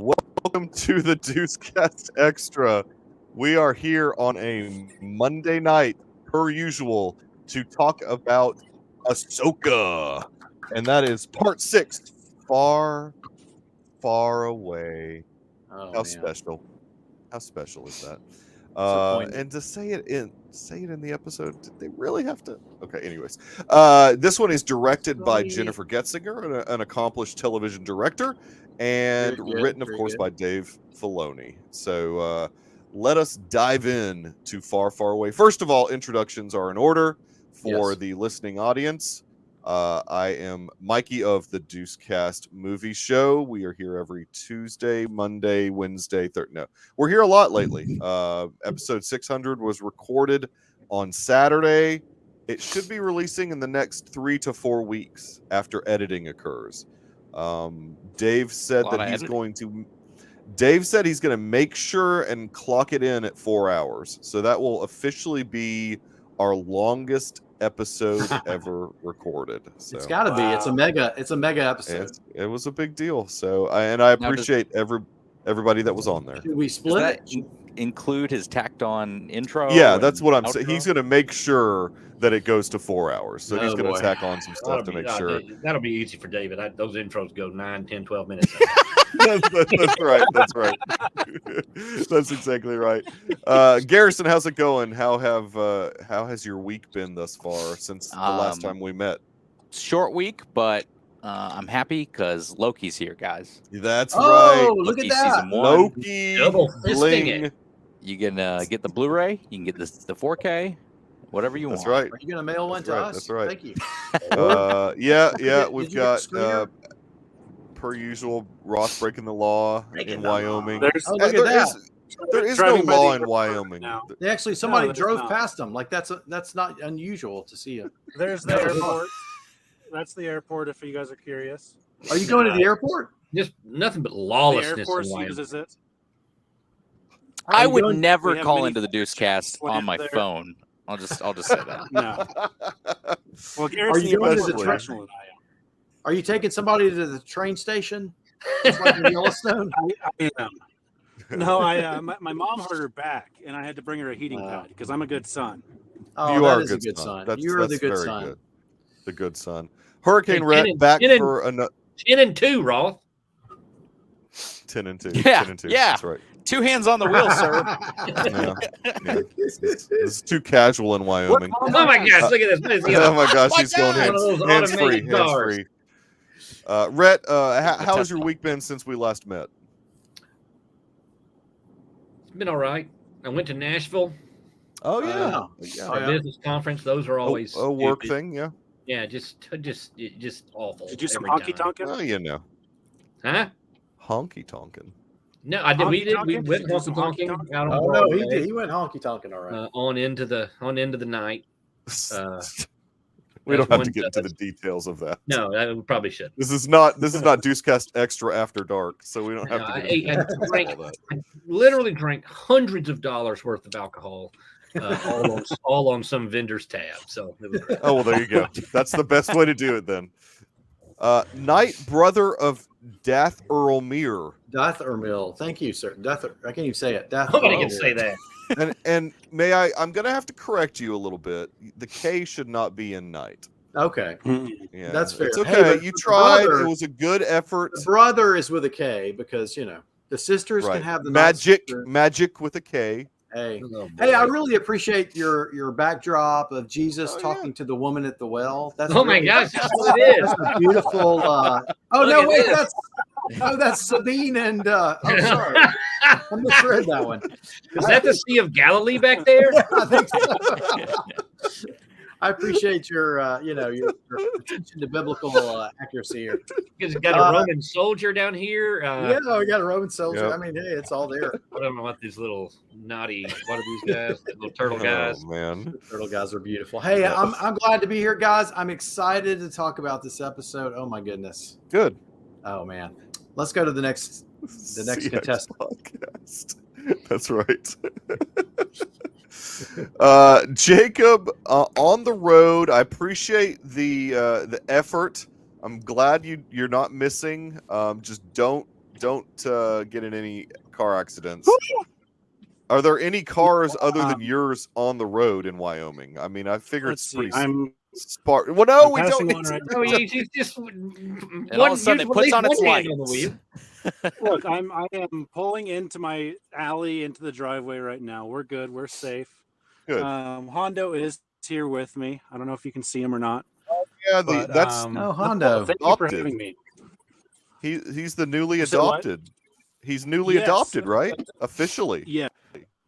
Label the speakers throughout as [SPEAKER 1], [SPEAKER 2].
[SPEAKER 1] Welcome to the Deucecast Extra. We are here on a Monday night, per usual, to talk about Ahsoka. And that is part 6, Far, Far Away.
[SPEAKER 2] Oh,
[SPEAKER 1] How
[SPEAKER 2] man.
[SPEAKER 1] special. How special is that?
[SPEAKER 2] Disappointing.
[SPEAKER 1] And to say it in the episode, did they really have to? Okay, anyways. This one is directed by Jennifer Getzinger, an accomplished television director, and
[SPEAKER 2] Very good,
[SPEAKER 1] written, of
[SPEAKER 2] very
[SPEAKER 1] course,
[SPEAKER 2] good.
[SPEAKER 1] by Dave Filoni. So let us dive in to Far, Far Away. First of all, introductions are in order for
[SPEAKER 2] Yes.
[SPEAKER 1] the listening audience. I am Mikey of the Deucecast Movie Show. We are here every Tuesday, Monday, Wednesday, No, we're here a lot lately. Episode 600 was recorded on Saturday. It should be releasing in the next 3 to 4 weeks after editing occurs. Dave said that he's going to. Dave said he's going to make sure and clock it in at 4 hours. So that will officially be our longest episode ever recorded. So
[SPEAKER 2] It's got to be. It's a mega episode.
[SPEAKER 1] it was a big deal. So I appreciate everybody that was on there.
[SPEAKER 2] Should we split it?
[SPEAKER 3] Include his tacked on intro?
[SPEAKER 1] Yeah, that's what I'm
[SPEAKER 3] outro?
[SPEAKER 1] saying. He's going to make sure that it goes to 4 hours. So he's going to tack on some stuff to make sure.
[SPEAKER 4] That'll be easy for David. Those intros go 9, 10, 12 minutes.
[SPEAKER 1] That's right. That's right. That's exactly right. Garrison, how's it going? How has your week been thus far since the last time we met?
[SPEAKER 3] Short week, but I'm happy because Loki's here, guys.
[SPEAKER 1] That's right.
[SPEAKER 2] Look
[SPEAKER 3] Loki
[SPEAKER 2] at that.
[SPEAKER 3] season 1.
[SPEAKER 1] Loki
[SPEAKER 4] Double fisting
[SPEAKER 1] bling.
[SPEAKER 4] it.
[SPEAKER 3] You can get the Blu-ray. You can get the 4K, whatever you
[SPEAKER 1] That's
[SPEAKER 3] want.
[SPEAKER 1] right.
[SPEAKER 2] Are you going to mail one
[SPEAKER 1] That's
[SPEAKER 2] to
[SPEAKER 1] right,
[SPEAKER 2] us?
[SPEAKER 1] that's right.
[SPEAKER 2] Thank you.
[SPEAKER 1] Yeah. We've
[SPEAKER 2] Did you get
[SPEAKER 1] got
[SPEAKER 2] the screener?
[SPEAKER 1] per usual Ross breaking the low in Wyoming.
[SPEAKER 2] Look at that.
[SPEAKER 1] There is no
[SPEAKER 5] Driving by the
[SPEAKER 1] law in
[SPEAKER 5] airport
[SPEAKER 1] Wyoming.
[SPEAKER 5] now.
[SPEAKER 2] Actually, somebody
[SPEAKER 5] there's
[SPEAKER 2] drove
[SPEAKER 5] not.
[SPEAKER 2] past them. Like that's not unusual to see it.
[SPEAKER 5] There's the airport. That's the airport. If you guys are curious,
[SPEAKER 2] Are you going to the airport?
[SPEAKER 4] Just nothing but
[SPEAKER 5] the
[SPEAKER 4] lawlessness
[SPEAKER 5] Air
[SPEAKER 4] in
[SPEAKER 5] Force
[SPEAKER 4] Wyoming.
[SPEAKER 5] uses it.
[SPEAKER 3] I
[SPEAKER 2] you
[SPEAKER 3] would
[SPEAKER 2] going-
[SPEAKER 5] we
[SPEAKER 3] never
[SPEAKER 5] have
[SPEAKER 3] call
[SPEAKER 5] many
[SPEAKER 3] into the Deucecast
[SPEAKER 5] when
[SPEAKER 3] on my
[SPEAKER 5] they're-
[SPEAKER 3] phone. I'll just say that.
[SPEAKER 5] No. Well,
[SPEAKER 2] Are
[SPEAKER 5] Garrett's
[SPEAKER 2] you going to
[SPEAKER 5] more
[SPEAKER 2] the
[SPEAKER 5] professional than I am.
[SPEAKER 2] Are you taking somebody to the train station? Just like in Yellowstone?
[SPEAKER 5] I am. No, my mom hurt her back, and I had to bring her a heating pad because I'm a good son.
[SPEAKER 2] Oh,
[SPEAKER 1] You
[SPEAKER 2] that
[SPEAKER 1] are
[SPEAKER 2] is a good son.
[SPEAKER 1] That's,
[SPEAKER 2] You are the
[SPEAKER 1] that's
[SPEAKER 2] good
[SPEAKER 1] very
[SPEAKER 2] son.
[SPEAKER 1] good. The good son. Hurricane
[SPEAKER 4] Hey,
[SPEAKER 1] Rat
[SPEAKER 4] 10 and-
[SPEAKER 1] back
[SPEAKER 4] 10 and-
[SPEAKER 1] for another
[SPEAKER 4] 10 and 2, Roth.
[SPEAKER 1] 10 and 2.
[SPEAKER 3] Yeah,
[SPEAKER 1] 10 and 2.
[SPEAKER 3] yeah.
[SPEAKER 1] That's right.
[SPEAKER 3] 2 hands on the wheel, sir.
[SPEAKER 1] Yeah. This is too casual in Wyoming.
[SPEAKER 4] Oh my gosh, look at this.
[SPEAKER 1] Oh my gosh,
[SPEAKER 3] my
[SPEAKER 1] he's going
[SPEAKER 3] God.
[SPEAKER 1] hands,
[SPEAKER 4] One of those
[SPEAKER 1] hands free.
[SPEAKER 4] automated
[SPEAKER 1] Hands
[SPEAKER 4] cars.
[SPEAKER 1] free. Rhett, how has your week been since we last met?
[SPEAKER 4] It's been all right. I went to Nashville
[SPEAKER 1] Oh
[SPEAKER 2] yeah.
[SPEAKER 1] yeah.
[SPEAKER 4] for a business conference. Those are always
[SPEAKER 1] a work
[SPEAKER 4] stupid.
[SPEAKER 1] thing, yeah.
[SPEAKER 4] Yeah, just awful.
[SPEAKER 5] Did you some
[SPEAKER 4] every
[SPEAKER 5] honky
[SPEAKER 4] time.
[SPEAKER 5] tonkin'?
[SPEAKER 1] Well, you know,
[SPEAKER 4] Huh?
[SPEAKER 1] honky tonkin'.
[SPEAKER 4] No, I did. We did. We
[SPEAKER 5] Honky-tonkin'?
[SPEAKER 4] went
[SPEAKER 5] Did you do some
[SPEAKER 4] honky-tonking
[SPEAKER 5] honky-tonkin'?
[SPEAKER 4] out on
[SPEAKER 2] Oh no, he
[SPEAKER 4] Broadway,
[SPEAKER 2] did. He went honky tonkin', all right.
[SPEAKER 4] on into the night.
[SPEAKER 1] We don't
[SPEAKER 4] that's
[SPEAKER 1] have to
[SPEAKER 4] one-
[SPEAKER 1] get into the details of that.
[SPEAKER 4] No, we probably should.
[SPEAKER 1] This is not Deucecast Extra After Dark, so we don't have
[SPEAKER 4] No,
[SPEAKER 1] to
[SPEAKER 4] I
[SPEAKER 1] get
[SPEAKER 4] ate-
[SPEAKER 1] into
[SPEAKER 4] I
[SPEAKER 1] all
[SPEAKER 4] drank-
[SPEAKER 1] that.
[SPEAKER 4] I literally drank hundreds of dollars worth of alcohol, all on some vendor's tab. So it was great.
[SPEAKER 1] Oh well, there you go. That's the best way to do it then. Knight, brother of Dath Earl Mere.
[SPEAKER 2] Dathomir. Thank you, sir. I can't even say it.
[SPEAKER 4] Nobody
[SPEAKER 2] Dathomir.
[SPEAKER 4] can say that.
[SPEAKER 1] And I'm gonna have to correct you a little bit. The K should not be in Knight.
[SPEAKER 2] Okay.
[SPEAKER 1] Yeah,
[SPEAKER 2] That's fair.
[SPEAKER 1] It's
[SPEAKER 2] Hey,
[SPEAKER 1] okay.
[SPEAKER 2] but
[SPEAKER 1] You
[SPEAKER 2] the
[SPEAKER 1] tried.
[SPEAKER 2] brother-
[SPEAKER 1] It was a good effort.
[SPEAKER 2] The brother is with a K because the sisters
[SPEAKER 1] Right.
[SPEAKER 2] can have the
[SPEAKER 1] Magic,
[SPEAKER 2] nice-
[SPEAKER 1] magic with a K.
[SPEAKER 2] Hey,
[SPEAKER 4] Oh,
[SPEAKER 2] hey, I
[SPEAKER 4] boy.
[SPEAKER 2] really appreciate your backdrop of Jesus
[SPEAKER 1] Oh,
[SPEAKER 2] talking to the woman at the well. That's
[SPEAKER 4] Oh my
[SPEAKER 2] really-
[SPEAKER 4] gosh, that's what it is.
[SPEAKER 2] That's a beautiful. Oh
[SPEAKER 4] Look
[SPEAKER 2] no,
[SPEAKER 4] at
[SPEAKER 2] wait,
[SPEAKER 4] this.
[SPEAKER 2] that's Sabine and. I'm sorry, I misread that one.
[SPEAKER 4] Is that the Sea of Galilee back there?
[SPEAKER 2] Yeah, I think so. I appreciate your attention to biblical accuracy here.
[SPEAKER 4] Because you got a Roman soldier down here.
[SPEAKER 2] Yeah, we got a Roman soldier.
[SPEAKER 1] Yep.
[SPEAKER 2] I mean, hey, it's all there.
[SPEAKER 4] I don't know what these little naughty. What are these guys? The little turtle guys.
[SPEAKER 1] Oh man.
[SPEAKER 2] Turtle guys are beautiful. Hey, I'm glad to be here, guys. I'm excited to talk about this episode. Oh my goodness.
[SPEAKER 1] Good.
[SPEAKER 2] Oh man. Let's go to the next
[SPEAKER 1] CX
[SPEAKER 2] contestant.
[SPEAKER 1] podcast. That's right. Jacob, on the road. I appreciate the effort. I'm glad you're not missing. Just don't don't get in any car accidents. Are there any cars other than yours on the road in Wyoming? I mean, I figure
[SPEAKER 5] Let's
[SPEAKER 1] it's
[SPEAKER 5] see.
[SPEAKER 1] pretty
[SPEAKER 5] I'm
[SPEAKER 1] sparse. Well, no,
[SPEAKER 5] I'm
[SPEAKER 1] we don't.
[SPEAKER 5] passing
[SPEAKER 1] Need
[SPEAKER 5] one
[SPEAKER 1] to-
[SPEAKER 5] right
[SPEAKER 4] No, he's just
[SPEAKER 3] And all of a sudden, it
[SPEAKER 4] at
[SPEAKER 3] puts
[SPEAKER 4] least
[SPEAKER 3] on its
[SPEAKER 4] one hand
[SPEAKER 3] lights.
[SPEAKER 4] on the wheel.
[SPEAKER 5] Look, I am pulling into my alley into the driveway right now. We're good. We're safe.
[SPEAKER 1] Good.
[SPEAKER 5] Hondo is here with me. I don't know if you can see him or not.
[SPEAKER 1] Yeah,
[SPEAKER 5] But,
[SPEAKER 1] that's
[SPEAKER 2] Oh, Hondo.
[SPEAKER 5] Thank you for
[SPEAKER 1] adopted.
[SPEAKER 5] having me.
[SPEAKER 1] he's the newly
[SPEAKER 5] You said what?
[SPEAKER 1] adopted. He's newly
[SPEAKER 5] Yes.
[SPEAKER 1] adopted, right? Officially.
[SPEAKER 5] Yeah.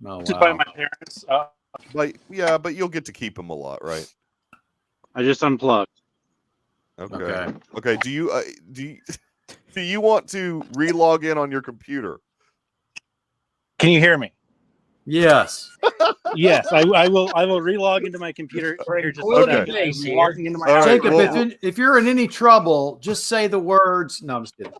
[SPEAKER 2] Oh,
[SPEAKER 5] Just by
[SPEAKER 2] wow.
[SPEAKER 5] my parents.
[SPEAKER 1] But but you'll get to keep him a lot, right?
[SPEAKER 5] I just unplugged.
[SPEAKER 1] Okay. Okay. Do you do you want to re-log in on your computer?
[SPEAKER 5] Can you hear me?
[SPEAKER 2] Yes.
[SPEAKER 5] Yes, I will. I will relog into my computer here. Just
[SPEAKER 4] Well,
[SPEAKER 5] a second.
[SPEAKER 4] okay.
[SPEAKER 5] I'm walking into my
[SPEAKER 1] All
[SPEAKER 5] house
[SPEAKER 1] right,
[SPEAKER 2] Jacob,
[SPEAKER 1] well-
[SPEAKER 2] if you're in any trouble, just say the words. No, I'm just kidding.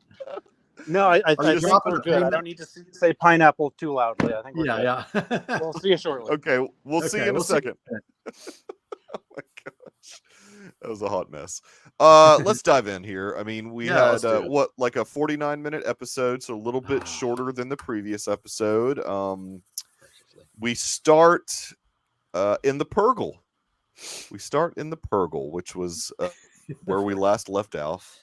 [SPEAKER 5] No, I
[SPEAKER 2] Are you
[SPEAKER 5] think
[SPEAKER 2] dropping
[SPEAKER 5] we're
[SPEAKER 2] a
[SPEAKER 5] good. I
[SPEAKER 2] payment?
[SPEAKER 5] don't need to say pineapple too loudly. I think we're good.
[SPEAKER 2] Yeah.
[SPEAKER 5] We'll see you shortly.
[SPEAKER 1] Okay, we'll see you in a
[SPEAKER 2] we'll see you
[SPEAKER 1] second.
[SPEAKER 2] in
[SPEAKER 1] Oh my gosh, that was a hot mess. Let's dive in here. I mean, we
[SPEAKER 2] Yeah, let's
[SPEAKER 1] had
[SPEAKER 2] do it.
[SPEAKER 1] like a 49-minute episode, so a little bit shorter than the previous episode. We start in the Purgle. We start in the Purgle, which was where we last left Alf.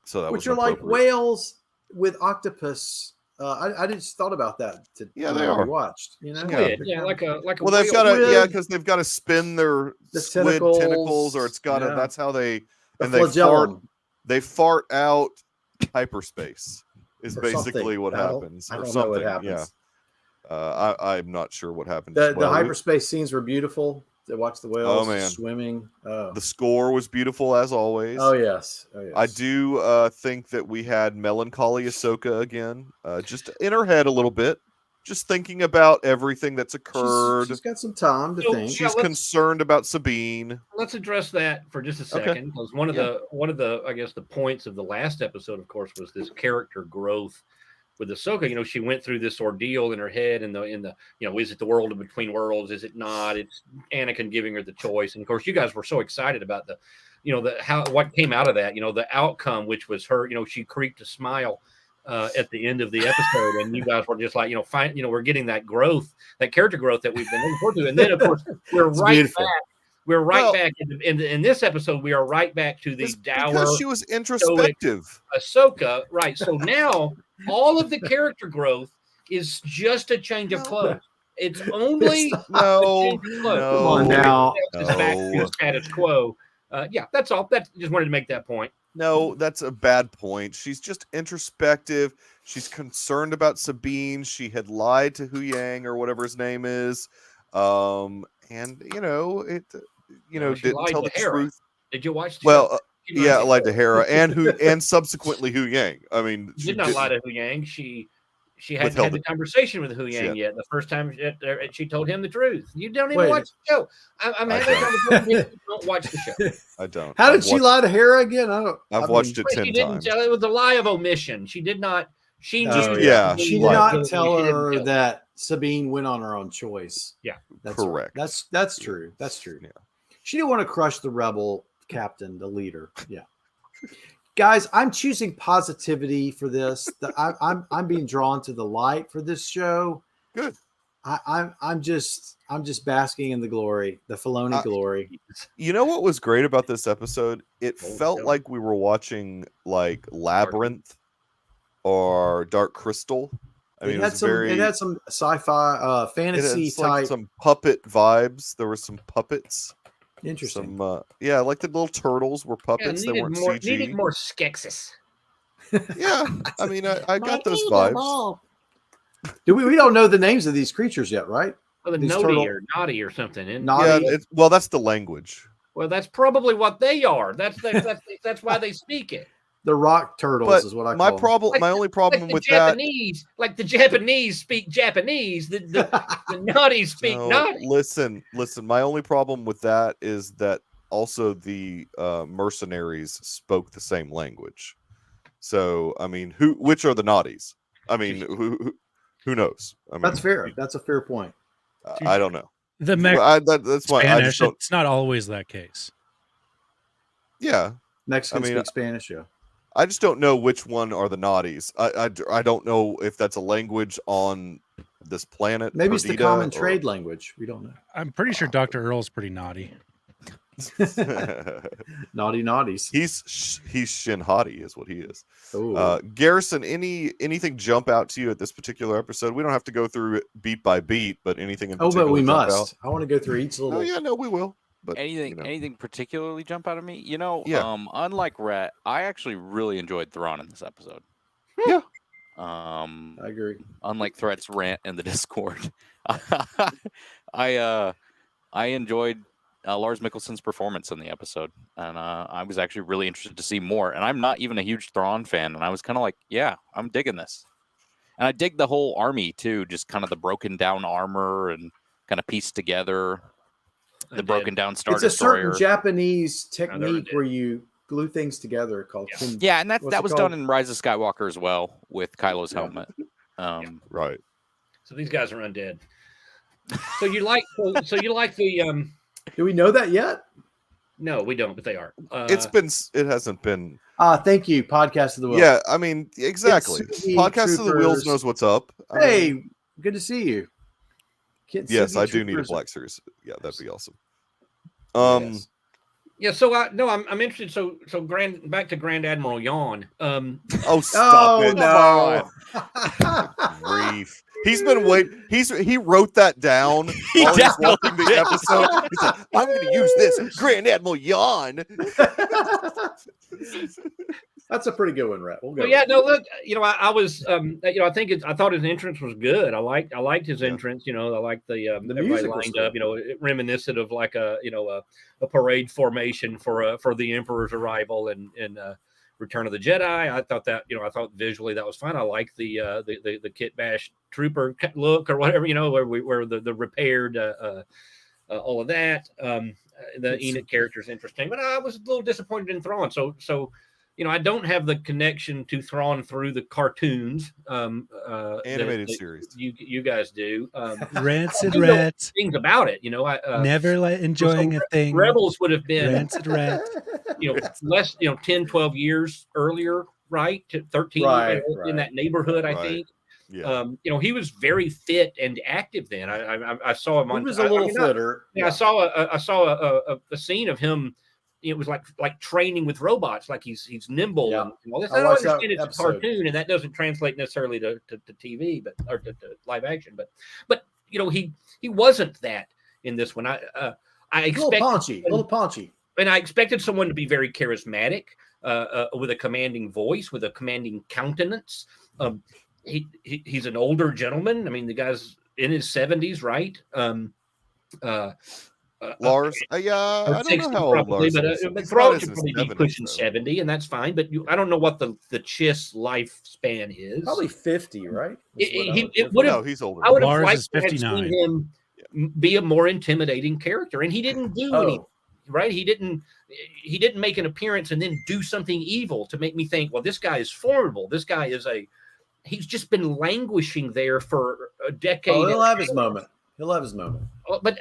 [SPEAKER 1] So that
[SPEAKER 2] Which
[SPEAKER 1] was
[SPEAKER 2] are like
[SPEAKER 1] appropriate.
[SPEAKER 2] whales with octopus. I just thought about that.
[SPEAKER 1] Yeah, they
[SPEAKER 2] when
[SPEAKER 1] are.
[SPEAKER 2] we watched. You know,
[SPEAKER 4] Squid. Yeah, like a
[SPEAKER 1] Well, they've
[SPEAKER 4] whale.
[SPEAKER 1] got to
[SPEAKER 2] Squid.
[SPEAKER 1] because they've got to spin their
[SPEAKER 2] The
[SPEAKER 1] squid tentacles, or it's got to.
[SPEAKER 2] yeah.
[SPEAKER 1] That's how they
[SPEAKER 2] The
[SPEAKER 1] and they fart.
[SPEAKER 2] flagellum.
[SPEAKER 1] They fart out hyperspace. Is
[SPEAKER 2] Or
[SPEAKER 1] basically
[SPEAKER 2] something.
[SPEAKER 1] what
[SPEAKER 2] I don't-
[SPEAKER 1] happens,
[SPEAKER 2] I
[SPEAKER 1] or
[SPEAKER 2] don't know what
[SPEAKER 1] something.
[SPEAKER 2] happens.
[SPEAKER 1] Yeah, I'm not sure what happens.
[SPEAKER 2] The
[SPEAKER 1] Well,
[SPEAKER 2] hyperspace scenes were beautiful. To watch the whales
[SPEAKER 1] man.
[SPEAKER 2] swimming. Oh.
[SPEAKER 1] the score was beautiful as always.
[SPEAKER 2] Oh yes. Oh yes.
[SPEAKER 1] I do think that we had melancholy Ahsoka again, just in her head a little bit, just thinking about everything that's occurred.
[SPEAKER 2] She's got some time to
[SPEAKER 4] So
[SPEAKER 2] think.
[SPEAKER 1] She's
[SPEAKER 4] let's-
[SPEAKER 1] concerned about Sabine.
[SPEAKER 4] Let's address that for just a
[SPEAKER 1] Okay.
[SPEAKER 4] second, because one of the I guess the points of the last episode, of course, was this character growth with Ahsoka. You know, she went through this ordeal in her head, in the is it the world of between worlds? Is it not? It's Anakin giving her the choice, and of course, you guys were so excited about what came out of that. You know, the outcome, which was her. You know, she creeped a smile at the end of the episode, and you guys were just like, we're getting that growth, that character growth that we've been looking forward to, and then of course we're
[SPEAKER 2] It's
[SPEAKER 4] right
[SPEAKER 2] beautiful.
[SPEAKER 4] back. We're right
[SPEAKER 1] Well-
[SPEAKER 4] back in this episode. We are right back to the
[SPEAKER 1] It's
[SPEAKER 4] dour
[SPEAKER 1] because she was introspective.
[SPEAKER 4] Ahsoka. Right. So now all of the character growth is just a change of clothes. It's only
[SPEAKER 1] No,
[SPEAKER 4] a change of clothes.
[SPEAKER 1] no.
[SPEAKER 2] Come on now.
[SPEAKER 4] It's back to
[SPEAKER 1] No.
[SPEAKER 4] status quo. Yeah, that's all. Just wanted to make that point.
[SPEAKER 1] No, that's a bad point. She's just introspective. She's concerned about Sabine. She had lied to Hu Yang or whatever his name is. And
[SPEAKER 4] She
[SPEAKER 1] didn't
[SPEAKER 4] lied
[SPEAKER 1] tell
[SPEAKER 4] to
[SPEAKER 1] the
[SPEAKER 4] Hera.
[SPEAKER 1] truth.
[SPEAKER 4] Did you watch? The
[SPEAKER 1] Well,
[SPEAKER 4] show? She lied
[SPEAKER 1] yeah,
[SPEAKER 4] to
[SPEAKER 1] lied to
[SPEAKER 4] Hera.
[SPEAKER 1] Hera and subsequently Hu Yang. I mean,
[SPEAKER 4] She did not lie to Hu Yang. She hadn't
[SPEAKER 1] Withheld
[SPEAKER 4] had the
[SPEAKER 1] it.
[SPEAKER 4] conversation with Hu
[SPEAKER 1] Shit.
[SPEAKER 4] Yang yet. The first time she told him the truth. You don't even
[SPEAKER 2] Wait.
[SPEAKER 4] watch the show. I'm
[SPEAKER 1] I
[SPEAKER 4] having a
[SPEAKER 1] don't.
[SPEAKER 4] conversation. You don't watch the show.
[SPEAKER 1] I don't.
[SPEAKER 2] How did
[SPEAKER 1] I've
[SPEAKER 2] she
[SPEAKER 1] watched-
[SPEAKER 2] lie to Hera again?
[SPEAKER 1] I've watched it
[SPEAKER 4] But
[SPEAKER 1] 10
[SPEAKER 4] she didn't
[SPEAKER 1] times.
[SPEAKER 4] tell. It was a lie of omission. She did not. She
[SPEAKER 2] Oh,
[SPEAKER 4] just
[SPEAKER 1] yeah.
[SPEAKER 2] She did
[SPEAKER 1] Right.
[SPEAKER 2] not tell
[SPEAKER 4] She didn't
[SPEAKER 2] her
[SPEAKER 4] tell.
[SPEAKER 2] that Sabine went on her own choice.
[SPEAKER 4] Yeah.
[SPEAKER 2] That's
[SPEAKER 1] Correct.
[SPEAKER 2] Right. That's true. That's true.
[SPEAKER 1] Yeah.
[SPEAKER 2] She didn't want to crush the rebel captain, the leader. Yeah. Guys, I'm choosing positivity for this. I'm being drawn to the light for this show.
[SPEAKER 1] Good.
[SPEAKER 2] I'm just basking in the glory, the Filoni glory.
[SPEAKER 1] You know what was great about this episode? It
[SPEAKER 4] Oh,
[SPEAKER 1] felt
[SPEAKER 4] yeah.
[SPEAKER 1] like we were watching like Labyrinth or Dark Crystal. I mean,
[SPEAKER 2] It had some sci-fi,
[SPEAKER 1] it had
[SPEAKER 2] fantasy
[SPEAKER 1] like
[SPEAKER 2] type.
[SPEAKER 1] some puppet vibes. There were some puppets.
[SPEAKER 2] Interesting.
[SPEAKER 1] Some like the little turtles were puppets. They weren't CG.
[SPEAKER 4] Needed more Skeksis.
[SPEAKER 1] Yeah, I mean, I got those vibes.
[SPEAKER 2] We don't know the names of these creatures yet, right?
[SPEAKER 4] Well, the
[SPEAKER 2] These
[SPEAKER 4] Nodi
[SPEAKER 2] turtle-
[SPEAKER 4] or Naughty or something. And
[SPEAKER 2] Naughty.
[SPEAKER 1] Yeah, well, that's the language.
[SPEAKER 4] well, that's probably what they are. That's why they speak it.
[SPEAKER 2] The rock turtles
[SPEAKER 1] But
[SPEAKER 2] is what I
[SPEAKER 1] my
[SPEAKER 2] call
[SPEAKER 1] problem,
[SPEAKER 4] Like
[SPEAKER 1] my only problem
[SPEAKER 4] the
[SPEAKER 1] with that.
[SPEAKER 4] Japanese, like the Japanese speak Japanese. The Naughty speak
[SPEAKER 1] No,
[SPEAKER 4] Naughty.
[SPEAKER 1] listen. My only problem with that is that also the mercenaries spoke the same language. So I mean, which are the naughties? I mean, who knows? I mean,
[SPEAKER 2] That's fair. That's a fair point.
[SPEAKER 1] I don't know.
[SPEAKER 6] The
[SPEAKER 1] That's why I just
[SPEAKER 6] Spanish,
[SPEAKER 1] don't.
[SPEAKER 6] it's not always that case.
[SPEAKER 1] Yeah,
[SPEAKER 2] Mexicans
[SPEAKER 1] I mean,
[SPEAKER 2] speak Spanish, yeah.
[SPEAKER 1] I just don't know which one are the naughties. I don't know if that's a language on this planet.
[SPEAKER 2] Maybe it's the
[SPEAKER 1] Perdita,
[SPEAKER 2] common
[SPEAKER 1] or-
[SPEAKER 2] trade language. We don't know.
[SPEAKER 6] I'm pretty sure Dr. Earl's pretty naughty.
[SPEAKER 2] Naughty naughties.
[SPEAKER 1] he's Shinhati is what he is.
[SPEAKER 2] Ooh.
[SPEAKER 1] Garrison, anything jump out to you at this particular episode? We don't have to go through it beat by beat, but anything in particular
[SPEAKER 2] But we
[SPEAKER 1] jump
[SPEAKER 2] must.
[SPEAKER 1] out?
[SPEAKER 2] I want to go through each little.
[SPEAKER 1] Oh yeah, no, we will. But
[SPEAKER 3] Anything,
[SPEAKER 1] you know.
[SPEAKER 3] anything particularly jump out of me? You know,
[SPEAKER 1] Yeah.
[SPEAKER 3] Unlike Rhett, I actually really enjoyed Thrawn in this episode.
[SPEAKER 1] Yeah.
[SPEAKER 2] I agree.
[SPEAKER 3] Unlike Threat's rant in the Discord, I enjoyed Lars Mikkelsen's performance in the episode, and I was actually really interested to see more. And I'm not even a huge Thrawn fan, and I was kind of like, yeah, I'm digging this. And I dig the whole army too, just kind of the broken down armor and kind of pieced together. The broken down Star
[SPEAKER 2] It's a
[SPEAKER 3] Destroyer.
[SPEAKER 2] certain Japanese technique
[SPEAKER 4] did.
[SPEAKER 2] where you glue things together called.
[SPEAKER 3] Yeah, and
[SPEAKER 2] what's
[SPEAKER 3] that
[SPEAKER 2] it
[SPEAKER 3] was
[SPEAKER 2] called?
[SPEAKER 3] done in Rise of Skywalker as well with Kylo's helmet.
[SPEAKER 1] Right.
[SPEAKER 4] So these guys are undead. So you like the
[SPEAKER 2] Do we know that yet?
[SPEAKER 4] No, we don't, but they are.
[SPEAKER 1] It hasn't been.
[SPEAKER 2] Thank you, Podcast of the Wheel.
[SPEAKER 1] Yeah, I mean, exactly.
[SPEAKER 2] It's the
[SPEAKER 1] Podcast of the Wheels
[SPEAKER 2] troopers.
[SPEAKER 1] knows what's up. I
[SPEAKER 2] Hey,
[SPEAKER 1] mean,
[SPEAKER 2] good to see you.
[SPEAKER 1] yes,
[SPEAKER 2] Kintsugi
[SPEAKER 1] I do need a
[SPEAKER 2] troopers.
[SPEAKER 1] Black Series. Yeah, that'd be awesome.
[SPEAKER 2] Yes.
[SPEAKER 4] Yeah, so I'm interested. So back to Grand Admiral Yawn.
[SPEAKER 1] Oh, stop
[SPEAKER 2] Oh
[SPEAKER 1] it!
[SPEAKER 2] no!
[SPEAKER 1] Grief. He's been waiting. He wrote that down while he's watching the episode. He's like, I'm going to use this Grand Admiral Yawn.
[SPEAKER 2] That's a pretty good one, Rhett. We'll go.
[SPEAKER 4] But yeah, no, look, I was, I thought his entrance was good. I liked his entrance. I liked the everybody
[SPEAKER 2] music was
[SPEAKER 4] lined
[SPEAKER 2] cool.
[SPEAKER 4] up. Reminiscent of like a parade formation for the Emperor's arrival and Return of the Jedi. I thought visually that was fine. I like the Kit Bash trooper look or whatever, where the repaired all of that. The Enoch character is interesting, but I was a little disappointed in Thrawn. So I don't have the connection to Thrawn through the cartoons,
[SPEAKER 1] Animated series.
[SPEAKER 4] You guys do.
[SPEAKER 6] Rancid
[SPEAKER 4] I do know
[SPEAKER 6] rat.
[SPEAKER 4] things about it,
[SPEAKER 6] Never enjoying a thing.
[SPEAKER 4] Rebels would have been,
[SPEAKER 6] Rancid rat.
[SPEAKER 4] less, 10, 12 years earlier, right? To 13
[SPEAKER 2] Right,
[SPEAKER 4] in that neighborhood, I
[SPEAKER 1] Right.
[SPEAKER 4] think.
[SPEAKER 1] Yeah.
[SPEAKER 4] He was very fit and active then. I saw him
[SPEAKER 2] He
[SPEAKER 4] on.
[SPEAKER 2] was a little fitter.
[SPEAKER 4] I saw a scene of him. It was like training with robots, like he's nimble
[SPEAKER 2] Yeah.
[SPEAKER 4] and all this.
[SPEAKER 2] I
[SPEAKER 4] I don't
[SPEAKER 2] watched that
[SPEAKER 4] understand it's a
[SPEAKER 2] episode.
[SPEAKER 4] cartoon, and that doesn't translate necessarily to TV, or to live action. But he wasn't that in this one. I
[SPEAKER 2] A little paunchy.
[SPEAKER 4] and I expected someone to be very charismatic, with a commanding voice, with a commanding countenance. He's an older gentleman. I mean, the guy's in his 70s, right?
[SPEAKER 1] Lars, I don't know
[SPEAKER 4] 60
[SPEAKER 1] how old
[SPEAKER 4] probably,
[SPEAKER 1] Lars
[SPEAKER 4] but
[SPEAKER 1] is.
[SPEAKER 4] but
[SPEAKER 1] He's
[SPEAKER 4] Thrawn
[SPEAKER 1] not
[SPEAKER 4] should
[SPEAKER 1] in his
[SPEAKER 4] probably be
[SPEAKER 1] 70s,
[SPEAKER 4] pushing
[SPEAKER 1] though.
[SPEAKER 4] 70, and that's fine. But I don't know what the Chiss lifespan is.
[SPEAKER 2] Probably 50, right?
[SPEAKER 4] It would have.
[SPEAKER 1] No, he's older.
[SPEAKER 4] I would have
[SPEAKER 6] Lars
[SPEAKER 4] liked
[SPEAKER 6] is
[SPEAKER 4] to have seen
[SPEAKER 6] 59.
[SPEAKER 4] him be a more intimidating character, and he didn't do anything. Right? He didn't make an appearance and then do something evil to make me think, well, this guy is formidable. This guy is he's just been languishing there for a decade.
[SPEAKER 2] Oh, he'll have his moment.
[SPEAKER 4] But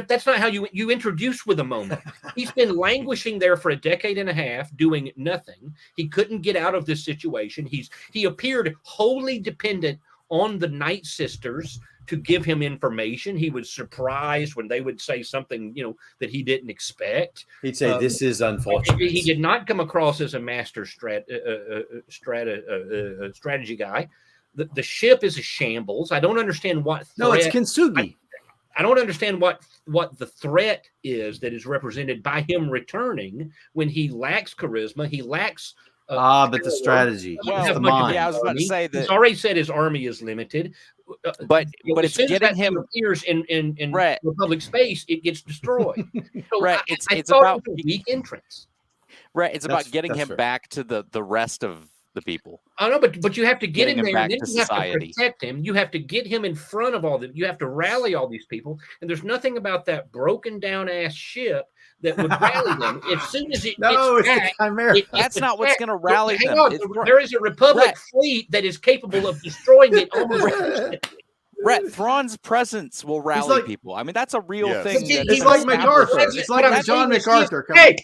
[SPEAKER 4] that's not how you introduce with a moment. He's been languishing there for a decade and a half, doing nothing. He couldn't get out of this situation. He appeared wholly dependent on the Night Sisters to give him information. He was surprised when they would say something, that he didn't expect.
[SPEAKER 2] He'd say, "This is unfortunate."
[SPEAKER 4] He did not come across as a master strategy guy. The ship is a shambles. I don't understand what.
[SPEAKER 2] No, it's Kintsugi.
[SPEAKER 4] I don't understand what the threat is that is represented by him returning when he lacks charisma. He lacks.
[SPEAKER 2] But the strategy.
[SPEAKER 4] Well,
[SPEAKER 2] It's the
[SPEAKER 4] much of
[SPEAKER 2] mind.
[SPEAKER 3] Yeah, I was about to say
[SPEAKER 4] He's
[SPEAKER 3] that.
[SPEAKER 4] already said his army is limited.
[SPEAKER 3] But
[SPEAKER 4] As
[SPEAKER 3] it's
[SPEAKER 4] soon as
[SPEAKER 3] getting
[SPEAKER 4] that
[SPEAKER 3] him.
[SPEAKER 4] appears in
[SPEAKER 3] Right.
[SPEAKER 4] Republic space, it gets destroyed. So
[SPEAKER 3] Right,
[SPEAKER 4] I
[SPEAKER 3] it's
[SPEAKER 4] thought
[SPEAKER 3] about-
[SPEAKER 4] it was a weak entrance.
[SPEAKER 3] Right, it's about getting
[SPEAKER 2] that's
[SPEAKER 3] him
[SPEAKER 2] fair.
[SPEAKER 3] back to the rest of the people.
[SPEAKER 4] I know, but you have to get
[SPEAKER 3] Getting
[SPEAKER 4] him
[SPEAKER 3] him
[SPEAKER 4] there, and
[SPEAKER 3] back
[SPEAKER 4] then
[SPEAKER 3] to
[SPEAKER 4] you have to
[SPEAKER 3] society.
[SPEAKER 4] protect him. You have to get him in front of all them. You have to rally all these people, and there's nothing about that broken down ass ship that would rally them. As soon as it
[SPEAKER 2] No,
[SPEAKER 4] gets
[SPEAKER 2] it's the
[SPEAKER 4] back,
[SPEAKER 2] Chimera.
[SPEAKER 3] That's not what's going to rally
[SPEAKER 4] Hang
[SPEAKER 3] them.
[SPEAKER 4] on,
[SPEAKER 3] It's
[SPEAKER 4] there is a Republic
[SPEAKER 3] Right.
[SPEAKER 4] fleet that is capable of destroying it almost instantly.
[SPEAKER 3] Brett, Thrawn's presence will rally
[SPEAKER 2] like-
[SPEAKER 3] people. I mean, that's a real
[SPEAKER 1] Yes.
[SPEAKER 3] thing.
[SPEAKER 4] It's
[SPEAKER 3] that
[SPEAKER 2] It's
[SPEAKER 3] is
[SPEAKER 2] like
[SPEAKER 3] established.
[SPEAKER 2] MacArthur.
[SPEAKER 4] That's
[SPEAKER 2] It's
[SPEAKER 4] what
[SPEAKER 2] like
[SPEAKER 4] I'm
[SPEAKER 2] John
[SPEAKER 4] saying is
[SPEAKER 2] MacArthur coming.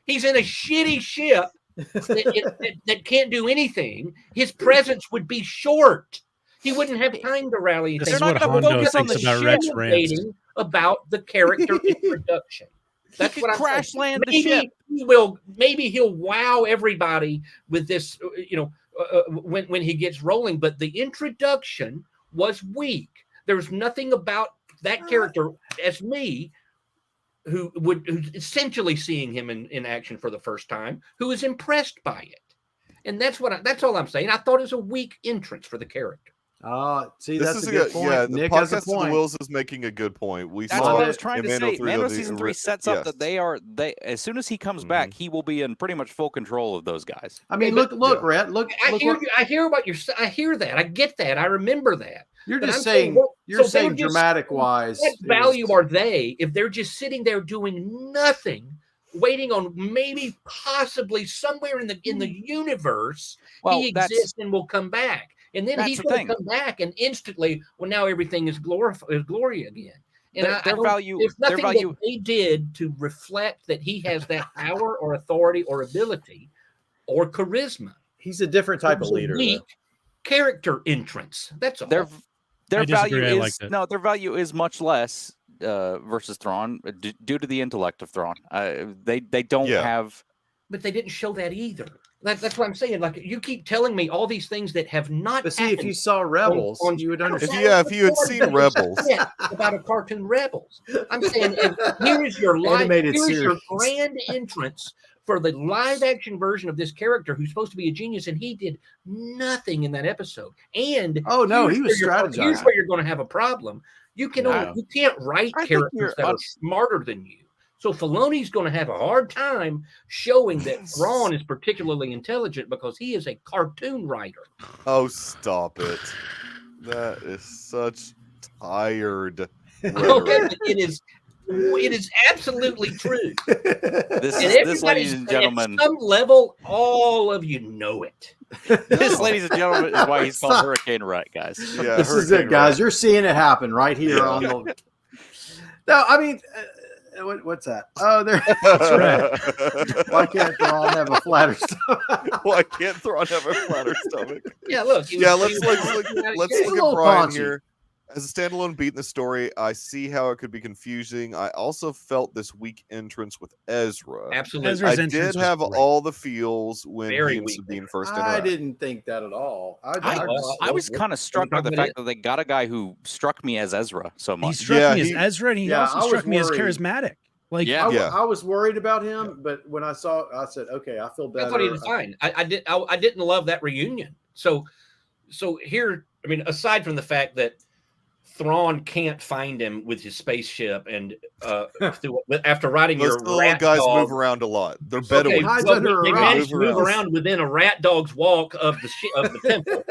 [SPEAKER 4] he's in a shitty ship that can't do anything, his presence would be short. He wouldn't have time to rally.
[SPEAKER 6] This
[SPEAKER 3] They're
[SPEAKER 6] is
[SPEAKER 3] not
[SPEAKER 6] what
[SPEAKER 3] gonna
[SPEAKER 6] Hondo
[SPEAKER 3] focus on
[SPEAKER 6] thinks
[SPEAKER 3] the
[SPEAKER 6] about Rex rants.
[SPEAKER 4] Communicating about the character introduction. That's
[SPEAKER 3] could
[SPEAKER 4] what I'm
[SPEAKER 3] crash
[SPEAKER 4] saying.
[SPEAKER 3] land the ship.
[SPEAKER 4] Maybe he'll wow everybody with this, when he gets rolling. But the introduction was weak. There's nothing about that character as me, who's essentially seeing him in action for the first time, who is impressed by it. And that's all I'm saying. I thought it was a weak entrance for the character.
[SPEAKER 2] See,
[SPEAKER 1] This
[SPEAKER 2] that's
[SPEAKER 1] is
[SPEAKER 2] a good point.
[SPEAKER 1] Yeah, the
[SPEAKER 2] Nick has a
[SPEAKER 1] podcast of the
[SPEAKER 2] point.
[SPEAKER 1] Wills is making a good point. We
[SPEAKER 3] That's
[SPEAKER 1] saw
[SPEAKER 3] what I
[SPEAKER 1] it
[SPEAKER 3] was trying
[SPEAKER 1] in
[SPEAKER 3] to say.
[SPEAKER 1] Mando
[SPEAKER 3] Mando
[SPEAKER 1] 3,
[SPEAKER 3] season 3 sets up that
[SPEAKER 1] yes.
[SPEAKER 3] they as soon as he comes back, he will be in pretty much full control of those guys.
[SPEAKER 2] I mean,
[SPEAKER 4] Okay,
[SPEAKER 2] look, Rhett, look.
[SPEAKER 4] I hear what you're saying. I hear that. I get that. I remember that.
[SPEAKER 2] You're
[SPEAKER 4] But
[SPEAKER 2] just
[SPEAKER 4] I'm
[SPEAKER 2] saying.
[SPEAKER 4] saying,
[SPEAKER 2] You're
[SPEAKER 4] so
[SPEAKER 2] saying
[SPEAKER 4] they're just-
[SPEAKER 2] dramatic wise.
[SPEAKER 4] What value are they if they're just sitting there doing nothing, waiting on maybe possibly somewhere in the universe he exists and will come back, and then he's going to come back and instantly, well, now everything is glory again. And
[SPEAKER 3] Their value,
[SPEAKER 4] there's nothing
[SPEAKER 3] their value.
[SPEAKER 4] that they did to reflect that he has that power or authority or ability or charisma.
[SPEAKER 2] He's a different type of leader.
[SPEAKER 4] Weak character entrance. That's all.
[SPEAKER 3] Their value
[SPEAKER 6] I
[SPEAKER 3] is their value is much less versus Thrawn due to the intellect of Thrawn. They don't have,
[SPEAKER 4] but they didn't show that either. That's what I'm saying. Like, you keep telling me all these things that have not.
[SPEAKER 2] But see, if you saw Rebels, you would understand.
[SPEAKER 1] If you had seen Rebels
[SPEAKER 4] about a cartoon Rebels, I'm saying here is your
[SPEAKER 2] Animated
[SPEAKER 4] here's your
[SPEAKER 2] series.
[SPEAKER 4] grand entrance for the live action version of this character who's supposed to be a genius, and he did nothing in that episode. And
[SPEAKER 2] oh no, he was
[SPEAKER 4] strategizing. Here's where you're going to have a problem. You can't write characters that are smarter than you. So Filoni's going to have a hard time showing that Thrawn is particularly intelligent because he is a cartoon writer.
[SPEAKER 1] Oh, stop it! That is such tired.
[SPEAKER 4] Okay, it is absolutely true.
[SPEAKER 3] This, ladies and gentlemen,
[SPEAKER 4] at some level, all of you know it.
[SPEAKER 3] This, ladies and gentlemen, is why he's called Hurricane Rat, guys.
[SPEAKER 1] Yeah,
[SPEAKER 2] this is it, guys. You're seeing it happen right here on the. No, I mean. What's that? Oh, there. That's right. Why can't Thrawn have a flatter stomach?
[SPEAKER 1] Why can't Thrawn have a flatter stomach?
[SPEAKER 4] Yeah, look.
[SPEAKER 1] Let's look at Brian here. As a standalone beat in the story, I see how it could be confusing. I also felt this weak entrance with Ezra.
[SPEAKER 4] Absolutely.
[SPEAKER 1] I did have all the feels when he and Sabine first interacted.
[SPEAKER 2] I didn't think that at all.
[SPEAKER 3] I was kind of struck by the fact that they got a guy who struck me as Ezra so much.
[SPEAKER 6] He struck me as Ezra, and he also struck me as charismatic. Like,
[SPEAKER 2] I was worried about him, but when I saw, I said, "Okay, I feel better."
[SPEAKER 4] I thought he was fine. I didn't love that reunion. So here, I mean, aside from the fact that Thrawn can't find him with his spaceship, and after riding
[SPEAKER 1] those
[SPEAKER 4] your
[SPEAKER 1] little
[SPEAKER 4] rat
[SPEAKER 1] guys
[SPEAKER 4] dog,
[SPEAKER 1] move around a lot. They're better.
[SPEAKER 4] They managed to move around within a rat dog's walk of the temple.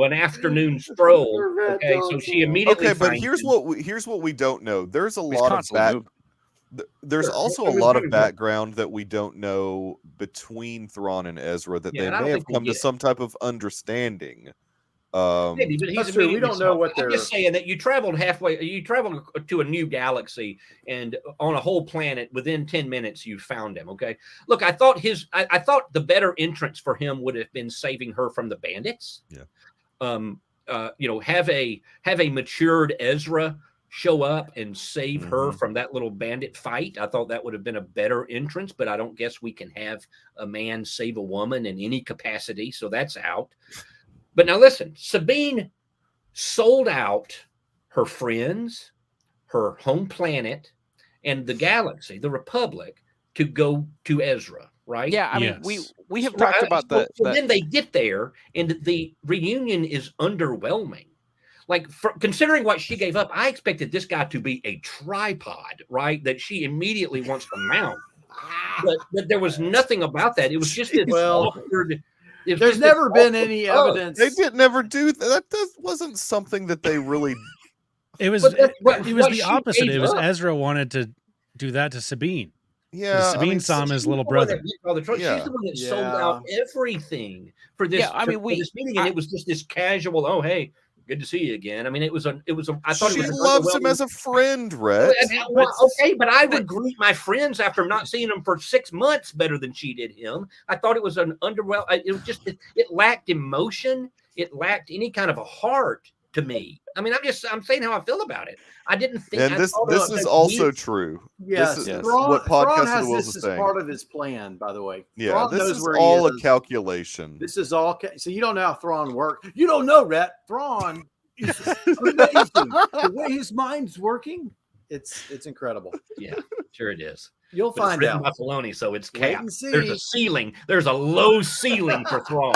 [SPEAKER 4] An afternoon stroll. Okay, so she immediately.
[SPEAKER 1] Okay, but here's what we don't know. There's a lot of There's also a lot of background that we don't know between Thrawn and Ezra that they may have come to some type of understanding.
[SPEAKER 4] Maybe, but
[SPEAKER 2] that's true. We don't know what they're.
[SPEAKER 4] I'm just saying that you traveled to a new galaxy, and on a whole planet within 10 minutes you found him. Okay, look, I thought the better entrance for him would have been saving her from the bandits. Have a matured Ezra show up and save her from that little bandit fight. I thought that would have been a better entrance, but I don't guess we can have a man save a woman in any capacity, so that's out. But now listen, Sabine sold out her friends, her home planet, and the galaxy, the Republic, to go to Ezra, right?
[SPEAKER 3] Yeah, I mean, we have talked about that.
[SPEAKER 4] So then they get there, and the reunion is underwhelming. Like, considering what she gave up, I expected this guy to be a tripod, right? That she immediately wants to mount. But there was nothing about that. It was just this awkward.
[SPEAKER 2] There's never been any evidence.
[SPEAKER 1] They did never do that. That wasn't something that they really.
[SPEAKER 6] It was the opposite. It was Ezra wanted to do that to Sabine.
[SPEAKER 1] Yeah,
[SPEAKER 6] Sabine saw him as little brother.
[SPEAKER 4] She's the one that sold out everything for this. For this meeting, and it was just this casual. Oh, hey, good to see you again. I mean, it was a. I thought
[SPEAKER 1] She
[SPEAKER 4] it was
[SPEAKER 1] loves him as a friend, Rhett.
[SPEAKER 4] Okay, but I would greet my friends after not seeing them for 6 months better than she did him. I thought it was an underwhelming. It was just it lacked emotion. It lacked any kind of a heart to me. I mean, I'm saying how I feel about it. I didn't think.
[SPEAKER 1] And this is also true.
[SPEAKER 2] Yes,
[SPEAKER 1] This is
[SPEAKER 2] Thrawn,
[SPEAKER 1] what
[SPEAKER 2] Thrawn
[SPEAKER 1] Podcast of
[SPEAKER 2] has
[SPEAKER 1] the Wills
[SPEAKER 2] this
[SPEAKER 1] is
[SPEAKER 2] as
[SPEAKER 1] saying.
[SPEAKER 2] part of his plan, by the way.
[SPEAKER 1] Yeah,
[SPEAKER 2] Thrawn
[SPEAKER 1] this
[SPEAKER 2] knows
[SPEAKER 1] is
[SPEAKER 2] where he
[SPEAKER 1] all a
[SPEAKER 2] is.
[SPEAKER 1] calculation.
[SPEAKER 2] This is all. So you don't know how Thrawn works. You don't know, Rhett. Thrawn is amazing. The way his mind's working, it's incredible.
[SPEAKER 4] Yeah, sure it is.
[SPEAKER 2] You'll
[SPEAKER 4] But it's
[SPEAKER 2] find
[SPEAKER 4] written
[SPEAKER 2] out.
[SPEAKER 4] by Filoni, so it's
[SPEAKER 2] Wait
[SPEAKER 4] capped.
[SPEAKER 2] and see.
[SPEAKER 4] There's a ceiling. There's a low ceiling for Thrawn.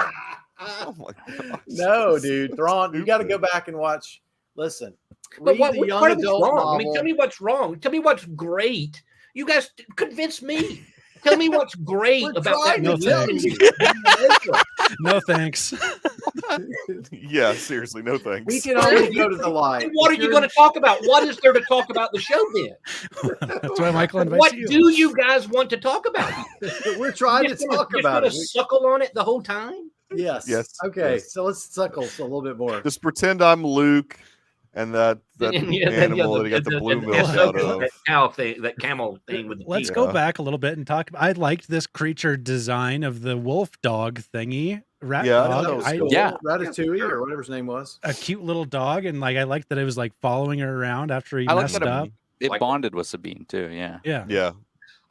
[SPEAKER 1] Oh my gosh.
[SPEAKER 2] No, dude, Thrawn. You got to go
[SPEAKER 1] Stupid.
[SPEAKER 2] back and watch. Listen,
[SPEAKER 4] But
[SPEAKER 2] read the
[SPEAKER 4] what
[SPEAKER 2] young
[SPEAKER 4] part of it's
[SPEAKER 2] adult
[SPEAKER 4] wrong?
[SPEAKER 2] novel.
[SPEAKER 4] I mean, tell me what's wrong. Tell me what's great. You guys convince me. Tell me what's great
[SPEAKER 2] We're
[SPEAKER 4] about that.
[SPEAKER 2] trying
[SPEAKER 6] No
[SPEAKER 2] to
[SPEAKER 6] No thanks.
[SPEAKER 1] Yeah, seriously, no thanks.
[SPEAKER 2] We can only go to the light.
[SPEAKER 4] Then what are you going to talk about? What is there to talk about the show then?
[SPEAKER 6] That's why Michael invites
[SPEAKER 4] What
[SPEAKER 6] you.
[SPEAKER 4] do you guys want to talk about?
[SPEAKER 2] We're trying to
[SPEAKER 4] Just gonna-
[SPEAKER 2] talk
[SPEAKER 4] just
[SPEAKER 2] about
[SPEAKER 4] gonna
[SPEAKER 2] it.
[SPEAKER 4] Suckle on it the whole time.
[SPEAKER 2] Yes.
[SPEAKER 1] Yes,
[SPEAKER 2] Okay.
[SPEAKER 1] yes.
[SPEAKER 2] So let's suckle a little bit more.
[SPEAKER 1] Just pretend I'm Luke and that animal that he got the blue milk out of.
[SPEAKER 4] That cow thing, that camel thing with the
[SPEAKER 6] Let's
[SPEAKER 4] teeth.
[SPEAKER 6] go
[SPEAKER 1] Yeah.
[SPEAKER 6] back a little bit and talk. I liked this creature design of the wolf dog thingy, rat
[SPEAKER 1] Yeah,
[SPEAKER 6] dog.
[SPEAKER 2] That was
[SPEAKER 6] I,
[SPEAKER 2] cool.
[SPEAKER 3] Yeah.
[SPEAKER 2] Ratatouille or whatever his name was.
[SPEAKER 6] a cute little dog, and like I liked that it was like following her around after he
[SPEAKER 3] I like
[SPEAKER 6] messed
[SPEAKER 3] that
[SPEAKER 6] up.
[SPEAKER 3] it
[SPEAKER 4] Like-
[SPEAKER 3] bonded with Sabine too. Yeah.
[SPEAKER 6] Yeah,
[SPEAKER 1] Yeah.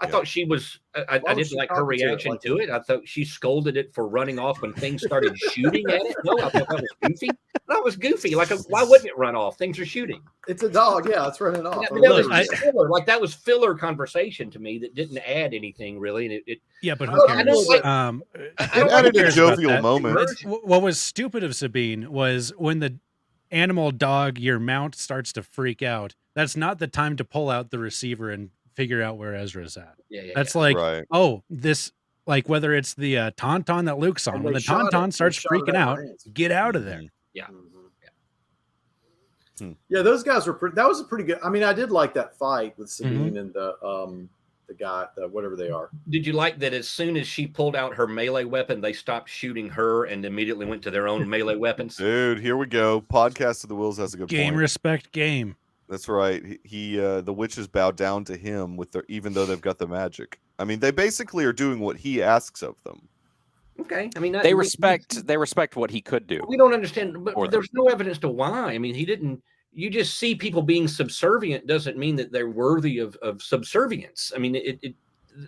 [SPEAKER 4] I thought she was. I
[SPEAKER 2] Why was
[SPEAKER 4] didn't
[SPEAKER 2] she
[SPEAKER 4] like her
[SPEAKER 2] talking to it
[SPEAKER 4] reaction
[SPEAKER 2] like
[SPEAKER 4] to it. I thought she scolded it for running off when things started shooting at it. No, I thought that was goofy. That was goofy. Like, why wouldn't it run off? Things are shooting.
[SPEAKER 2] It's a dog. Yeah, it's running off.
[SPEAKER 4] That was
[SPEAKER 6] Look,
[SPEAKER 4] filler. Like that was filler conversation to me that didn't add anything really. And it
[SPEAKER 6] yeah, but
[SPEAKER 2] I
[SPEAKER 6] who
[SPEAKER 2] don't
[SPEAKER 6] cares?
[SPEAKER 2] like-
[SPEAKER 1] It
[SPEAKER 4] don't
[SPEAKER 1] added a
[SPEAKER 6] cares about
[SPEAKER 1] jovial
[SPEAKER 6] that.
[SPEAKER 1] moment.
[SPEAKER 6] What was stupid of Sabine was when the animal dog, your mount, starts to freak out. That's not the time to pull out the receiver and figure out where Ezra's at.
[SPEAKER 4] yeah.
[SPEAKER 6] That's like,
[SPEAKER 1] Right.
[SPEAKER 6] oh, this, like whether it's the tauntaun that Luke's on,
[SPEAKER 2] And
[SPEAKER 6] when
[SPEAKER 2] they
[SPEAKER 6] the
[SPEAKER 2] shot it-
[SPEAKER 6] tauntaun
[SPEAKER 2] they
[SPEAKER 6] starts
[SPEAKER 2] shot it
[SPEAKER 6] freaking
[SPEAKER 2] at
[SPEAKER 6] out,
[SPEAKER 2] range.
[SPEAKER 6] get out of there.
[SPEAKER 4] Yeah.
[SPEAKER 2] Yeah, those guys were pretty. That was a pretty good. I mean, I did like that fight with
[SPEAKER 6] Mm-hmm.
[SPEAKER 2] Sabine and the guy, whatever they are.
[SPEAKER 4] Did you like that as soon as she pulled out her melee weapon, they stopped shooting her and immediately went to their own melee weapons?
[SPEAKER 1] Dude, here we go. Podcast of the Wills has a good
[SPEAKER 6] Game
[SPEAKER 1] point.
[SPEAKER 6] respect game.
[SPEAKER 1] That's right. He the witches bow down to him with their, even though they've got the magic. I mean, they basically are doing what he asks of them.
[SPEAKER 4] Okay, I mean
[SPEAKER 3] They respect what he could do.
[SPEAKER 4] We don't understand, but
[SPEAKER 3] For them.
[SPEAKER 4] there's no evidence to why. I mean, he didn't. You just see people being subservient doesn't mean that they're worthy of subservient. I mean,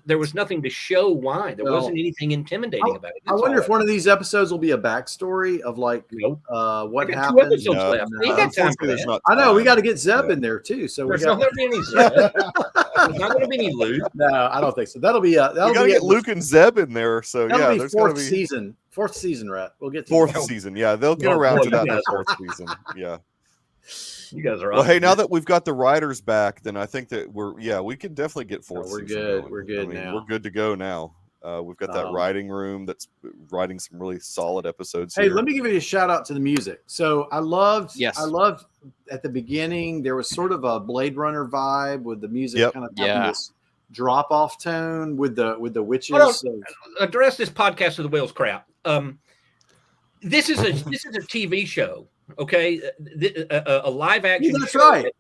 [SPEAKER 4] there was nothing to show why. There
[SPEAKER 2] Well,
[SPEAKER 4] wasn't anything intimidating about it.
[SPEAKER 2] I wonder if one of these episodes will be a backstory of like
[SPEAKER 4] Nope.
[SPEAKER 2] what
[SPEAKER 4] I got 2
[SPEAKER 2] happened.
[SPEAKER 4] episodes
[SPEAKER 1] No,
[SPEAKER 4] left. We ain't got time for
[SPEAKER 1] unfortunately, there's
[SPEAKER 4] that.
[SPEAKER 1] not
[SPEAKER 2] I know we
[SPEAKER 1] time.
[SPEAKER 2] got to get Zeb
[SPEAKER 1] Yeah.
[SPEAKER 2] in there too. So
[SPEAKER 4] There's
[SPEAKER 2] we
[SPEAKER 4] not
[SPEAKER 2] got.
[SPEAKER 4] going to be any Zeb. There's not going to be any Luke.
[SPEAKER 2] No, I don't think so. That'll be
[SPEAKER 1] We gotta get Luke and Zeb in there. So
[SPEAKER 2] That'll
[SPEAKER 1] yeah,
[SPEAKER 2] be
[SPEAKER 1] there's gotta
[SPEAKER 2] fourth
[SPEAKER 1] be
[SPEAKER 2] season. Fourth season, Rat. We'll get to
[SPEAKER 1] fourth
[SPEAKER 2] that.
[SPEAKER 1] season. Yeah, they'll get
[SPEAKER 4] Oh,
[SPEAKER 1] around
[SPEAKER 4] boy,
[SPEAKER 1] to that in
[SPEAKER 4] you
[SPEAKER 1] the
[SPEAKER 4] guys
[SPEAKER 1] fourth season. Yeah.
[SPEAKER 4] You guys are
[SPEAKER 1] Well,
[SPEAKER 4] up.
[SPEAKER 1] hey, now that we've got the writers back, then I think that we can definitely get fourth.
[SPEAKER 2] we're
[SPEAKER 1] season
[SPEAKER 2] good.
[SPEAKER 1] going.
[SPEAKER 2] We're good
[SPEAKER 1] I mean,
[SPEAKER 2] now.
[SPEAKER 1] We're good to go now. We've got that writing room that's writing some really solid episodes.
[SPEAKER 2] Hey,
[SPEAKER 1] here.
[SPEAKER 2] let me give you a shout out to the music. So I loved at the beginning there was sort of a Blade Runner vibe with the music
[SPEAKER 1] Yep.
[SPEAKER 2] kind of having
[SPEAKER 3] Yeah.
[SPEAKER 2] this drop off tone with the witches.
[SPEAKER 4] Hold on.
[SPEAKER 2] So-
[SPEAKER 4] Address this podcast of the whales crap. This is a TV show. Okay, a live action.
[SPEAKER 2] Yeah, that's
[SPEAKER 4] show.
[SPEAKER 2] right.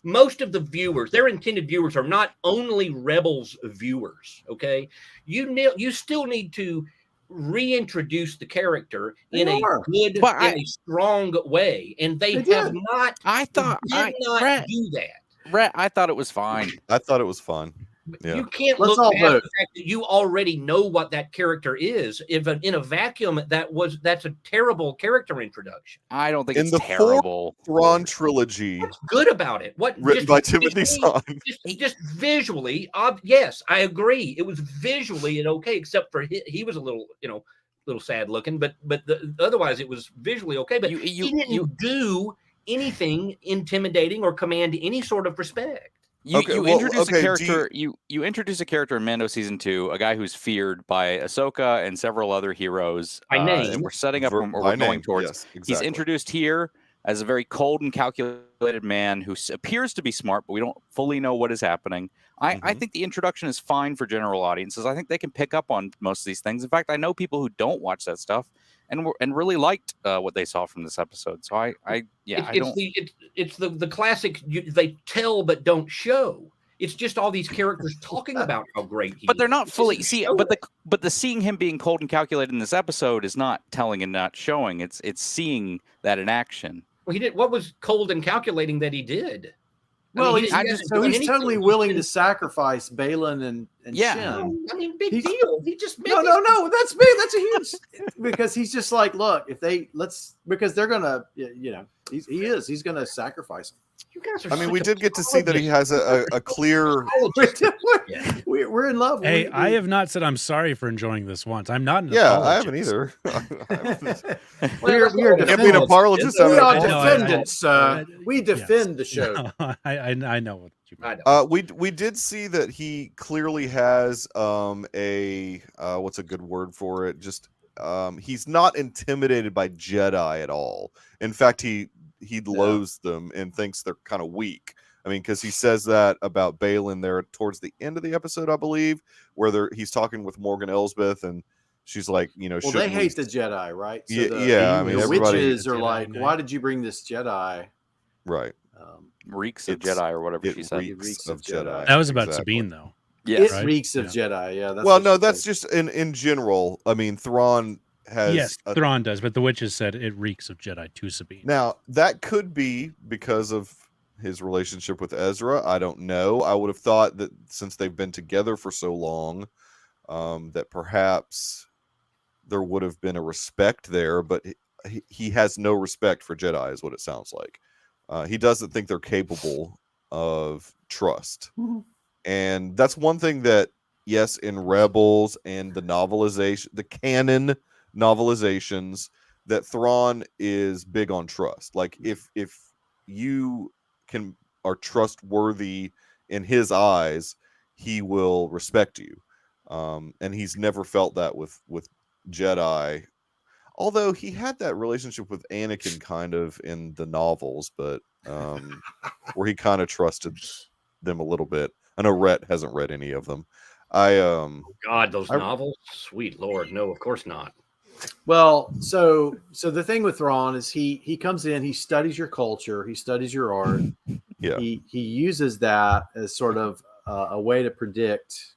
[SPEAKER 4] Most of the viewers, their intended viewers, are not only Rebels viewers. Okay, you still need to reintroduce the character in
[SPEAKER 2] They are.
[SPEAKER 4] in a strong way, and they
[SPEAKER 2] They
[SPEAKER 4] have
[SPEAKER 2] did.
[SPEAKER 4] not.
[SPEAKER 3] I thought
[SPEAKER 4] did not
[SPEAKER 3] Rhett,
[SPEAKER 4] do that.
[SPEAKER 3] Rhett, I thought it was fine.
[SPEAKER 1] I thought it was fun. Yeah.
[SPEAKER 4] You can't
[SPEAKER 2] Let's
[SPEAKER 4] look
[SPEAKER 2] all
[SPEAKER 4] past
[SPEAKER 2] vote.
[SPEAKER 4] the fact that you already know what that character is. If in a vacuum, that's a terrible character introduction.
[SPEAKER 3] I don't think
[SPEAKER 1] In
[SPEAKER 3] it's
[SPEAKER 1] the
[SPEAKER 3] terrible.
[SPEAKER 1] Thrawn trilogy,
[SPEAKER 4] What's good about it? What
[SPEAKER 1] written
[SPEAKER 4] just
[SPEAKER 1] by Timothy
[SPEAKER 4] visually-
[SPEAKER 1] Zahn.
[SPEAKER 4] just visually, yes, I agree. It was visually okay, except for he was a little, little sad looking, but otherwise it was visually okay. But he didn't do anything intimidating or command any sort of respect.
[SPEAKER 3] You introduce
[SPEAKER 1] okay,
[SPEAKER 3] a character. You introduce a character in Mando season 2, a guy who's feared by Ahsoka and several other heroes.
[SPEAKER 4] By name.
[SPEAKER 3] And we're setting up. Or
[SPEAKER 1] By
[SPEAKER 3] we're going
[SPEAKER 1] name,
[SPEAKER 3] towards.
[SPEAKER 1] yes,
[SPEAKER 3] He's
[SPEAKER 1] exactly.
[SPEAKER 3] introduced here as a very cold and calculated man who appears to be smart, but we don't fully know what is happening. I think the introduction is fine for general audiences. I think they can pick up on most of these things. In fact, I know people who don't watch that stuff, and really liked what they saw from this episode. So I
[SPEAKER 4] it's the classic. They tell but don't show. It's just all these characters talking about how great he is.
[SPEAKER 3] But they're not fully but the seeing him being cold and calculated in this episode is not telling and not showing. It's seeing that in action.
[SPEAKER 4] Well, he did. What was cold and calculating that he did?
[SPEAKER 2] Well,
[SPEAKER 4] he's
[SPEAKER 2] totally willing to sacrifice Balin and Shin.
[SPEAKER 4] I mean, big deal. He just
[SPEAKER 2] no. That's big. That's a huge because he's just like, look, because they're gonna, he's gonna sacrifice them.
[SPEAKER 4] You guys are.
[SPEAKER 1] I mean, we did get to see that he has a clear.
[SPEAKER 2] We're in love.
[SPEAKER 6] Hey, I have not said I'm sorry for enjoying this once. I'm not an
[SPEAKER 1] I haven't
[SPEAKER 6] apologist.
[SPEAKER 1] either.
[SPEAKER 2] we are
[SPEAKER 1] Can't be an apologist.
[SPEAKER 2] We are
[SPEAKER 6] No,
[SPEAKER 2] defendants. We defend the show.
[SPEAKER 6] No, I know what you mean.
[SPEAKER 1] We did see that he clearly has a what's a good word for it? Just he's not intimidated by Jedi at all. In fact, he loathes them and thinks they're kind of weak. I mean, because he says that about Balin there towards the end of the episode, I believe, where he's talking with Morgan Elsbeth, and she's like,
[SPEAKER 2] well, they hate the Jedi, right? So
[SPEAKER 1] I mean,
[SPEAKER 2] the
[SPEAKER 1] everybody
[SPEAKER 2] witches are like, why did you bring this Jedi?
[SPEAKER 1] Right.
[SPEAKER 3] Reeks of Jedi or whatever she said.
[SPEAKER 1] Reeks of Jedi.
[SPEAKER 6] That was about Sabine, though.
[SPEAKER 3] Yeah,
[SPEAKER 2] it
[SPEAKER 6] right?
[SPEAKER 2] reeks of Jedi. Yeah.
[SPEAKER 1] That's just in general. I mean, Thrawn has.
[SPEAKER 6] Yes, Thrawn does, but the witches said it reeks of Jedi to Sabine.
[SPEAKER 1] Now, that could be because of his relationship with Ezra. I don't know. I would have thought that since they've been together for so long, that perhaps there would have been a respect there, but he has no respect for Jedi, is what it sounds like. He doesn't think they're capable of trust.
[SPEAKER 2] Mm-hmm.
[SPEAKER 1] And that's one thing that, yes, in Rebels and the novelization, the canon novelizations, that Thrawn is big on trust. Like if you are trustworthy in his eyes, he will respect you. And he's never felt that with Jedi. Although he had that relationship with Anakin kind of in the novels, but where he kind of trusted them a little bit. I know Rhett hasn't read any of them.
[SPEAKER 4] God, those novels, sweet Lord, no, of course not.
[SPEAKER 2] Well, so the thing with Thrawn is he comes in, he studies your culture, he studies your art.
[SPEAKER 1] Yeah,
[SPEAKER 2] he uses that as sort of a way to predict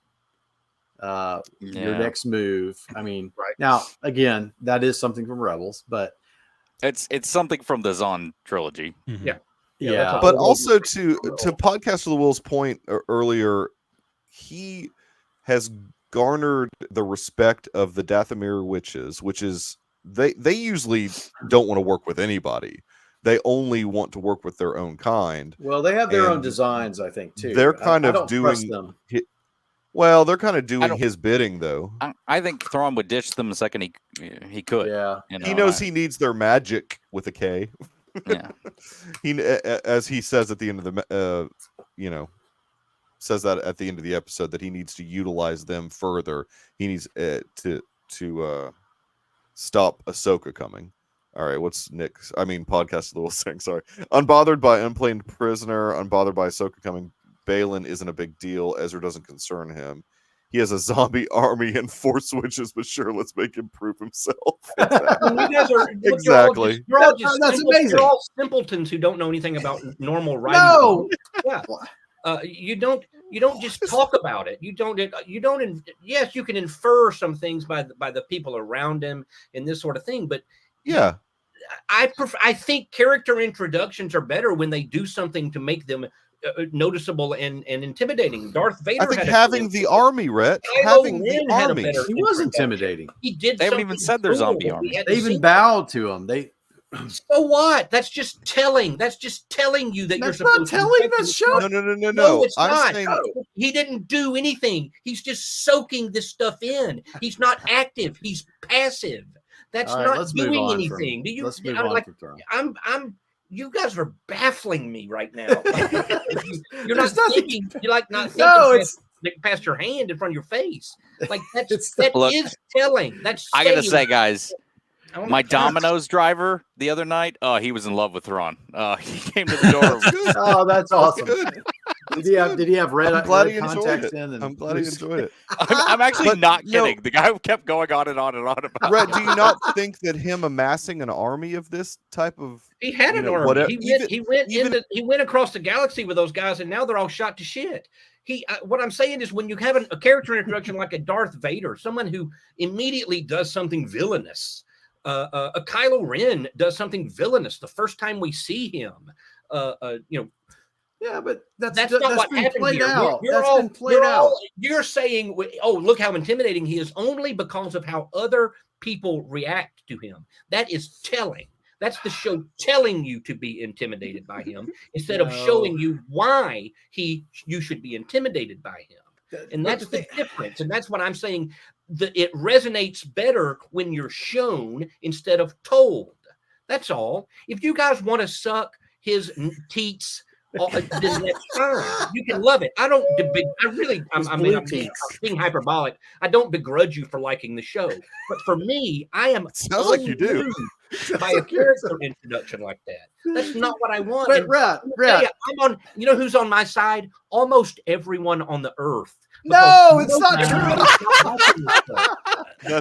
[SPEAKER 2] your next move. I mean,
[SPEAKER 4] right
[SPEAKER 2] now again, that is something from Rebels, but
[SPEAKER 3] it's something from the Zahn trilogy.
[SPEAKER 6] Mhm.
[SPEAKER 2] Yeah.
[SPEAKER 1] but also to Podcast of the Will's point earlier, he has garnered the respect of the Dathomir witches, which is they usually don't want to work with anybody. They only want to work with their own kind.
[SPEAKER 2] Well, they have their own designs, I think, too.
[SPEAKER 1] They're kind of
[SPEAKER 2] don't trust
[SPEAKER 1] doing
[SPEAKER 2] them.
[SPEAKER 1] Well, they're kind of doing his bidding, though.
[SPEAKER 3] I think Thrawn would ditch them the second he could.
[SPEAKER 2] Yeah,
[SPEAKER 1] he knows he needs their magic with a K.
[SPEAKER 3] Yeah,
[SPEAKER 1] as he says at the end of the says that at the end of the episode that he needs to utilize them further. He needs to stop Ahsoka coming. All right, what's Nick's? I mean, Podcast of the Will saying, sorry. Unbothered by Unplanned Prisoner, unbothered by Ahsoka coming. Balin isn't a big deal. Ezra doesn't concern him. He has a zombie army and 4 switches, but sure, let's make him prove himself. Exactly.
[SPEAKER 2] That's amazing.
[SPEAKER 4] You're all simpletons who don't know anything about normal writing.
[SPEAKER 2] No.
[SPEAKER 4] Yeah. You don't just talk about it. You don't. Yes, you can infer some things by the people around him and this sort of thing. But
[SPEAKER 1] yeah,
[SPEAKER 4] I think character introductions are better when they do something to make them noticeable and intimidating. Darth Vader.
[SPEAKER 1] I think having the army, Rhett. Having the army.
[SPEAKER 2] He was intimidating.
[SPEAKER 4] He did.
[SPEAKER 3] They haven't even said their zombie army.
[SPEAKER 2] They even bowed to him.
[SPEAKER 4] So what? That's just telling. That's just telling you that you're supposed
[SPEAKER 2] to. That's not telling. That's showing.
[SPEAKER 1] No.
[SPEAKER 4] It's not. He didn't do anything. He's just soaking this stuff in. He's not active. He's passive. That's not doing anything. Do you?
[SPEAKER 2] Let's move on from Thrawn.
[SPEAKER 4] You guys are baffling me right now. You're not thinking. You're like not thinking.
[SPEAKER 2] No, it's
[SPEAKER 4] past your hand in front of your face. Like that is telling. That's.
[SPEAKER 3] I gotta say, guys. My Domino's driver the other night, he was in love with Thrawn. He came to the door.
[SPEAKER 2] Oh, that's awesome. Did he have red,
[SPEAKER 1] I'm glad
[SPEAKER 2] red
[SPEAKER 1] he enjoyed
[SPEAKER 2] contacts
[SPEAKER 1] it.
[SPEAKER 2] in? And
[SPEAKER 1] I'm glad he enjoyed it.
[SPEAKER 3] I'm actually
[SPEAKER 1] But,
[SPEAKER 3] not
[SPEAKER 1] no.
[SPEAKER 3] kidding. The guy kept going on and on and on about
[SPEAKER 1] Rhett, do you not think that him amassing an army of this type of
[SPEAKER 4] He had
[SPEAKER 1] you
[SPEAKER 4] an
[SPEAKER 1] know,
[SPEAKER 4] army.
[SPEAKER 1] whatever-
[SPEAKER 4] He went across the galaxy with those guys, and now they're all shot to shit. What I'm saying is, when you have a character introduction like a Darth Vader, someone who immediately does something villainous, a Kylo Ren does something villainous the first time we see him.
[SPEAKER 2] Yeah, but that's
[SPEAKER 4] not what
[SPEAKER 2] been
[SPEAKER 4] happened
[SPEAKER 2] played
[SPEAKER 4] here.
[SPEAKER 2] out.
[SPEAKER 4] You're
[SPEAKER 2] That's
[SPEAKER 4] all,
[SPEAKER 2] been played out.
[SPEAKER 4] You're saying, oh, look how intimidating he is, only because of how other people react to him. That is telling. That's the show telling you to be intimidated by him instead of showing you why you should be intimidated by him. And that's the difference. And that's what I'm saying. It resonates better when you're shown instead of told. That's all. If you guys want to suck his teats, then that's fine. You can love it. I'm being hyperbolic. I don't begrudge you for liking the show, but for me, I am
[SPEAKER 1] sounds like you do
[SPEAKER 4] by a character introduction like that. That's not what I want.
[SPEAKER 2] But Rat,
[SPEAKER 4] I'm on. You know who's on my side? Almost everyone on the earth.
[SPEAKER 2] No, it's not true.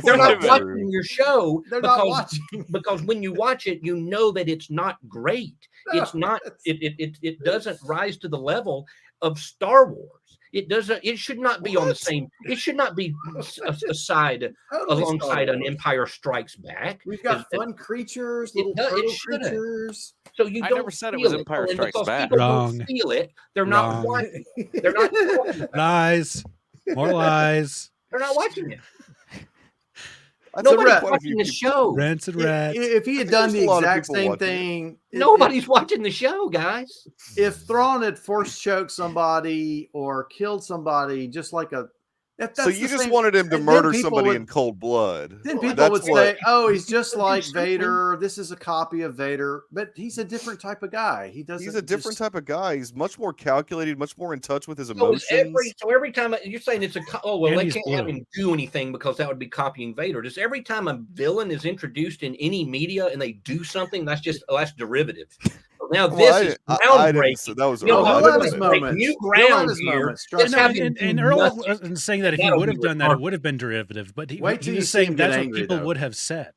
[SPEAKER 4] They're not watching your show.
[SPEAKER 2] They're not watching.
[SPEAKER 4] Because when you watch it, you know that it's not great. It's not. It doesn't rise to the level of Star Wars. It doesn't. It should not be on the same. It should not be alongside an Empire Strikes Back.
[SPEAKER 2] We've got fun creatures, little turtle creatures.
[SPEAKER 4] So you
[SPEAKER 3] I
[SPEAKER 4] don't
[SPEAKER 3] never said it was Empire Strikes Back.
[SPEAKER 4] People
[SPEAKER 6] Wrong.
[SPEAKER 4] don't feel it. They're not watching. They're not talking about it.
[SPEAKER 6] Lies. More lies.
[SPEAKER 4] They're not watching it.
[SPEAKER 1] Nobody's
[SPEAKER 4] Nobody's watching the show.
[SPEAKER 6] Rants and rats.
[SPEAKER 2] If he had done
[SPEAKER 1] There's a
[SPEAKER 2] the
[SPEAKER 1] lot of
[SPEAKER 2] exact
[SPEAKER 1] people
[SPEAKER 2] same
[SPEAKER 1] watching it.
[SPEAKER 2] thing,
[SPEAKER 4] Nobody's watching the show, guys.
[SPEAKER 2] if Thrawn had force choked somebody or killed somebody, just like a.
[SPEAKER 1] So you just wanted him to
[SPEAKER 2] then
[SPEAKER 1] murder
[SPEAKER 2] people
[SPEAKER 1] somebody
[SPEAKER 2] would-
[SPEAKER 1] in cold blood.
[SPEAKER 2] Then people
[SPEAKER 1] That's
[SPEAKER 2] would
[SPEAKER 1] what-
[SPEAKER 2] say, "Oh, he's just like Vader. This is a copy of Vader." But he's a different type of guy. He doesn't.
[SPEAKER 1] He's a different type of guy. He's much more calculated, much more in touch with his
[SPEAKER 4] So
[SPEAKER 1] emotions.
[SPEAKER 4] every time you're saying it's
[SPEAKER 6] And
[SPEAKER 4] they
[SPEAKER 6] he's
[SPEAKER 4] can't have
[SPEAKER 6] blue.
[SPEAKER 4] him do anything because that would be copying Vader. Just every time a villain is introduced in any media and they do something, that's derivative. Now this is groundbreaking.
[SPEAKER 1] That was
[SPEAKER 4] You know,
[SPEAKER 1] early.
[SPEAKER 2] he'll
[SPEAKER 1] I
[SPEAKER 2] have
[SPEAKER 1] didn't
[SPEAKER 2] his
[SPEAKER 1] say that.
[SPEAKER 2] moments.
[SPEAKER 4] New
[SPEAKER 2] He'll have
[SPEAKER 4] ground
[SPEAKER 2] his
[SPEAKER 4] here.
[SPEAKER 2] moments.
[SPEAKER 4] Let's
[SPEAKER 2] Trust
[SPEAKER 4] have
[SPEAKER 2] me.
[SPEAKER 4] him
[SPEAKER 6] And
[SPEAKER 4] do
[SPEAKER 6] Earl
[SPEAKER 4] nothing.
[SPEAKER 6] wasn't saying that if he
[SPEAKER 4] That'll
[SPEAKER 6] would
[SPEAKER 4] be
[SPEAKER 6] have done that, it
[SPEAKER 4] remarkable.
[SPEAKER 6] would have been derivative. But he
[SPEAKER 2] Wait till
[SPEAKER 6] was
[SPEAKER 2] you
[SPEAKER 6] saying
[SPEAKER 2] see him
[SPEAKER 6] that's
[SPEAKER 2] get
[SPEAKER 6] what
[SPEAKER 2] angry,
[SPEAKER 6] people
[SPEAKER 2] though.
[SPEAKER 6] would have said.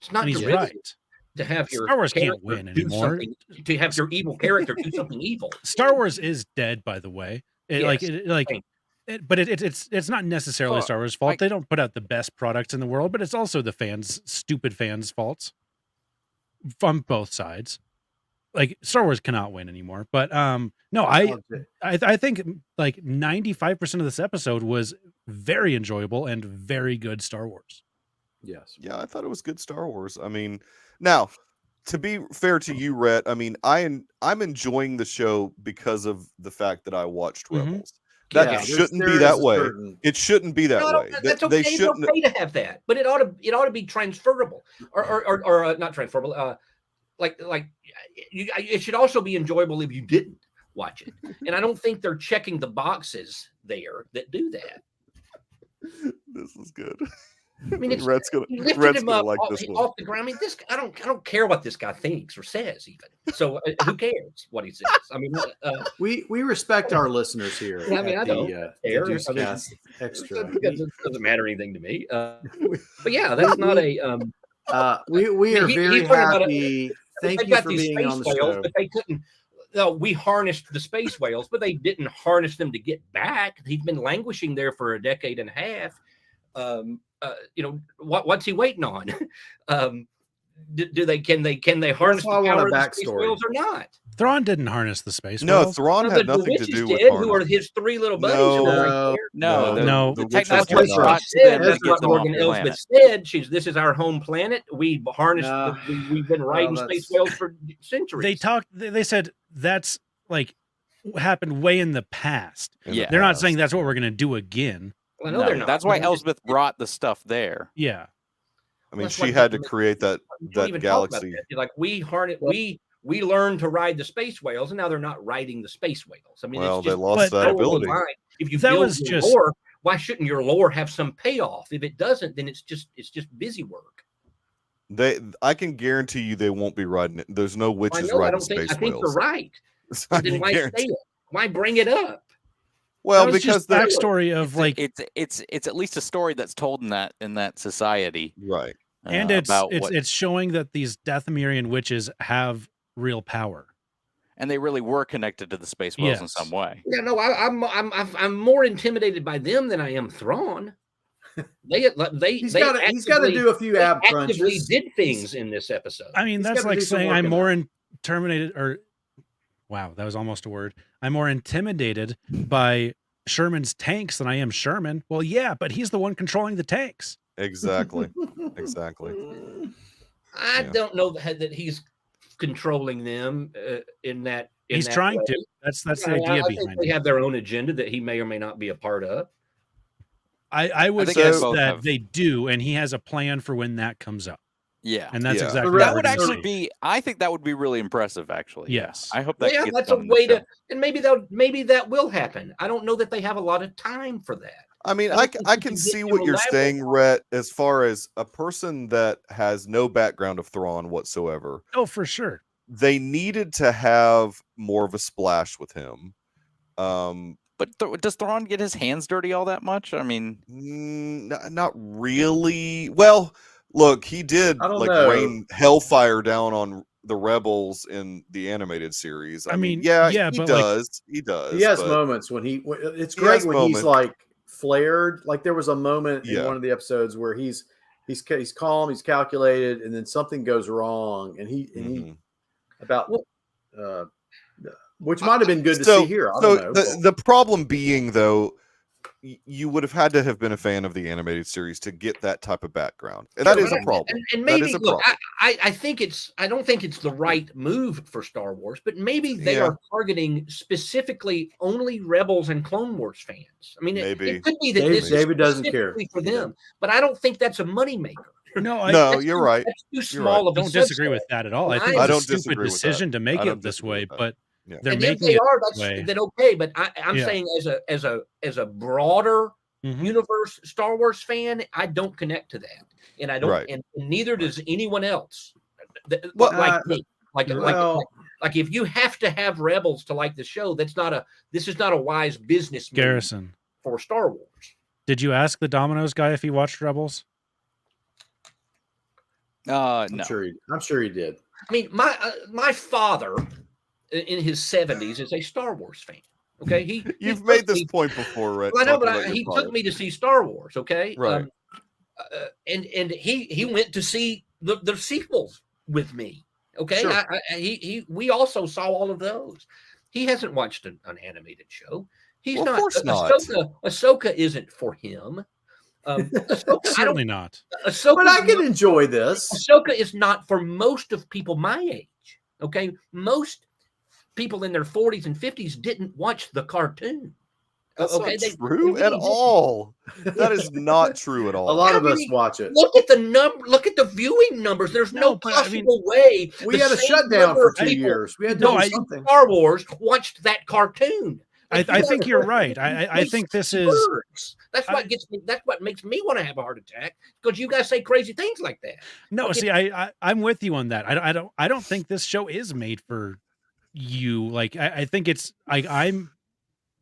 [SPEAKER 4] It's not
[SPEAKER 6] And he's
[SPEAKER 4] derivative
[SPEAKER 6] right.
[SPEAKER 4] to have your
[SPEAKER 6] Star Wars can't
[SPEAKER 4] character
[SPEAKER 6] win
[SPEAKER 4] do
[SPEAKER 6] anymore.
[SPEAKER 4] something- To have your evil character do something evil.
[SPEAKER 6] Star Wars is dead, by the way.
[SPEAKER 4] Yes,
[SPEAKER 6] But it's not necessarily
[SPEAKER 3] Well,
[SPEAKER 6] Star Wars' fault.
[SPEAKER 3] like-
[SPEAKER 6] They don't put out the best products in the world, but it's also the stupid fans' faults from both sides. Like Star Wars cannot win anymore. But no, I think like 95% of this episode was very enjoyable and very good Star Wars.
[SPEAKER 2] Yes.
[SPEAKER 1] Yeah, I thought it was good Star Wars. I mean, now to be fair to you, Rhett, I mean, I'm enjoying the show because of the fact that I watched
[SPEAKER 6] Mhm.
[SPEAKER 1] Rebels. That
[SPEAKER 2] Yeah,
[SPEAKER 1] shouldn't
[SPEAKER 2] there
[SPEAKER 1] be
[SPEAKER 2] is
[SPEAKER 1] that
[SPEAKER 2] a
[SPEAKER 1] way.
[SPEAKER 2] certain-
[SPEAKER 1] It shouldn't be that
[SPEAKER 4] No,
[SPEAKER 1] way.
[SPEAKER 4] that's okay.
[SPEAKER 1] They
[SPEAKER 4] It's
[SPEAKER 1] shouldn't.
[SPEAKER 4] okay to have that, but it ought to be transferable, or not transferable. It should also be enjoyable if you didn't watch it. And I don't think they're checking the boxes there that do that.
[SPEAKER 1] This is good.
[SPEAKER 4] I mean, it's
[SPEAKER 1] Rhett's gonna
[SPEAKER 4] he lifted
[SPEAKER 1] Rhett's
[SPEAKER 4] him
[SPEAKER 1] gonna
[SPEAKER 4] up
[SPEAKER 1] like
[SPEAKER 4] off,
[SPEAKER 1] this one.
[SPEAKER 4] off the ground. I mean, this I don't care what this guy thinks or says even. So who cares what he says? I mean,
[SPEAKER 2] We respect our listeners here.
[SPEAKER 4] Yeah, I mean,
[SPEAKER 2] at
[SPEAKER 4] I don't
[SPEAKER 2] the
[SPEAKER 4] care. I mean,
[SPEAKER 2] Deucecast Extra.
[SPEAKER 4] it doesn't matter anything to me. But yeah, that's not a.
[SPEAKER 2] We are
[SPEAKER 4] He's
[SPEAKER 2] very
[SPEAKER 4] talking about
[SPEAKER 2] happy. Thank
[SPEAKER 4] They've
[SPEAKER 2] you
[SPEAKER 4] got
[SPEAKER 2] for
[SPEAKER 4] these
[SPEAKER 2] being
[SPEAKER 4] space
[SPEAKER 2] on the
[SPEAKER 4] whales,
[SPEAKER 2] show.
[SPEAKER 4] but they couldn't. No, we harnessed the space whales, but they didn't harness them to get back. He's been languishing there for a decade and a half. What's he waiting on? Can they harness the
[SPEAKER 2] why I want a
[SPEAKER 4] power of the space
[SPEAKER 2] backstory.
[SPEAKER 4] whales or not?
[SPEAKER 6] Thrawn didn't harness the space
[SPEAKER 1] No,
[SPEAKER 6] whales.
[SPEAKER 1] Thrawn
[SPEAKER 4] Well,
[SPEAKER 1] had
[SPEAKER 4] the
[SPEAKER 1] nothing to
[SPEAKER 4] witches
[SPEAKER 1] do with
[SPEAKER 4] did, who are
[SPEAKER 1] harness.
[SPEAKER 4] his three little buddies.
[SPEAKER 1] No.
[SPEAKER 4] who are right
[SPEAKER 3] No,
[SPEAKER 4] there.
[SPEAKER 6] No.
[SPEAKER 1] the
[SPEAKER 3] The
[SPEAKER 1] witches
[SPEAKER 4] That's
[SPEAKER 3] technology
[SPEAKER 1] did
[SPEAKER 4] what
[SPEAKER 2] That's
[SPEAKER 1] not.
[SPEAKER 3] Scott
[SPEAKER 2] right.
[SPEAKER 3] said
[SPEAKER 4] That's
[SPEAKER 3] to
[SPEAKER 4] what
[SPEAKER 3] get them off
[SPEAKER 4] Morgan
[SPEAKER 3] the
[SPEAKER 4] Elsbeth
[SPEAKER 3] planet.
[SPEAKER 4] said. This is our home planet. We've harnessed.
[SPEAKER 2] No.
[SPEAKER 4] We've been riding
[SPEAKER 2] that's-
[SPEAKER 4] space whales for centuries.
[SPEAKER 6] They said that's like happened way in the past.
[SPEAKER 1] in the
[SPEAKER 3] Yeah.
[SPEAKER 6] They're not
[SPEAKER 1] past.
[SPEAKER 6] saying that's what we're going to do again.
[SPEAKER 4] Well, no, they're not.
[SPEAKER 3] That's why
[SPEAKER 4] They're just-
[SPEAKER 3] Elsbeth brought the stuff there.
[SPEAKER 6] Yeah.
[SPEAKER 1] I mean,
[SPEAKER 4] That's
[SPEAKER 1] she
[SPEAKER 4] why
[SPEAKER 1] had to
[SPEAKER 4] people-
[SPEAKER 1] create that
[SPEAKER 4] We don't even talk about
[SPEAKER 1] galaxy.
[SPEAKER 4] that. Like we learned to ride the space whales, and now they're not riding the space whales. I mean,
[SPEAKER 1] Well,
[SPEAKER 4] it's
[SPEAKER 1] they
[SPEAKER 4] just
[SPEAKER 1] lost
[SPEAKER 6] But-
[SPEAKER 1] that
[SPEAKER 4] so
[SPEAKER 1] ability.
[SPEAKER 4] aligned. If you
[SPEAKER 6] That
[SPEAKER 4] build
[SPEAKER 6] was
[SPEAKER 4] your
[SPEAKER 6] just-
[SPEAKER 4] lore, why shouldn't your lore have some payoff? If it doesn't, then it's just busy work.
[SPEAKER 1] I can guarantee you they won't be riding it. There's no
[SPEAKER 4] I
[SPEAKER 1] witches
[SPEAKER 4] know. I
[SPEAKER 1] riding
[SPEAKER 4] don't think.
[SPEAKER 1] space
[SPEAKER 4] I think
[SPEAKER 1] whales.
[SPEAKER 4] you're right. But then why say it? Why bring it up?
[SPEAKER 1] Well,
[SPEAKER 6] That was
[SPEAKER 1] because
[SPEAKER 6] just backstory of like,
[SPEAKER 3] it's at least a story that's told in that society,
[SPEAKER 1] right.
[SPEAKER 6] and
[SPEAKER 3] about what,
[SPEAKER 6] it's showing that these Dathomirian witches have real power,
[SPEAKER 3] and they really were connected to the Space Whales in
[SPEAKER 6] Yes.
[SPEAKER 3] some way.
[SPEAKER 4] Yeah, no, I'm more intimidated by them than I am Thrawn. He's got
[SPEAKER 2] to do a few ab
[SPEAKER 4] actively
[SPEAKER 2] crunches.
[SPEAKER 4] did things in this episode.
[SPEAKER 6] I mean,
[SPEAKER 2] He's
[SPEAKER 6] that's
[SPEAKER 2] gotta
[SPEAKER 6] like
[SPEAKER 2] do some
[SPEAKER 6] saying
[SPEAKER 2] work
[SPEAKER 6] I'm
[SPEAKER 2] in
[SPEAKER 6] more
[SPEAKER 2] that.
[SPEAKER 6] intimidated, or wow, that was almost a word. I'm more intimidated by Sherman's tanks than I am Sherman. Well, yeah, but he's the one controlling the tanks.
[SPEAKER 1] Exactly. Exactly.
[SPEAKER 4] I
[SPEAKER 1] Yeah.
[SPEAKER 4] don't know that he's controlling them in that.
[SPEAKER 6] He's trying
[SPEAKER 4] way.
[SPEAKER 6] to. That's the
[SPEAKER 4] I
[SPEAKER 6] idea
[SPEAKER 4] think
[SPEAKER 6] behind
[SPEAKER 4] they
[SPEAKER 6] it.
[SPEAKER 4] have their own agenda that he may or may not be a part of.
[SPEAKER 6] I would
[SPEAKER 3] think
[SPEAKER 6] guess
[SPEAKER 3] both
[SPEAKER 6] that
[SPEAKER 3] have-
[SPEAKER 6] they do, and he has a plan for when that comes up.
[SPEAKER 3] Yeah,
[SPEAKER 6] And that's
[SPEAKER 1] Yeah.
[SPEAKER 6] exactly
[SPEAKER 2] The
[SPEAKER 6] what
[SPEAKER 3] that
[SPEAKER 6] we're
[SPEAKER 3] would
[SPEAKER 6] gonna
[SPEAKER 3] actually
[SPEAKER 6] see.
[SPEAKER 3] be. I think that would be really impressive. Actually,
[SPEAKER 6] Yes.
[SPEAKER 3] I hope that.
[SPEAKER 4] Yeah,
[SPEAKER 3] gets
[SPEAKER 4] that's a
[SPEAKER 3] done in the
[SPEAKER 4] way
[SPEAKER 3] show.
[SPEAKER 4] to, and maybe that will happen. I don't know that they have a lot of time for that.
[SPEAKER 1] I mean,
[SPEAKER 4] I
[SPEAKER 1] I,
[SPEAKER 4] don't think
[SPEAKER 1] I
[SPEAKER 4] you
[SPEAKER 1] can
[SPEAKER 4] can
[SPEAKER 1] see
[SPEAKER 4] get
[SPEAKER 1] what
[SPEAKER 4] to a
[SPEAKER 1] you're
[SPEAKER 4] level-
[SPEAKER 1] saying, Rhett, as far as a person that has no background of Thrawn whatsoever.
[SPEAKER 6] Oh, for sure.
[SPEAKER 1] They needed to have more of a splash with him.
[SPEAKER 3] But does Thrawn get his hands dirty all that much? I mean,
[SPEAKER 1] Not really. Well, look, he did
[SPEAKER 2] I don't
[SPEAKER 1] like
[SPEAKER 2] know.
[SPEAKER 1] rain hellfire down on the rebels in the animated series. I mean,
[SPEAKER 6] yeah,
[SPEAKER 1] he
[SPEAKER 6] but
[SPEAKER 1] does. He does.
[SPEAKER 2] He has
[SPEAKER 1] but
[SPEAKER 2] moments when it's
[SPEAKER 1] He
[SPEAKER 2] great
[SPEAKER 1] has
[SPEAKER 2] when he's
[SPEAKER 1] moments.
[SPEAKER 2] like flared. Like there was a moment in
[SPEAKER 1] Yeah.
[SPEAKER 2] one of the episodes where he's calm, he's calculated, and then something goes wrong, and he
[SPEAKER 1] Mhm.
[SPEAKER 2] about which might have been good to see here. I
[SPEAKER 1] So
[SPEAKER 2] don't know.
[SPEAKER 1] the problem being though, you would have had to have been a fan of the animated series to get that type of background, and that
[SPEAKER 4] Sure,
[SPEAKER 1] is a
[SPEAKER 4] but
[SPEAKER 1] problem.
[SPEAKER 4] And
[SPEAKER 1] That
[SPEAKER 4] maybe
[SPEAKER 1] is a
[SPEAKER 4] look,
[SPEAKER 1] problem.
[SPEAKER 4] I don't think it's the right move for Star Wars, but maybe they
[SPEAKER 1] Yeah.
[SPEAKER 4] are targeting specifically only Rebels and Clone Wars fans. I mean,
[SPEAKER 1] Maybe.
[SPEAKER 4] it could be that
[SPEAKER 2] David-
[SPEAKER 4] this
[SPEAKER 2] David
[SPEAKER 4] is
[SPEAKER 2] doesn't care.
[SPEAKER 4] specifically for
[SPEAKER 2] He
[SPEAKER 4] them, but I don't think that's a moneymaker.
[SPEAKER 6] No,
[SPEAKER 1] No,
[SPEAKER 4] That's
[SPEAKER 1] you're
[SPEAKER 4] too-
[SPEAKER 1] right.
[SPEAKER 4] That's too
[SPEAKER 1] You're
[SPEAKER 4] small of a
[SPEAKER 6] don't disagree
[SPEAKER 4] subset.
[SPEAKER 6] with that at all. I
[SPEAKER 4] Well,
[SPEAKER 6] think
[SPEAKER 4] I
[SPEAKER 6] it's a
[SPEAKER 1] don't
[SPEAKER 6] stupid
[SPEAKER 1] disagree with that.
[SPEAKER 6] decision to make
[SPEAKER 1] I don't
[SPEAKER 6] it this
[SPEAKER 1] disagree
[SPEAKER 6] way,
[SPEAKER 1] with that.
[SPEAKER 6] but
[SPEAKER 1] Yeah.
[SPEAKER 6] they're
[SPEAKER 4] And if
[SPEAKER 6] making
[SPEAKER 4] they
[SPEAKER 6] it
[SPEAKER 4] are,
[SPEAKER 6] this
[SPEAKER 4] that's
[SPEAKER 6] way.
[SPEAKER 4] then okay. But I'm
[SPEAKER 6] Yeah.
[SPEAKER 4] saying as a broader
[SPEAKER 6] Mhm.
[SPEAKER 4] universe Star Wars fan, I don't connect to that, and I don't,
[SPEAKER 1] Right.
[SPEAKER 4] and neither does anyone else.
[SPEAKER 1] Well,
[SPEAKER 4] Like me,
[SPEAKER 2] well-
[SPEAKER 4] like if you have to have Rebels to like the show, this is not a wise business move
[SPEAKER 6] Garrison,
[SPEAKER 4] for Star Wars.
[SPEAKER 6] did you ask the Domino's guy if he watched Rebels?
[SPEAKER 3] no.
[SPEAKER 2] I'm sure he did.
[SPEAKER 4] I mean, my father in his 70s is a Star Wars fan. Okay,
[SPEAKER 1] You've made this point before, Rhett.
[SPEAKER 4] Well, I know,
[SPEAKER 1] talking
[SPEAKER 4] but
[SPEAKER 1] about your
[SPEAKER 4] he
[SPEAKER 1] father.
[SPEAKER 4] took me to see Star Wars. Okay,
[SPEAKER 1] Right.
[SPEAKER 4] And he went to see the sequels with me. Okay,
[SPEAKER 1] Sure.
[SPEAKER 4] we also saw all of those. He hasn't watched an animated show. He's
[SPEAKER 1] Well, of
[SPEAKER 4] not.
[SPEAKER 1] course not.
[SPEAKER 4] Ahsoka isn't for him. Ahsoka,
[SPEAKER 6] Certainly not.
[SPEAKER 4] Ahsoka,
[SPEAKER 2] But I can enjoy this.
[SPEAKER 4] Ahsoka is not for most of people my age. Okay, most people in their 40s and 50s didn't watch the cartoon.
[SPEAKER 1] That's
[SPEAKER 4] Okay,
[SPEAKER 1] not
[SPEAKER 4] they
[SPEAKER 1] true
[SPEAKER 4] really
[SPEAKER 1] at
[SPEAKER 4] didn't.
[SPEAKER 1] all. That is not true at all.
[SPEAKER 2] A lot
[SPEAKER 4] I
[SPEAKER 2] of us
[SPEAKER 4] mean,
[SPEAKER 2] watch it.
[SPEAKER 4] Look at the number. Look at the viewing numbers. There's no
[SPEAKER 6] No, but I mean,
[SPEAKER 4] possible way.
[SPEAKER 2] We
[SPEAKER 4] the
[SPEAKER 2] had a
[SPEAKER 4] same
[SPEAKER 2] shutdown
[SPEAKER 4] number
[SPEAKER 2] for
[SPEAKER 4] of
[SPEAKER 2] 2
[SPEAKER 4] people
[SPEAKER 2] years. We had to
[SPEAKER 6] No,
[SPEAKER 2] do
[SPEAKER 6] I-
[SPEAKER 2] something.
[SPEAKER 4] Star Wars watched that cartoon.
[SPEAKER 6] I think you're right. I think this is.
[SPEAKER 4] Words. That's what gets me. That's what makes me want to have a heart attack because you guys say crazy things like that.
[SPEAKER 6] No,
[SPEAKER 4] Okay.
[SPEAKER 6] see, I'm with you on that. I don't think this show is made for you. Like, I think it's I'm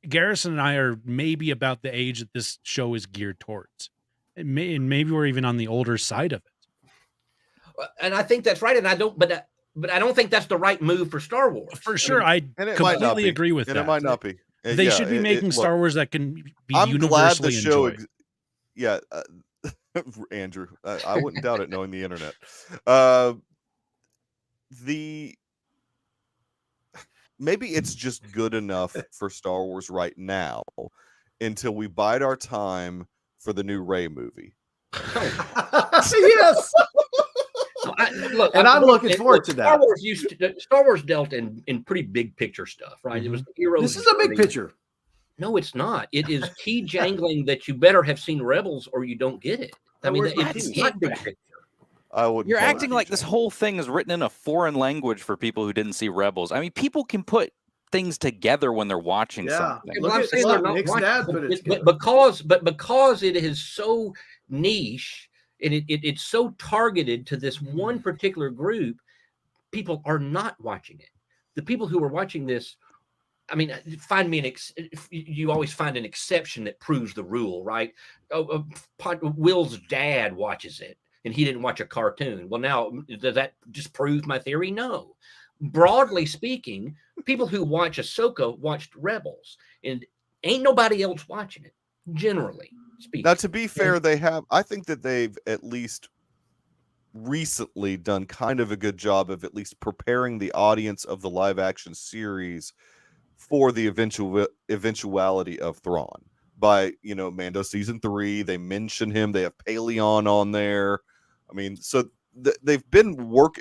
[SPEAKER 6] Garrison and I are maybe about the age that this show is geared towards, and maybe we're even on the older side of it.
[SPEAKER 4] And I think that's right. And I don't. But I don't think that's the right move for Star Wars.
[SPEAKER 6] For sure,
[SPEAKER 1] And
[SPEAKER 6] I
[SPEAKER 1] it might not
[SPEAKER 6] completely
[SPEAKER 1] be.
[SPEAKER 6] agree with
[SPEAKER 1] And
[SPEAKER 6] that.
[SPEAKER 1] it might not be.
[SPEAKER 6] They
[SPEAKER 1] Yeah,
[SPEAKER 6] should be making
[SPEAKER 1] look,
[SPEAKER 6] Star Wars that can be
[SPEAKER 1] I'm glad the
[SPEAKER 6] universally
[SPEAKER 1] show.
[SPEAKER 6] enjoyed.
[SPEAKER 1] Yeah, Andrew, I wouldn't doubt it knowing the internet. Maybe it's just good enough for Star Wars right now until we bide our time for the new Rey movie.
[SPEAKER 2] Yes.
[SPEAKER 4] Look,
[SPEAKER 2] And I'm looking forward to
[SPEAKER 4] Star
[SPEAKER 2] that.
[SPEAKER 4] Star Wars dealt in pretty big picture stuff, right? It was the heroes.
[SPEAKER 2] This is a big
[SPEAKER 4] journey.
[SPEAKER 2] picture.
[SPEAKER 4] No, it's not. It is key jangling that you better have seen Rebels or you don't get it. I mean, it's not big picture.
[SPEAKER 1] I wouldn't.
[SPEAKER 3] You're
[SPEAKER 1] call it
[SPEAKER 3] acting like this
[SPEAKER 1] PG.
[SPEAKER 3] whole thing is written in a foreign language for people who didn't see Rebels. I mean, people can put things together when they're watching
[SPEAKER 2] Yeah.
[SPEAKER 3] something.
[SPEAKER 2] Look
[SPEAKER 4] I'm
[SPEAKER 2] at
[SPEAKER 4] saying they're
[SPEAKER 2] look,
[SPEAKER 4] not
[SPEAKER 2] Nick's
[SPEAKER 4] watching
[SPEAKER 2] dad
[SPEAKER 4] it,
[SPEAKER 2] put it together.
[SPEAKER 4] but because it is so niche and it's so targeted to this one particular group, people are not watching it. the people who are watching this, I mean, find me you always find an exception that proves the rule, right? Will's dad watches it, and he didn't watch a cartoon. Well, now, does that just prove my theory? No. Broadly speaking, people who watch Ahsoka watched Rebels, and ain't nobody else watching it, generally speaking.
[SPEAKER 1] Now, to be fair, I think that they've at least recently done kind of a good job of at least preparing the audience of the live action series for the eventuality of Thrawn. By, Mando season 3, they mention him. They have Paleon on there. I mean, so they've been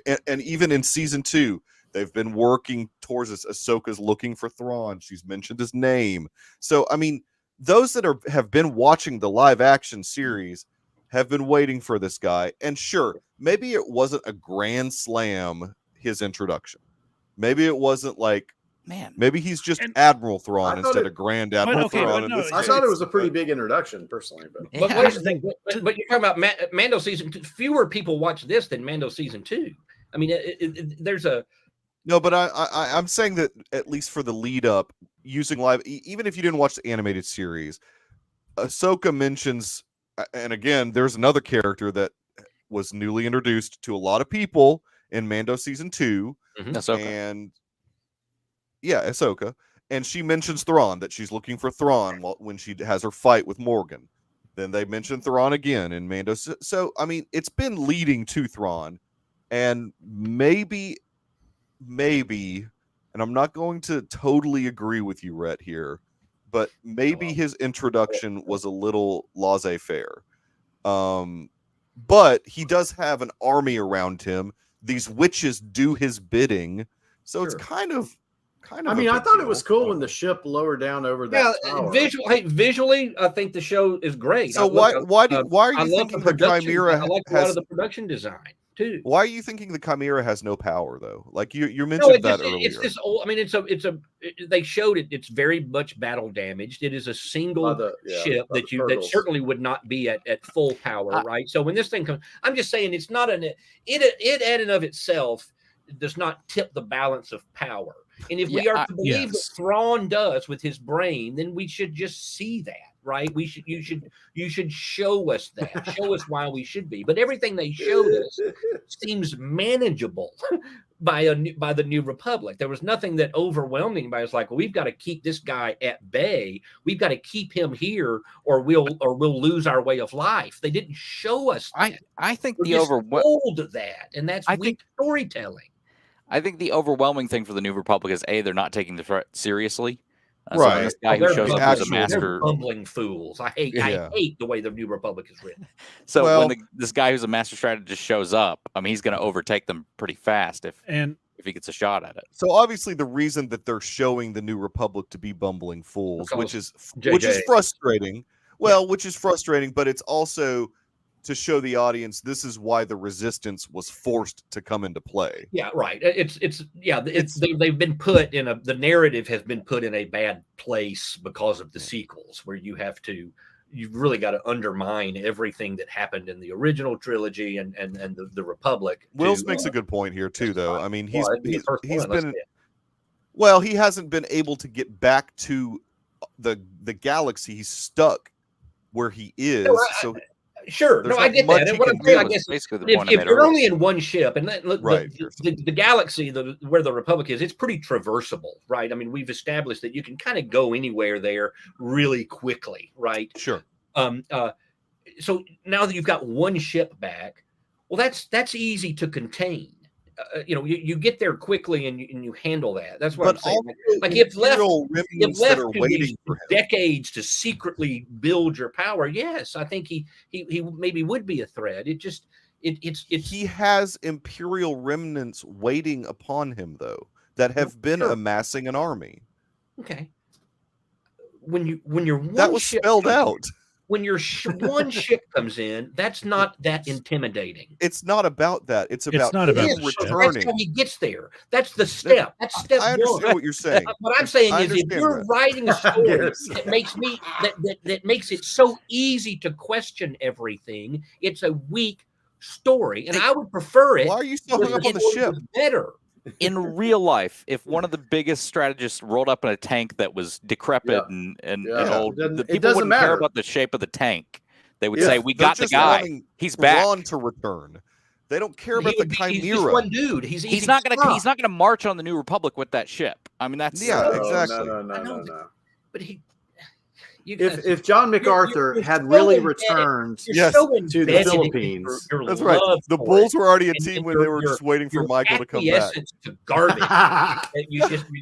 [SPEAKER 1] and even in season 2, they've been working towards this. Ahsoka's looking for Thrawn. She's mentioned his name. So, I mean, those that have been watching the live action series have been waiting for this guy. And sure, maybe it wasn't a grand slam, his introduction. Maybe it wasn't like, maybe he's just Admiral Thrawn instead of Grand Admiral Thrawn.
[SPEAKER 2] I thought it was a pretty big introduction, personally.
[SPEAKER 4] But here's the thing. But you're talking about Mando season 2. Fewer people watch this than Mando season 2. I mean, there's a...
[SPEAKER 1] No, but I'm saying that at least for the lead up, using live, even if you didn't watch the animated series, Ahsoka mentions, and again, there's another character that was newly introduced to a lot of people in Mando season 2.
[SPEAKER 3] Ahsoka.
[SPEAKER 1] And yeah, Ahsoka. And she mentions Thrawn, that she's looking for Thrawn when she has her fight with Morgan. Then they mention Thrawn again in Mando. So, I mean, it's been leading to Thrawn. And maybe, and I'm not going to totally agree with you, Rhett, here, but maybe his introduction was a little laissez-faire. But he does have an army around him. These witches do his bidding. So it's kind of.
[SPEAKER 2] I mean, I thought it was cool when the ship lowered down over that tower.
[SPEAKER 4] Visually, I think the show is great.
[SPEAKER 1] So why are you thinking the Chimera?
[SPEAKER 4] I like a lot of the production design too.
[SPEAKER 1] Why are you thinking the Chimera has no power though? Like you mentioned that earlier.
[SPEAKER 4] It's this old. I mean, they showed it. It's very much battle damaged. It is a single ship that certainly would not be at full power, right? So when this thing comes, I'm just saying it's not it in and of itself does not tip the balance of power. And if we are to believe what Thrawn does with his brain, then we should just see that, right? You should show us that. Show us why we should be. But everything they showed us seems manageable by the New Republic. There was nothing that overwhelmed anybody. It's like, well, we've got to keep this guy at bay. We've got to keep him here, or we'll lose our way of life. They didn't show us that.
[SPEAKER 3] I think
[SPEAKER 4] We're told that, and that's weak storytelling.
[SPEAKER 3] I think the overwhelming thing for the New Republic is they're not taking the threat seriously.
[SPEAKER 1] Right.
[SPEAKER 3] So this guy who shows up as a master,
[SPEAKER 4] they're bumbling fools. I hate the way the New Republic is written.
[SPEAKER 3] So when this guy who's a master strategist shows up, I mean, he's going to overtake them pretty fast if he gets a shot at it.
[SPEAKER 1] So obviously, the reason that they're showing the New Republic to be bumbling fools, which is frustrating. Well, which is frustrating, but it's also to show the audience this is why the resistance was forced to come into play.
[SPEAKER 4] Yeah, right. They've been put in the narrative has been put in a bad place because of the sequels, where you've really got to undermine everything that happened in the original trilogy and the Republic.
[SPEAKER 1] Wills makes a good point here too, though. I mean, he hasn't been able to get back to the galaxy. He's stuck where he is.
[SPEAKER 4] Sure. No, I get that. And what I'm saying, I guess, if you're only in one ship, and the galaxy, where the Republic is, it's pretty traversable, right? I mean, we've established that you can kind of go anywhere there really quickly, right?
[SPEAKER 1] Sure.
[SPEAKER 4] So now that you've got one ship back, well, that's easy to contain. You get there quickly and you handle that. That's what I'm saying. Like if left to these decades to secretly build your power, yes, I think he maybe would be a threat. He
[SPEAKER 1] has Imperial remnants waiting upon him though that have been amassing an army.
[SPEAKER 4] Okay. When you're one
[SPEAKER 1] that was
[SPEAKER 4] ship
[SPEAKER 1] spelled out.
[SPEAKER 4] When your one ship comes in, that's not that intimidating.
[SPEAKER 1] It's not about that. It's about
[SPEAKER 4] returning. That's how he gets there. That's the step. That's step one.
[SPEAKER 1] I understand what you're saying.
[SPEAKER 4] What I'm saying is, if you're writing a story that makes it so easy to question everything, it's a weak story, and I would prefer it.
[SPEAKER 1] Why are you so hung up on the ship?
[SPEAKER 4] Better.
[SPEAKER 3] in real life, if one of the biggest strategists rolled up in a tank that was decrepit and old, the people wouldn't care about the shape of the tank. They would say, "We got the guy. He's back."
[SPEAKER 1] Thrawn to return. They don't care about the Chimera.
[SPEAKER 7] He's just one dude. He's
[SPEAKER 3] not gonna march on the New Republic with that ship. I mean, that's
[SPEAKER 1] exactly.
[SPEAKER 7] No. But
[SPEAKER 2] if John MacArthur had really returned to the Philippines,
[SPEAKER 1] that's right. The Bulls were already a team when they were just waiting for Michael to come back.
[SPEAKER 7] To garbage.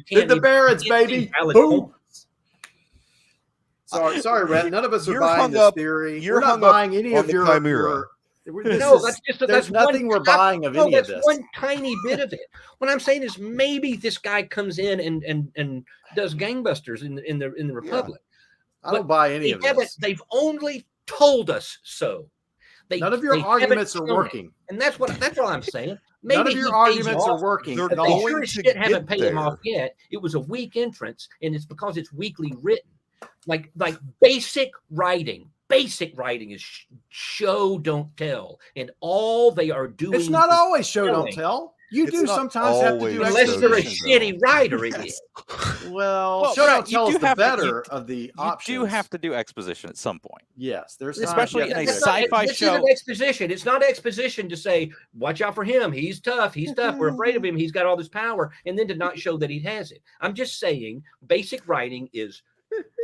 [SPEAKER 2] Did the Barretts, baby? Boom. Sorry, Rhett. None of us are buying this theory. We're not buying any of your Chimera. There's nothing we're buying of any of this.
[SPEAKER 7] One tiny bit of it. What I'm saying is maybe this guy comes in and does gangbusters in the Republic.
[SPEAKER 2] I don't buy any of this.
[SPEAKER 7] They've only told us so.
[SPEAKER 2] None of your arguments are working,
[SPEAKER 7] and that's what I'm saying. Maybe
[SPEAKER 2] none of your arguments are working.
[SPEAKER 7] They're going to haven't paid him off yet. It was a weak entrance, and it's because it's weakly written. Like basic writing. Basic writing is show don't tell, and all they are doing.
[SPEAKER 2] It's not always show don't tell. You do sometimes have to do
[SPEAKER 7] unless they're a shitty writer. It is.
[SPEAKER 2] Well, show don't tell is the better of the options.
[SPEAKER 3] You do have to do exposition at some point.
[SPEAKER 2] Yes, there's
[SPEAKER 3] especially in a sci-fi show.
[SPEAKER 7] It's exposition. It's not exposition to say, "Watch out for him. He's tough. He's tough. We're afraid of him. He's got all this power," and then to not show that he has it. I'm just saying, basic writing is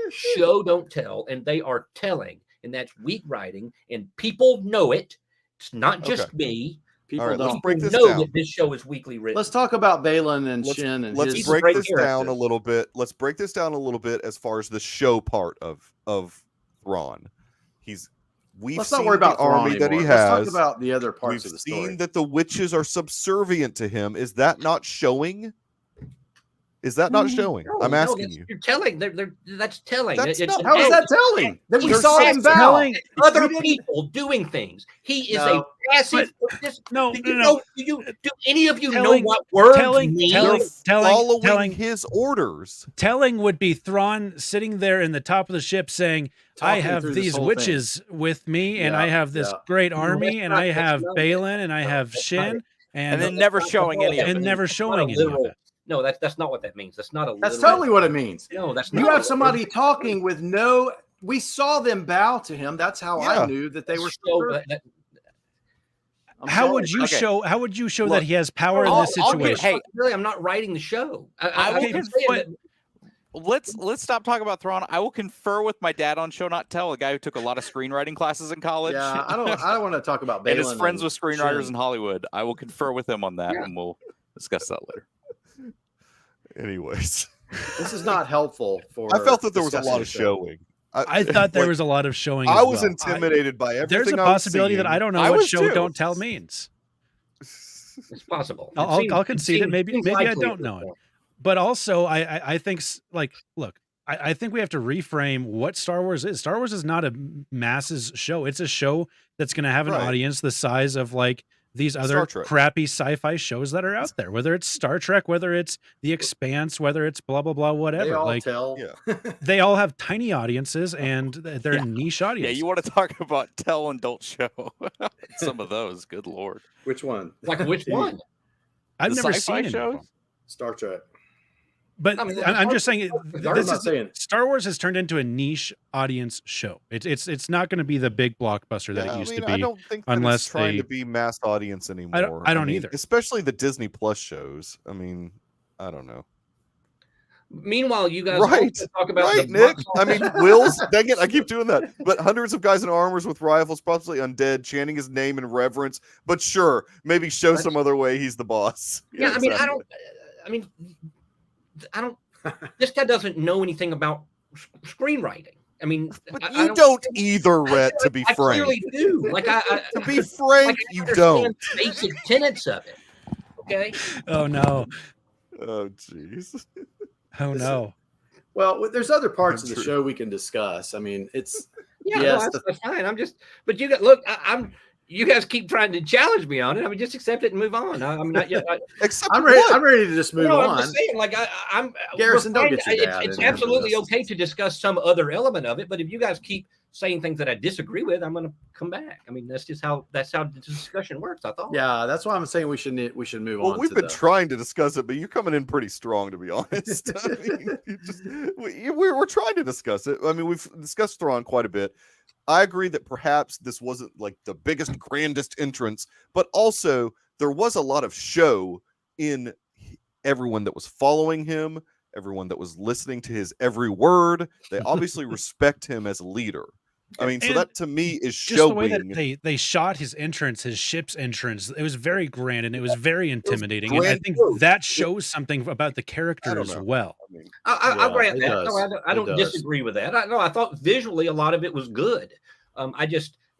[SPEAKER 7] show don't tell, and they are telling. And that's weak writing, and people know it. It's not just me.
[SPEAKER 1] People let's break this
[SPEAKER 7] know
[SPEAKER 1] down.
[SPEAKER 7] That this show is weakly written.
[SPEAKER 2] Let's talk about Balin and Shin. And
[SPEAKER 1] let's break this down a little bit. Let's break this down a little bit as far as the show part of Thrawn. Let's
[SPEAKER 2] not worry about
[SPEAKER 1] the army that he has.
[SPEAKER 2] Let's talk about the other parts of the story.
[SPEAKER 1] We've seen that the witches are subservient to him. Is that not showing? Is that not showing?
[SPEAKER 7] No,
[SPEAKER 1] I'm asking you.
[SPEAKER 7] You're telling. That's telling.
[SPEAKER 1] How is
[SPEAKER 2] that telling?
[SPEAKER 7] We saw him telling other people doing things. He is a passive.
[SPEAKER 3] No.
[SPEAKER 7] Do any of you know what words mean?
[SPEAKER 1] Following his orders.
[SPEAKER 6] Telling would be Thrawn sitting there in the top of the ship saying, "I have these witches with me, and I have this great army, and I have Balin, and I have Shin," and
[SPEAKER 3] then never showing any of it.
[SPEAKER 6] And never showing any of it.
[SPEAKER 7] No, that's not what that means. That's not a.
[SPEAKER 2] That's totally what it means.
[SPEAKER 7] No, that's not.
[SPEAKER 2] You have somebody talking with no. We saw them bow to him. That's how I knew that they were.
[SPEAKER 6] How would you show that he has power in this situation?
[SPEAKER 7] Really, I'm not writing the show.
[SPEAKER 3] Let's stop talking about Thrawn. I will confer with my dad on Show Not Tell, a guy who took a lot of screenwriting classes in college.
[SPEAKER 2] Yeah, I don't want to talk about Balin
[SPEAKER 3] and is friends with screenwriters in Hollywood. I will confer with him on that, and we'll discuss that later.
[SPEAKER 1] Anyways,
[SPEAKER 2] this is not helpful for.
[SPEAKER 1] I felt that there was a lot of showing.
[SPEAKER 6] I thought there was a lot of showing.
[SPEAKER 1] I was intimidated by everything.
[SPEAKER 6] There's a possibility that I don't know what show don't tell means.
[SPEAKER 7] It's possible.
[SPEAKER 6] I'll concede it. Maybe I don't know it. But also, I think look, I think we have to reframe what Star Wars is. Star Wars is not a masses show. It's a show that's going to have an audience the size of these other crappy sci-fi shows that are out there, whether it's Star Trek, whether it's The Expanse, whether it's blah, blah, blah, whatever. They all have tiny audiences and they're niche audience.
[SPEAKER 3] Yeah, you want to talk about tell and don't show. Some of those, good Lord.
[SPEAKER 2] Which one?
[SPEAKER 7] Which one?
[SPEAKER 6] I've never seen
[SPEAKER 3] shows.
[SPEAKER 2] Star Trek.
[SPEAKER 6] But I'm just saying, Star Wars has turned into a niche audience show. It's not going to be the big blockbuster that it used to be.
[SPEAKER 1] I don't think unless it's trying to be mass audience anymore.
[SPEAKER 6] I don't either.
[SPEAKER 1] Especially the Disney Plus shows. I mean, I don't know.
[SPEAKER 7] Meanwhile, you guys talk about
[SPEAKER 1] Nick. I mean, Will's. Dang it, I keep doing that. But hundreds of guys in armors with rifles, possibly undead, chanting his name in reverence. But sure, maybe show some other way he's the boss.
[SPEAKER 7] Yeah, I mean, I don't. This guy doesn't know anything about screenwriting. I mean,
[SPEAKER 1] but you don't either, Rhett. To be frank,
[SPEAKER 7] I clearly do.
[SPEAKER 1] To be frank, you don't.
[SPEAKER 7] Basic tenets of it. Okay.
[SPEAKER 6] Oh no.
[SPEAKER 1] Oh jeez.
[SPEAKER 6] Oh no.
[SPEAKER 2] Well, there's other parts of the show we can discuss. I mean, it's
[SPEAKER 7] that's fine. I'm just, but you got look. You guys keep trying to challenge me on it. I mean, just accept it and move on. I'm not yet.
[SPEAKER 2] I'm ready to just move on.
[SPEAKER 7] I'm just saying, I'm
[SPEAKER 2] Garrison, don't get your dad.
[SPEAKER 7] It's absolutely okay to discuss some other element of it, but if you guys keep saying things that I disagree with, I'm going to come back. I mean, that's how the discussion works. I thought.
[SPEAKER 2] Yeah, that's why I'm saying we should move on.
[SPEAKER 1] Well, we've been trying to discuss it, but you're coming in pretty strong, to be honest. I mean, we're trying to discuss it. I mean, we've discussed Thrawn quite a bit. I agree that perhaps this wasn't like the biggest, grandest entrance, but also there was a lot of show in everyone that was following him, everyone that was listening to his every word. They obviously respect him as a leader. I mean, so
[SPEAKER 6] And
[SPEAKER 1] that to me is
[SPEAKER 6] just the way
[SPEAKER 1] showing.
[SPEAKER 6] that they shot his entrance, his ship's entrance. It was very grand and it was very intimidating. And I think
[SPEAKER 1] grandiose.
[SPEAKER 6] that shows something about the character as
[SPEAKER 1] know.
[SPEAKER 6] well.
[SPEAKER 1] I mean,
[SPEAKER 7] I'll grant
[SPEAKER 2] it
[SPEAKER 7] that.
[SPEAKER 2] does.
[SPEAKER 7] No, I don't
[SPEAKER 2] It does.
[SPEAKER 7] disagree with that. I thought visually a lot of it was good.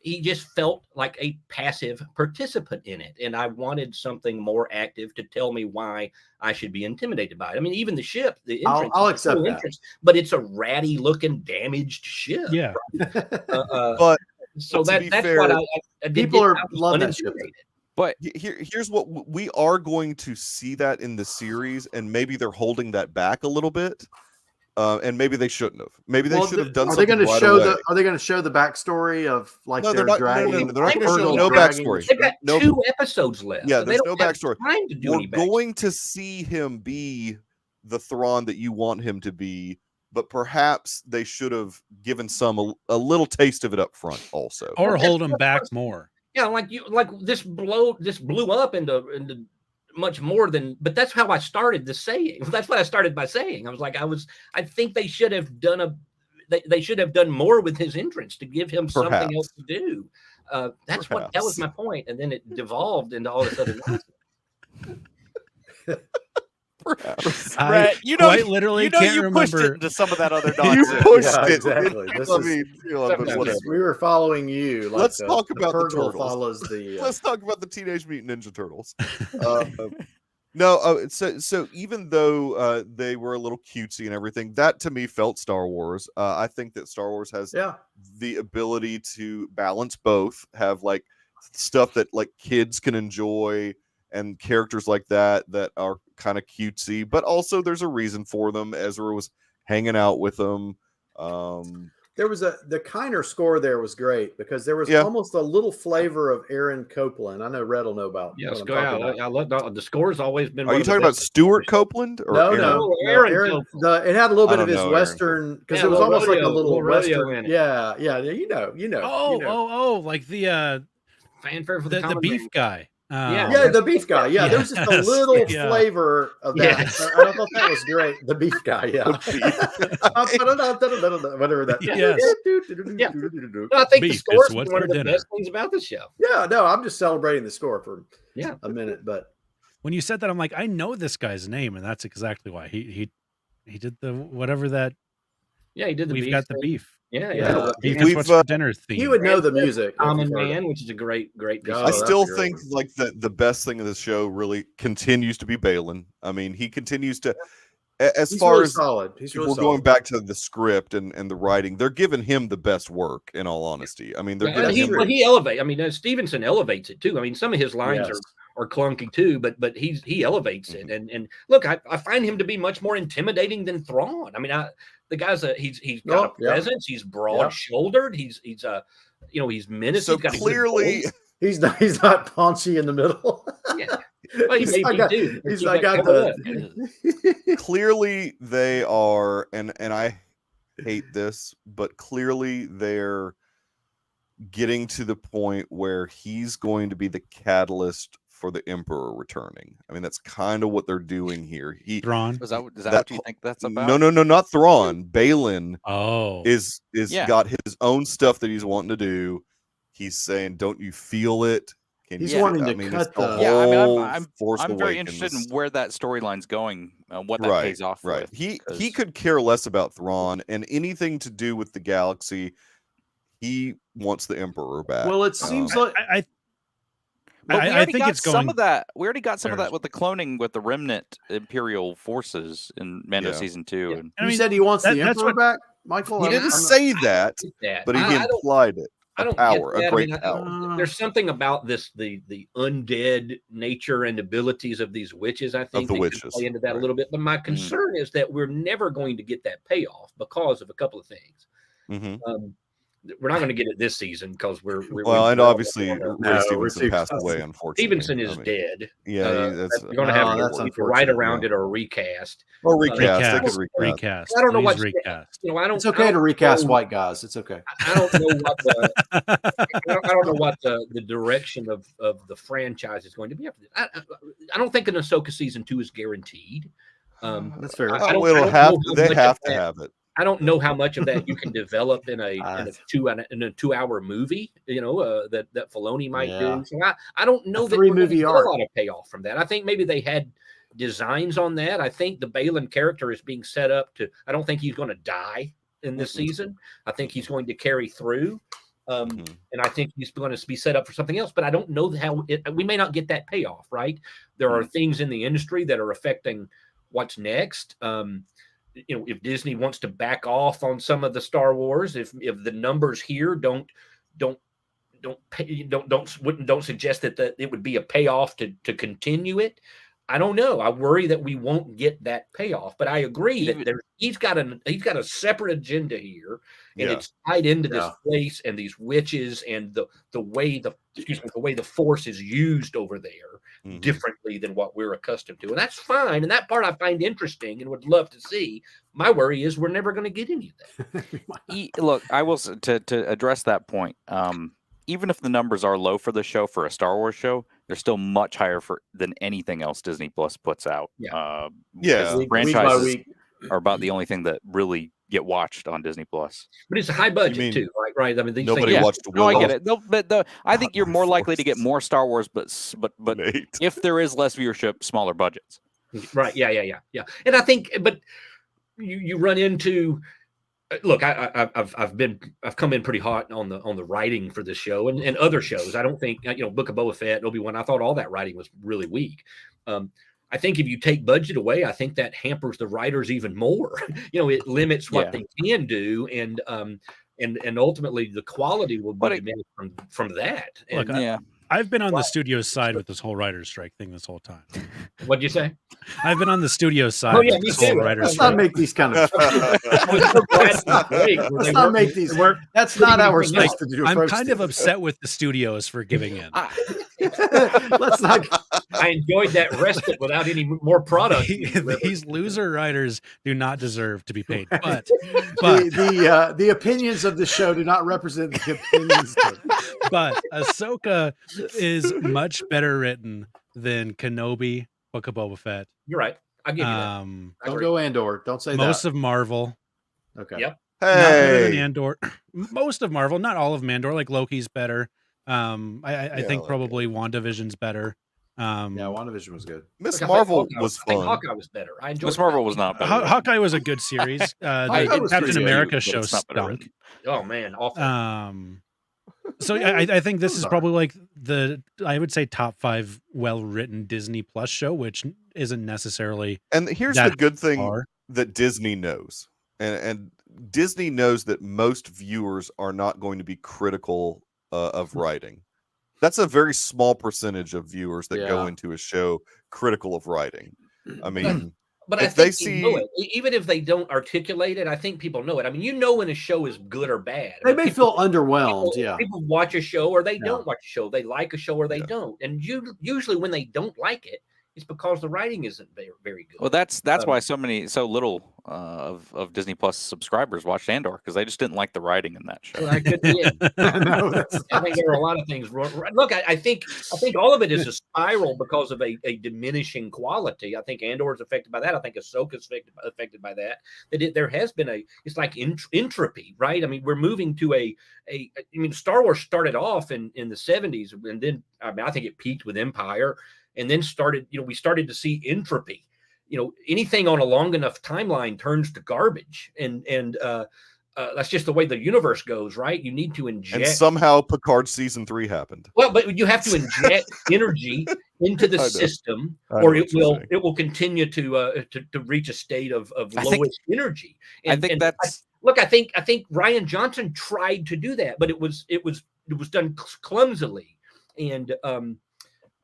[SPEAKER 7] He just felt like a passive participant in it, and I wanted something more active to tell me why I should be intimidated by it. I mean, even the ship, the entrance,
[SPEAKER 2] I'll accept
[SPEAKER 7] cool
[SPEAKER 2] that.
[SPEAKER 7] entrance, but it's a ratty looking, damaged ship.
[SPEAKER 6] Yeah.
[SPEAKER 1] but
[SPEAKER 7] So
[SPEAKER 1] to be
[SPEAKER 7] that's
[SPEAKER 1] fair,
[SPEAKER 7] what I did.
[SPEAKER 2] people
[SPEAKER 7] I
[SPEAKER 2] are
[SPEAKER 7] was
[SPEAKER 2] love that ship.
[SPEAKER 7] unintimidated.
[SPEAKER 3] But
[SPEAKER 1] here's what we are going to see that in the series, and maybe they're holding that back a little bit. And maybe they shouldn't have. Maybe they should have done
[SPEAKER 2] Are they
[SPEAKER 1] something
[SPEAKER 2] going to
[SPEAKER 1] right
[SPEAKER 2] show
[SPEAKER 1] away.
[SPEAKER 2] Are they going to show the backstory of like
[SPEAKER 1] No,
[SPEAKER 2] they're
[SPEAKER 1] they're not.
[SPEAKER 2] dragging?
[SPEAKER 1] They're not going to show
[SPEAKER 2] Turtles
[SPEAKER 1] no
[SPEAKER 2] dragging
[SPEAKER 1] backstory.
[SPEAKER 7] They've got
[SPEAKER 1] No,
[SPEAKER 7] 2 episodes left.
[SPEAKER 1] Yeah,
[SPEAKER 7] so they
[SPEAKER 1] there's
[SPEAKER 7] don't
[SPEAKER 1] no
[SPEAKER 7] have
[SPEAKER 1] backstory.
[SPEAKER 7] time to do
[SPEAKER 1] We're
[SPEAKER 7] any backstory.
[SPEAKER 1] going to see him be the Thrawn that you want him to be, but perhaps they should have given a little taste of it up front, also,
[SPEAKER 6] Or hold him back more.
[SPEAKER 7] Yeah, like this blew up into much more than. But that's how I started the saying. That's what I started by saying. I was like, I think they should have done they should have done more with his entrance to give him something
[SPEAKER 1] Perhaps.
[SPEAKER 7] else to do. That was my point, and then it devolved into all this other nonsense.
[SPEAKER 1] Perhaps.
[SPEAKER 3] Brett,
[SPEAKER 6] quite literally can't
[SPEAKER 3] you pushed
[SPEAKER 6] remember.
[SPEAKER 3] it into some of that other
[SPEAKER 1] You
[SPEAKER 3] nonsense.
[SPEAKER 1] pushed
[SPEAKER 2] Yeah,
[SPEAKER 1] it.
[SPEAKER 2] exactly. This
[SPEAKER 1] I
[SPEAKER 2] is-
[SPEAKER 1] mean, but whatever.
[SPEAKER 2] We were following you. Like
[SPEAKER 1] Let's talk about the
[SPEAKER 2] Purgle
[SPEAKER 1] turtles.
[SPEAKER 2] follows the.
[SPEAKER 1] Let's talk about the Teenage Mutant Ninja Turtles. So even though they were a little cutesy and everything, that to me felt Star Wars. I think that Star Wars has the ability to balance both, have like stuff that like kids can enjoy and characters like that are kind of cutesy, but also there's a reason for them. Ezra was hanging out with them.
[SPEAKER 2] There was the Kiner score there was great because there was almost a little flavor of Aaron Copeland. I know Red will know about.
[SPEAKER 7] Yes,
[SPEAKER 2] what I'm talking about.
[SPEAKER 7] I love the score's always been.
[SPEAKER 1] Are you talking about Stuart Copeland or
[SPEAKER 2] No,
[SPEAKER 1] Aaron?
[SPEAKER 2] no,
[SPEAKER 7] Aaron
[SPEAKER 2] it had a little
[SPEAKER 1] I
[SPEAKER 2] bit of
[SPEAKER 1] don't
[SPEAKER 2] his
[SPEAKER 1] know,
[SPEAKER 2] Western because
[SPEAKER 7] Yeah,
[SPEAKER 2] it was
[SPEAKER 7] little
[SPEAKER 2] almost like a
[SPEAKER 7] rodeo-
[SPEAKER 2] little
[SPEAKER 7] little rodeo
[SPEAKER 2] Western.
[SPEAKER 7] in it.
[SPEAKER 2] Yeah, you know.
[SPEAKER 6] Oh, like the
[SPEAKER 7] Fanfare for the
[SPEAKER 6] beef
[SPEAKER 7] common man.
[SPEAKER 6] guy.
[SPEAKER 2] Yeah, the beef guy. Yeah, there was just a
[SPEAKER 6] Yes,
[SPEAKER 2] little
[SPEAKER 6] yeah.
[SPEAKER 2] flavor of that.
[SPEAKER 7] Yes.
[SPEAKER 2] I thought that was great. The beef guy. Yeah. Whatever that.
[SPEAKER 6] Yes.
[SPEAKER 7] No, I think
[SPEAKER 6] Beef
[SPEAKER 7] the
[SPEAKER 6] is
[SPEAKER 7] score's
[SPEAKER 6] what's
[SPEAKER 7] one
[SPEAKER 6] for
[SPEAKER 7] of the
[SPEAKER 6] dinner.
[SPEAKER 7] best things about the show.
[SPEAKER 2] Yeah, no, I'm just celebrating the score for
[SPEAKER 7] Yeah.
[SPEAKER 2] a minute, but
[SPEAKER 6] When you said that, I'm like, I know this guy's name, and that's exactly why he did the whatever that
[SPEAKER 7] Yeah, he did the
[SPEAKER 6] we've
[SPEAKER 7] beef
[SPEAKER 6] got the
[SPEAKER 7] thing.
[SPEAKER 6] beef.
[SPEAKER 7] Yeah,
[SPEAKER 2] Yeah.
[SPEAKER 6] Beef
[SPEAKER 1] We've,
[SPEAKER 6] is what's for dinner theme.
[SPEAKER 2] he would know the music.
[SPEAKER 7] Common
[SPEAKER 2] if you've heard it.
[SPEAKER 7] Man, which is a great piece.
[SPEAKER 2] Oh,
[SPEAKER 1] I
[SPEAKER 7] of
[SPEAKER 2] that's
[SPEAKER 1] still
[SPEAKER 2] a great
[SPEAKER 1] think
[SPEAKER 2] one.
[SPEAKER 1] like the best thing of the show really continues to be Balin. I mean, he continues to, as
[SPEAKER 2] He's
[SPEAKER 1] far
[SPEAKER 2] really
[SPEAKER 1] as
[SPEAKER 2] solid. He's
[SPEAKER 1] if
[SPEAKER 2] really
[SPEAKER 1] we're
[SPEAKER 2] solid.
[SPEAKER 1] going back to the script and the writing, they're giving him the best work. In all honesty, I mean, they're
[SPEAKER 7] Yeah,
[SPEAKER 1] giving him.
[SPEAKER 7] but he elevates. I mean, Stevenson elevates it too. I mean, some of his lines
[SPEAKER 2] Yes.
[SPEAKER 7] are clunky too, but he elevates it. And look, I find him to be much more intimidating than Thrawn. I mean, the guy's he's got a presence. He's broad shouldered. He's menacing.
[SPEAKER 1] So
[SPEAKER 7] He's got a good
[SPEAKER 1] clearly,
[SPEAKER 7] voice.
[SPEAKER 2] He's not paunchy in the middle.
[SPEAKER 7] Yeah. Well, he
[SPEAKER 2] He's
[SPEAKER 7] may
[SPEAKER 2] not
[SPEAKER 7] be
[SPEAKER 2] got-
[SPEAKER 7] too.
[SPEAKER 2] he's
[SPEAKER 7] He
[SPEAKER 2] not got
[SPEAKER 7] got
[SPEAKER 2] the-
[SPEAKER 1] clearly they are, and I hate this, but clearly they're getting to the point where he's going to be the catalyst for the Emperor returning. I mean, that's kind of what they're doing here.
[SPEAKER 6] Thrawn.
[SPEAKER 3] Is that
[SPEAKER 1] That
[SPEAKER 3] what you think that's about?
[SPEAKER 1] No, not Thrawn. Balin
[SPEAKER 6] Oh,
[SPEAKER 1] is
[SPEAKER 3] Yeah.
[SPEAKER 1] got his own stuff that he's wanting to do. He's saying, "Don't you feel it?" Can
[SPEAKER 2] He's
[SPEAKER 1] you
[SPEAKER 2] wanting
[SPEAKER 1] I
[SPEAKER 2] to
[SPEAKER 1] mean,
[SPEAKER 2] cut
[SPEAKER 1] it's the
[SPEAKER 2] the-
[SPEAKER 3] Yeah, I mean,
[SPEAKER 1] whole Force
[SPEAKER 3] I'm very
[SPEAKER 1] Awakens.
[SPEAKER 3] interested in where that storyline's going, what that pays off
[SPEAKER 1] Right.
[SPEAKER 3] with.
[SPEAKER 1] He
[SPEAKER 3] 'cause-
[SPEAKER 1] could care less about Thrawn and anything to do with the galaxy. He wants the Emperor back.
[SPEAKER 2] Well, it seems like
[SPEAKER 3] But we
[SPEAKER 6] I
[SPEAKER 3] already
[SPEAKER 6] think
[SPEAKER 3] got
[SPEAKER 6] it's
[SPEAKER 3] some
[SPEAKER 6] going.
[SPEAKER 3] of that. We already got some of
[SPEAKER 6] There's-
[SPEAKER 3] that with the cloning with the remnant Imperial forces in Mando
[SPEAKER 1] Yeah.
[SPEAKER 3] season 2.
[SPEAKER 7] Yeah.
[SPEAKER 3] And
[SPEAKER 6] I mean,
[SPEAKER 2] he said he wants the
[SPEAKER 6] that's
[SPEAKER 2] Emperor
[SPEAKER 6] what-
[SPEAKER 2] back, Michael.
[SPEAKER 1] he
[SPEAKER 2] I'm-
[SPEAKER 1] didn't
[SPEAKER 2] I'm not-
[SPEAKER 1] say that,
[SPEAKER 7] that.
[SPEAKER 1] but he
[SPEAKER 7] I don't-
[SPEAKER 1] implied it.
[SPEAKER 7] I don't
[SPEAKER 1] power,
[SPEAKER 7] get that.
[SPEAKER 1] a great
[SPEAKER 7] I mean,
[SPEAKER 1] power.
[SPEAKER 7] there's something about the undead nature and abilities of these witches. I think
[SPEAKER 1] the
[SPEAKER 7] that could
[SPEAKER 1] witches,
[SPEAKER 7] play into that a
[SPEAKER 1] right.
[SPEAKER 7] little bit. But my concern is that we're never going to get that payoff because of a couple of things.
[SPEAKER 1] Mhm.
[SPEAKER 7] we're not going to get it this season because we're
[SPEAKER 1] Well, and obviously Ray
[SPEAKER 2] No, we're
[SPEAKER 1] Stevenson
[SPEAKER 2] too
[SPEAKER 1] passed
[SPEAKER 2] close.
[SPEAKER 1] away, unfortunately.
[SPEAKER 7] Stevenson is
[SPEAKER 1] I mean,
[SPEAKER 7] dead.
[SPEAKER 1] Yeah, that's
[SPEAKER 7] You're going to have
[SPEAKER 2] that's
[SPEAKER 7] to either write
[SPEAKER 2] unfortunate,
[SPEAKER 7] around
[SPEAKER 1] yeah.
[SPEAKER 7] it or recast.
[SPEAKER 1] or recast. They could
[SPEAKER 6] recast,
[SPEAKER 1] recast.
[SPEAKER 6] recast.
[SPEAKER 7] I don't know
[SPEAKER 6] Please
[SPEAKER 7] what's
[SPEAKER 6] recast.
[SPEAKER 7] You know, I don't.
[SPEAKER 2] It's
[SPEAKER 7] I
[SPEAKER 2] okay
[SPEAKER 7] don't
[SPEAKER 2] to recast
[SPEAKER 7] know-
[SPEAKER 2] white guys. It's okay.
[SPEAKER 7] I don't know what the I don't know what the direction of the franchise is going to be after this. I don't think an Ahsoka season 2 is guaranteed.
[SPEAKER 2] That's fair.
[SPEAKER 7] I don't-
[SPEAKER 1] It'll
[SPEAKER 7] I don't
[SPEAKER 1] have
[SPEAKER 7] know
[SPEAKER 1] to,
[SPEAKER 7] how
[SPEAKER 1] they
[SPEAKER 7] much
[SPEAKER 1] have
[SPEAKER 7] of
[SPEAKER 1] to
[SPEAKER 7] that-
[SPEAKER 1] have it.
[SPEAKER 7] I don't know how much of that you can develop in a
[SPEAKER 2] Uh,
[SPEAKER 7] in a 2-hour movie. You know that Filoni might
[SPEAKER 2] Yeah.
[SPEAKER 7] do. So I don't know
[SPEAKER 2] A
[SPEAKER 7] that we're gonna
[SPEAKER 2] 3-movie
[SPEAKER 7] get
[SPEAKER 2] arc.
[SPEAKER 7] a lot of payoff from that. I think maybe they had designs on that. I think the Balin character is being set up to. I don't think he's going to die in this season. I think he's going to carry through. And I think he's going to be set up for something else, but I don't know how we may not get that payoff, right? There are things in the industry that are affecting what's next. You know, if Disney wants to back off on some of the Star Wars, if the numbers here don't suggest that it would be a payoff to continue it. I don't know. I worry that we won't get that payoff, but I agree that he's got a separate agenda here, and
[SPEAKER 1] Yeah.
[SPEAKER 7] it's tied into this
[SPEAKER 2] Yeah.
[SPEAKER 7] place and these witches and the way the Force is used over there
[SPEAKER 1] Mhm.
[SPEAKER 7] differently than what we're accustomed to, and that's fine. And that part I find interesting and would love to see. My worry is we're never going to get any of that.
[SPEAKER 3] Look, I will to address that point. Even if the numbers are low for the show, for a Star Wars show, they're still much higher than anything else Disney Plus puts out.
[SPEAKER 7] Yeah.
[SPEAKER 1] Yeah.
[SPEAKER 2] Week by
[SPEAKER 3] franchises
[SPEAKER 2] week.
[SPEAKER 3] are about the only thing that really get watched on Disney Plus.
[SPEAKER 7] But it's a high budget
[SPEAKER 1] mean
[SPEAKER 7] too, right? I mean, these
[SPEAKER 1] Nobody
[SPEAKER 7] things,
[SPEAKER 1] watched
[SPEAKER 3] No, I
[SPEAKER 1] Willow.
[SPEAKER 3] get it. No, but I think you're more likely to get
[SPEAKER 1] Forces.
[SPEAKER 3] more Star Wars, but
[SPEAKER 1] Nate.
[SPEAKER 3] if there is less viewership, smaller budgets.
[SPEAKER 7] right? Yeah. And I think, but you run into. Look, I've come in pretty hot on the writing for this show and other shows. I don't think Book of Boba Fett, Obi-Wan. I thought all that writing was really weak. I think if you take budget away, I think that hampers the writers even more. It limits what they can do, and ultimately the quality will be diminished from that.
[SPEAKER 6] Look,
[SPEAKER 7] And
[SPEAKER 6] I've been on the studio's side with this whole writer's strike thing this whole time.
[SPEAKER 7] what'd you say?
[SPEAKER 6] I've been on the studio's side
[SPEAKER 7] Oh, yeah,
[SPEAKER 6] with
[SPEAKER 7] me
[SPEAKER 6] this whole
[SPEAKER 7] too.
[SPEAKER 6] writer's
[SPEAKER 2] Let's not
[SPEAKER 6] strike.
[SPEAKER 2] make these kind of.
[SPEAKER 7] I was so glad for the break where
[SPEAKER 2] Let's
[SPEAKER 7] they
[SPEAKER 2] not
[SPEAKER 7] weren't-
[SPEAKER 2] make these.
[SPEAKER 7] they weren't
[SPEAKER 2] That's not how we're
[SPEAKER 7] anything else.
[SPEAKER 2] supposed to do.
[SPEAKER 6] I'm
[SPEAKER 2] approach
[SPEAKER 6] kind of
[SPEAKER 2] this.
[SPEAKER 6] upset with the studios for giving in.
[SPEAKER 2] Let's not.
[SPEAKER 7] I enjoyed that respite without any more product.
[SPEAKER 6] These loser writers do not deserve to be paid. But
[SPEAKER 2] The opinions of the show do not represent the opinions.
[SPEAKER 6] but Ahsoka is much better written than Kenobi, Book of Boba Fett.
[SPEAKER 7] You're right. I'll give you that. I
[SPEAKER 2] Don't
[SPEAKER 7] agree.
[SPEAKER 2] go Andor. Don't say
[SPEAKER 6] Most
[SPEAKER 2] that.
[SPEAKER 6] of Marvel.
[SPEAKER 2] Okay.
[SPEAKER 7] Yep.
[SPEAKER 6] Not better than
[SPEAKER 1] Hey.
[SPEAKER 6] Andor. Most of Marvel, not all of Mandor. Like Loki's better. I think
[SPEAKER 1] like
[SPEAKER 6] probably WandaVision's better.
[SPEAKER 2] Yeah, WandaVision was good.
[SPEAKER 1] Miss
[SPEAKER 7] Look,
[SPEAKER 1] Marvel
[SPEAKER 7] I
[SPEAKER 1] was
[SPEAKER 7] think
[SPEAKER 1] fun.
[SPEAKER 7] Hawkeye was better. I enjoyed
[SPEAKER 3] Miss Marvel was not better.
[SPEAKER 6] Hawkeye was a good series.
[SPEAKER 2] Hawkeye
[SPEAKER 6] The
[SPEAKER 2] was
[SPEAKER 6] Captain
[SPEAKER 2] pretty good,
[SPEAKER 6] America
[SPEAKER 3] but
[SPEAKER 6] show
[SPEAKER 3] it's not better
[SPEAKER 6] stunk.
[SPEAKER 3] written.
[SPEAKER 7] Oh man, awful.
[SPEAKER 6] So I think this
[SPEAKER 2] Those
[SPEAKER 6] is
[SPEAKER 2] are-
[SPEAKER 6] probably like I would say top 5 well-written Disney Plus show, which isn't necessarily
[SPEAKER 1] And here's
[SPEAKER 6] that
[SPEAKER 1] the good thing
[SPEAKER 6] far.
[SPEAKER 1] that Disney knows. And Disney knows that most viewers are not going to be critical of writing. That's a very small percentage of viewers that go
[SPEAKER 2] Yeah.
[SPEAKER 1] into a show critical of writing. I mean,
[SPEAKER 7] But I
[SPEAKER 1] if they
[SPEAKER 7] think they know
[SPEAKER 1] see-
[SPEAKER 7] it. Even if they don't articulate it, I think people know it. I mean, when a show is good or bad. I
[SPEAKER 2] They
[SPEAKER 7] mean,
[SPEAKER 2] may
[SPEAKER 7] people-
[SPEAKER 2] feel underwhelmed. Yeah.
[SPEAKER 7] People watch a show or they
[SPEAKER 2] Yeah.
[SPEAKER 7] don't watch a show. They like a show or they
[SPEAKER 1] Yeah.
[SPEAKER 7] don't. And usually when they don't like it, it's because the writing isn't very good.
[SPEAKER 3] Well, that's why so little of Disney Plus subscribers watched Andor, because they just didn't like the writing in that show.
[SPEAKER 7] So that could be it.
[SPEAKER 2] No, that's
[SPEAKER 7] I think there are a lot of things. Look, I think all of it is a spiral because of a diminishing quality. I think Andor is affected by that. I think Ahsoka is affected by that. There has been it's like entropy, right? I mean, we're moving to I mean, Star Wars started off in the 70s, and then I think it peaked with Empire, and then we started to see entropy. Anything on a long enough timeline turns to garbage, and that's just the way the universe goes, right? You need to
[SPEAKER 1] and
[SPEAKER 7] inject.
[SPEAKER 1] somehow Picard season 3 happened.
[SPEAKER 7] Well, but you have to inject energy into the
[SPEAKER 1] I know.
[SPEAKER 7] system,
[SPEAKER 1] I know
[SPEAKER 7] or
[SPEAKER 1] what you're saying.
[SPEAKER 7] it will continue to reach a state of
[SPEAKER 3] I think-
[SPEAKER 7] lowest energy.
[SPEAKER 3] I think that's
[SPEAKER 7] Look, I think Ryan Johnson tried to do that, but it was done clumsily, and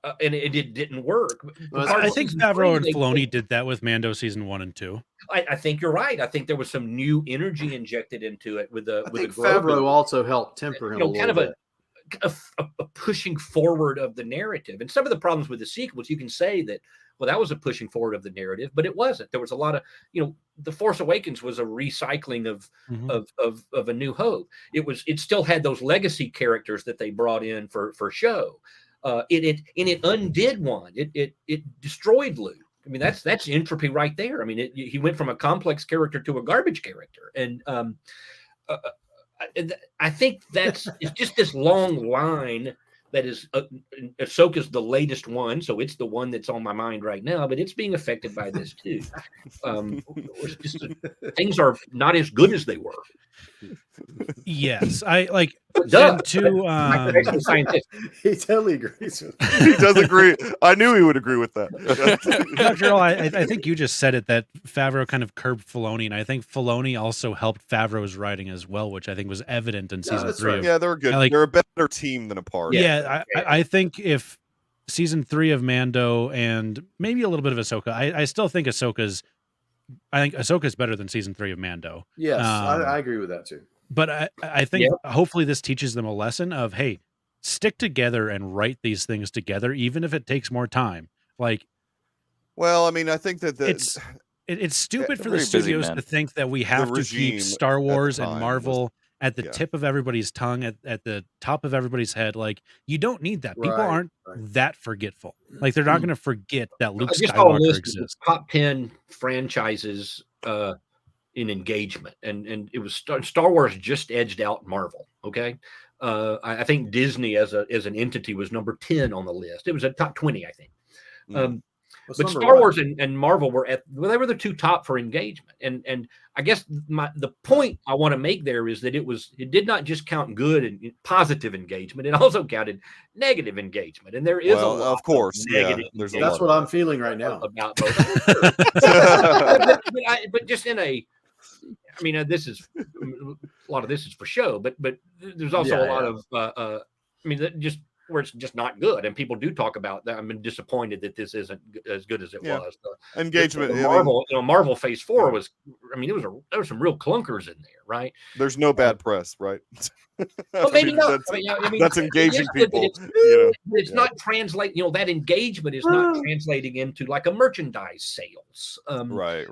[SPEAKER 7] and it didn't work.
[SPEAKER 2] Well,
[SPEAKER 7] Part of
[SPEAKER 6] I think
[SPEAKER 7] season
[SPEAKER 6] Favreau
[SPEAKER 7] three,
[SPEAKER 6] and
[SPEAKER 7] they-
[SPEAKER 6] Filoni did that with Mando season 1 and 2.
[SPEAKER 7] I think you're right. I think there was some new energy injected into it with the
[SPEAKER 2] I
[SPEAKER 7] with
[SPEAKER 2] think
[SPEAKER 7] the Grogu.
[SPEAKER 2] Favreau also helped temper him a
[SPEAKER 7] kind
[SPEAKER 2] little
[SPEAKER 7] of
[SPEAKER 2] bit.
[SPEAKER 7] a pushing forward of the narrative. And some of the problems with the sequels, you can say that, well, that was a pushing forward of the narrative, but it wasn't. There was a lot of, The Force Awakens was a recycling of a New Hope. It still had those legacy characters that they brought in for show. It undid one. It destroyed Luke. I mean, that's entropy right there. I mean, he went from a complex character to a garbage character, and I think it's just this long line that is Ahsoka's the latest one, so it's the one that's on my mind right now. But it's being affected by this too. Things are not as good as they were.
[SPEAKER 6] Yes, I like
[SPEAKER 7] Duh.
[SPEAKER 6] to
[SPEAKER 7] Actual scientist.
[SPEAKER 2] He totally agrees with
[SPEAKER 1] He does agree. I knew he would agree with that.
[SPEAKER 6] Dr. Earl, I think you just said it, that Favreau kind of curbed Filoni, and I think Filoni also helped Favreau's writing as well, which I think was evident in season
[SPEAKER 2] that's
[SPEAKER 6] 3.
[SPEAKER 2] right.
[SPEAKER 6] Of,
[SPEAKER 1] Yeah, they're good.
[SPEAKER 6] Like-
[SPEAKER 1] They're a better team than a party.
[SPEAKER 6] yeah, I think if season 3 of Mando and maybe a little bit of Ahsoka, I still think Ahsoka's better than season 3 of Mando.
[SPEAKER 2] Yes,
[SPEAKER 6] Um,
[SPEAKER 2] I agree with that too.
[SPEAKER 6] But I think hopefully this teaches them a lesson of, hey, stick together and write these things together, even if it takes more time. Like,
[SPEAKER 1] Well, I mean, I think that
[SPEAKER 6] it's stupid for the
[SPEAKER 3] very busy
[SPEAKER 6] studios
[SPEAKER 3] men.
[SPEAKER 6] to think that we have to
[SPEAKER 1] regime
[SPEAKER 6] keep Star
[SPEAKER 1] at the
[SPEAKER 6] Wars and
[SPEAKER 1] time
[SPEAKER 6] Marvel at the
[SPEAKER 1] yeah.
[SPEAKER 6] tip of everybody's tongue, at the top of everybody's head. Like, you don't need that. People
[SPEAKER 2] Right,
[SPEAKER 6] aren't
[SPEAKER 2] right.
[SPEAKER 6] that forgetful. Like, they're not going to forget that Luke
[SPEAKER 7] I just saw a
[SPEAKER 6] Skywalker
[SPEAKER 7] list of the
[SPEAKER 6] exists.
[SPEAKER 7] top 10 franchises in engagement, and it was Star Wars just edged out Marvel. Okay, I think Disney as an entity was number 10 on the list. It was a top 20, I think. But Star Wars and Marvel they were the two top for engagement. And I guess the point I want to make there is that it did not just count good and positive engagement. It also counted negative engagement. And there is a lot
[SPEAKER 1] of course,
[SPEAKER 7] negative
[SPEAKER 1] there's a
[SPEAKER 2] That's
[SPEAKER 1] lot
[SPEAKER 2] what
[SPEAKER 1] of
[SPEAKER 2] I'm feeling right now.
[SPEAKER 7] about both. but just I mean, this is a lot of this is for show, but there's also a lot of I mean, just where it's just not good, and people do talk about that. I'm disappointed that this isn't as good as it was.
[SPEAKER 1] engagement.
[SPEAKER 7] The Marvel, Marvel Phase 4 was. I mean, there were some real clunkers in there, right?
[SPEAKER 1] There's no bad press, right?
[SPEAKER 7] Well, maybe not.
[SPEAKER 1] That's engaging
[SPEAKER 7] it is good, but
[SPEAKER 1] people.
[SPEAKER 7] It's not translate. That engagement is not translating into like a merchandise sales.
[SPEAKER 1] Right.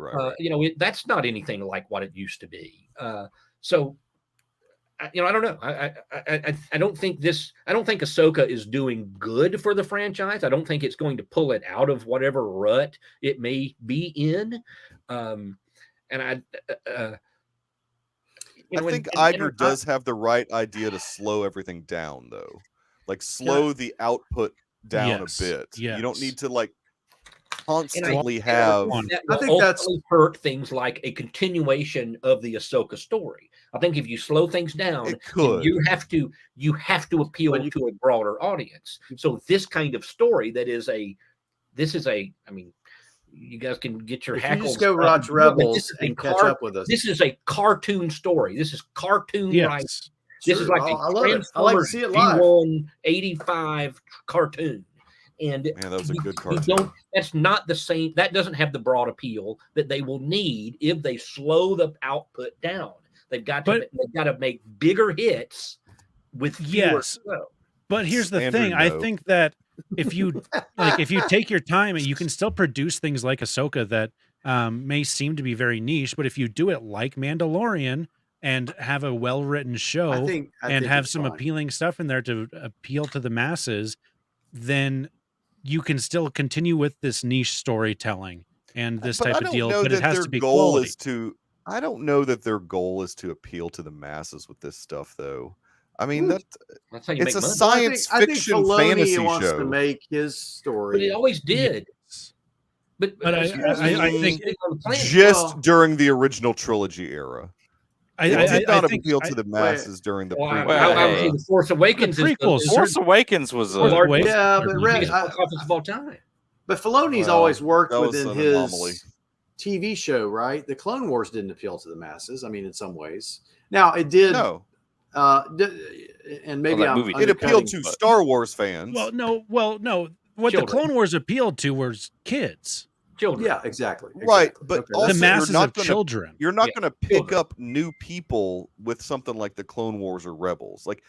[SPEAKER 7] That's not anything like what it used to be. So, I don't know. I don't think Ahsoka is doing good for the franchise. I don't think it's going to pull it out of whatever rut it may be in. And I
[SPEAKER 1] think Iger does have the right idea to slow everything down, though. Like slow the output down a bit. You don't need to like constantly have.
[SPEAKER 7] I think that's hurt things like a continuation of the Ahsoka story. I think if you slow things down, you have to appeal to a broader audience. So this kind of story this is a. I mean, you guys can get your hackles.
[SPEAKER 2] You just go watch Rebels and catch up with us.
[SPEAKER 7] This is a cartoon story. This is cartoon writing. This is like
[SPEAKER 2] I love it. I like to see it live.
[SPEAKER 7] G185 cartoon. And
[SPEAKER 1] that was a good cartoon.
[SPEAKER 7] That's not the same. That doesn't have the broad appeal that they will need if they slow the output down. They've got to make bigger hits with fewer.
[SPEAKER 6] But here's the thing. I think that if you take your time, you can still produce things like Ahsoka that may seem to be very niche. But if you do it like Mandalorian and have a well-written show and have some appealing stuff in there to appeal to the masses, then you can still continue with this niche storytelling and this type of deal. But it has to be quality.
[SPEAKER 1] I don't know that their goal is to appeal to the masses with this stuff, though. I mean, that's how you it's a money. Science fiction fantasy
[SPEAKER 2] wants
[SPEAKER 1] show
[SPEAKER 2] to make his story,
[SPEAKER 7] but it always did. But
[SPEAKER 6] I think
[SPEAKER 1] just during the original trilogy era, it did not appeal to the masses during the
[SPEAKER 7] prequels. The Force Awakens,
[SPEAKER 3] Force Awakens was a
[SPEAKER 7] biggest box office of all time.
[SPEAKER 2] But Filoni's always worked within his TV show, right? The Clone Wars didn't appeal to the masses. I mean, in some ways. Now it did.
[SPEAKER 1] No.
[SPEAKER 2] And maybe
[SPEAKER 1] it appealed to Star Wars fans.
[SPEAKER 6] Well, no. what the
[SPEAKER 7] Children.
[SPEAKER 6] Clone Wars appealed to was kids,
[SPEAKER 7] Children.
[SPEAKER 2] Yeah, exactly.
[SPEAKER 1] Right,
[SPEAKER 2] exactly.
[SPEAKER 1] but
[SPEAKER 2] Okay,
[SPEAKER 1] also
[SPEAKER 6] the
[SPEAKER 2] that's-
[SPEAKER 6] masses
[SPEAKER 1] not
[SPEAKER 6] of
[SPEAKER 1] gonna-
[SPEAKER 6] children.
[SPEAKER 1] You're not
[SPEAKER 7] Yeah,
[SPEAKER 1] going to pick
[SPEAKER 7] children.
[SPEAKER 1] up new people with something like the Clone Wars or Rebels. Like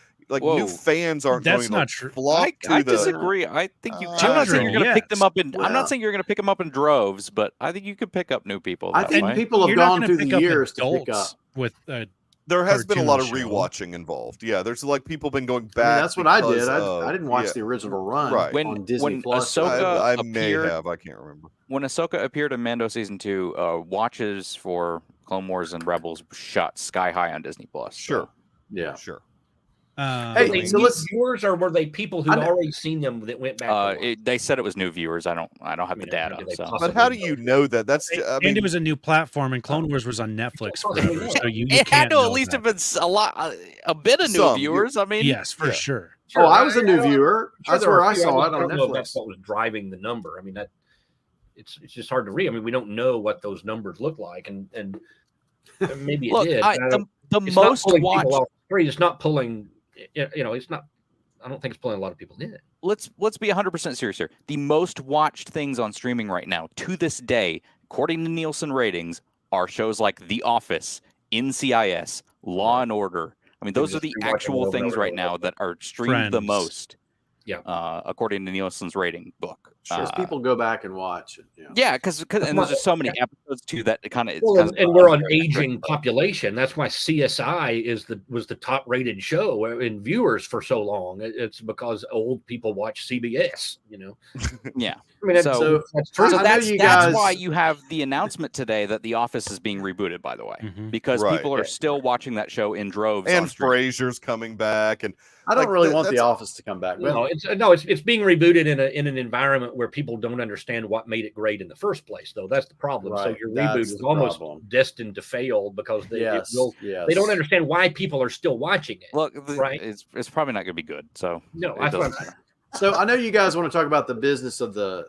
[SPEAKER 3] Whoa.
[SPEAKER 1] new fans aren't
[SPEAKER 6] That's
[SPEAKER 1] going to
[SPEAKER 6] not true.
[SPEAKER 1] flock to
[SPEAKER 3] I
[SPEAKER 1] the.
[SPEAKER 3] disagree. I think you.
[SPEAKER 1] Uh,
[SPEAKER 3] I'm not saying you're
[SPEAKER 6] Children,
[SPEAKER 3] going to pick them
[SPEAKER 6] yes.
[SPEAKER 3] up in. I'm
[SPEAKER 2] Well-
[SPEAKER 3] not saying you're going to pick them up in droves, but I think you could pick up new people.
[SPEAKER 2] I
[SPEAKER 3] That
[SPEAKER 2] think
[SPEAKER 3] way.
[SPEAKER 2] people have
[SPEAKER 6] You're not
[SPEAKER 2] gone
[SPEAKER 6] gonna
[SPEAKER 2] through
[SPEAKER 6] pick
[SPEAKER 2] the
[SPEAKER 6] up
[SPEAKER 2] years to pick
[SPEAKER 6] adults
[SPEAKER 2] up.
[SPEAKER 6] with
[SPEAKER 1] There has been a lot of
[SPEAKER 6] cartoon show.
[SPEAKER 1] rewatching involved. Yeah, there's like people been going
[SPEAKER 2] I mean,
[SPEAKER 1] back.
[SPEAKER 2] that's what I did.
[SPEAKER 1] because
[SPEAKER 2] I
[SPEAKER 1] of-
[SPEAKER 2] didn't watch
[SPEAKER 1] yeah.
[SPEAKER 2] the original run
[SPEAKER 1] Right.
[SPEAKER 2] on Disney
[SPEAKER 3] When
[SPEAKER 2] Plus.
[SPEAKER 3] Ahsoka
[SPEAKER 1] I may
[SPEAKER 3] appeared-
[SPEAKER 1] have. I can't remember.
[SPEAKER 3] When Ahsoka appeared in Mando season 2, watches for Clone Wars and Rebels shot sky high on Disney Plus. so-
[SPEAKER 1] Sure,
[SPEAKER 2] Yeah.
[SPEAKER 1] sure.
[SPEAKER 2] Hey,
[SPEAKER 7] Were they
[SPEAKER 2] so
[SPEAKER 7] new
[SPEAKER 2] let's-
[SPEAKER 7] viewers or were they people who'd
[SPEAKER 2] I know-
[SPEAKER 7] already seen them that went back? to watch?
[SPEAKER 3] They said it was new viewers. I don't have
[SPEAKER 7] I
[SPEAKER 3] the
[SPEAKER 7] mean,
[SPEAKER 3] data.
[SPEAKER 7] do they
[SPEAKER 3] So.
[SPEAKER 7] possibly
[SPEAKER 1] But how do you know that? That's I
[SPEAKER 6] and
[SPEAKER 1] mean,
[SPEAKER 6] it was a new platform, and Clone Wars was on Netflix
[SPEAKER 7] possibly
[SPEAKER 6] forever.
[SPEAKER 7] know.
[SPEAKER 6] So you
[SPEAKER 3] It had
[SPEAKER 6] can't
[SPEAKER 3] to
[SPEAKER 6] know
[SPEAKER 3] at least
[SPEAKER 6] that.
[SPEAKER 3] have been a bit of new
[SPEAKER 1] Some.
[SPEAKER 3] viewers. I mean,
[SPEAKER 6] Yes, for
[SPEAKER 1] Yeah.
[SPEAKER 6] sure.
[SPEAKER 2] Oh, I was a new
[SPEAKER 7] don't-
[SPEAKER 2] viewer.
[SPEAKER 7] I'm sure
[SPEAKER 2] That's
[SPEAKER 7] there
[SPEAKER 2] where
[SPEAKER 7] are a
[SPEAKER 2] I
[SPEAKER 7] few.
[SPEAKER 2] saw
[SPEAKER 7] I
[SPEAKER 2] it on
[SPEAKER 7] don't know if that's
[SPEAKER 2] Netflix.
[SPEAKER 7] what was driving the number. I mean, it's just hard to read. I mean, we don't know what those numbers look like, and maybe it
[SPEAKER 3] look,
[SPEAKER 7] did. but I don't-
[SPEAKER 3] the
[SPEAKER 7] it's not
[SPEAKER 3] most
[SPEAKER 7] pulling
[SPEAKER 3] watched.
[SPEAKER 7] people off the street. It's not pulling. It's not. I don't think it's pulling a lot of people in.
[SPEAKER 3] Let's be 100% serious here. The most watched things on streaming right now, to this day, according to Nielsen ratings, are shows like The Office, NCIS, Law and Order. I mean, those are
[SPEAKER 7] just
[SPEAKER 3] the
[SPEAKER 7] rewatching them
[SPEAKER 3] actual
[SPEAKER 7] over and
[SPEAKER 3] things
[SPEAKER 7] over
[SPEAKER 3] right
[SPEAKER 7] and
[SPEAKER 3] now
[SPEAKER 7] over.
[SPEAKER 3] that are streamed the
[SPEAKER 6] Friends.
[SPEAKER 3] most.
[SPEAKER 7] Yeah.
[SPEAKER 3] According to Nielsen's rating book.
[SPEAKER 2] Because people go back and watch it. Yeah.
[SPEAKER 3] Yeah, because and there's just so many episodes too that it kind of.
[SPEAKER 7] Well, and we're an aging population. That's why CSI was the top rated show in viewers for so long. It's because old people watch CBS.
[SPEAKER 3] Yeah.
[SPEAKER 7] I mean,
[SPEAKER 3] So-
[SPEAKER 7] that's true.
[SPEAKER 3] So
[SPEAKER 2] I know
[SPEAKER 3] that's
[SPEAKER 2] you
[SPEAKER 3] that's
[SPEAKER 2] guys-
[SPEAKER 3] why you have the announcement today that The Office is being rebooted. By the way,
[SPEAKER 6] Mhm.
[SPEAKER 3] because
[SPEAKER 1] Right.
[SPEAKER 3] people are still watching that show in droves.
[SPEAKER 1] and
[SPEAKER 3] on streaming.
[SPEAKER 1] Frasier's coming back, and
[SPEAKER 2] I don't
[SPEAKER 1] Like,
[SPEAKER 2] really
[SPEAKER 1] that-
[SPEAKER 2] want The
[SPEAKER 1] that's-
[SPEAKER 2] Office to come back. But
[SPEAKER 7] No, it's being rebooted in an environment where people don't understand what made it great in the first place. Though that's the problem. So
[SPEAKER 2] Right,
[SPEAKER 7] your
[SPEAKER 2] that's
[SPEAKER 7] reboot is
[SPEAKER 2] the
[SPEAKER 7] almost
[SPEAKER 2] problem.
[SPEAKER 7] destined to fail because they
[SPEAKER 2] yes,
[SPEAKER 7] they don't understand why people are still watching it.
[SPEAKER 3] Look,
[SPEAKER 7] Right.
[SPEAKER 3] it's probably not going to be good. So
[SPEAKER 7] No,
[SPEAKER 3] it
[SPEAKER 7] that's what I'm
[SPEAKER 3] doesn't
[SPEAKER 7] saying.
[SPEAKER 2] So I know you guys want to talk about the business of the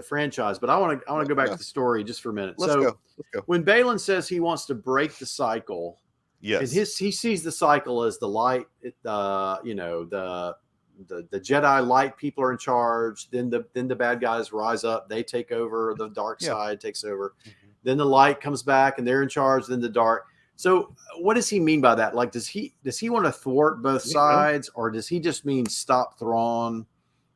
[SPEAKER 2] franchise, but I want to go back
[SPEAKER 1] Yeah.
[SPEAKER 2] to the story just for a minute.
[SPEAKER 1] let's
[SPEAKER 2] so
[SPEAKER 1] go. Let's go.
[SPEAKER 2] when Balin says he wants to break the cycle,
[SPEAKER 1] Yes.
[SPEAKER 2] and he sees the cycle as the light, the Jedi light people are in charge. Then the bad guys rise up, they take over. The dark
[SPEAKER 1] Yeah.
[SPEAKER 2] side takes over. Then the light comes back, and they're in charge. Then the dark. So what does he mean by that? Like, does he want to thwart both
[SPEAKER 7] Yeah.
[SPEAKER 2] sides, or does he just mean stop Thrawn,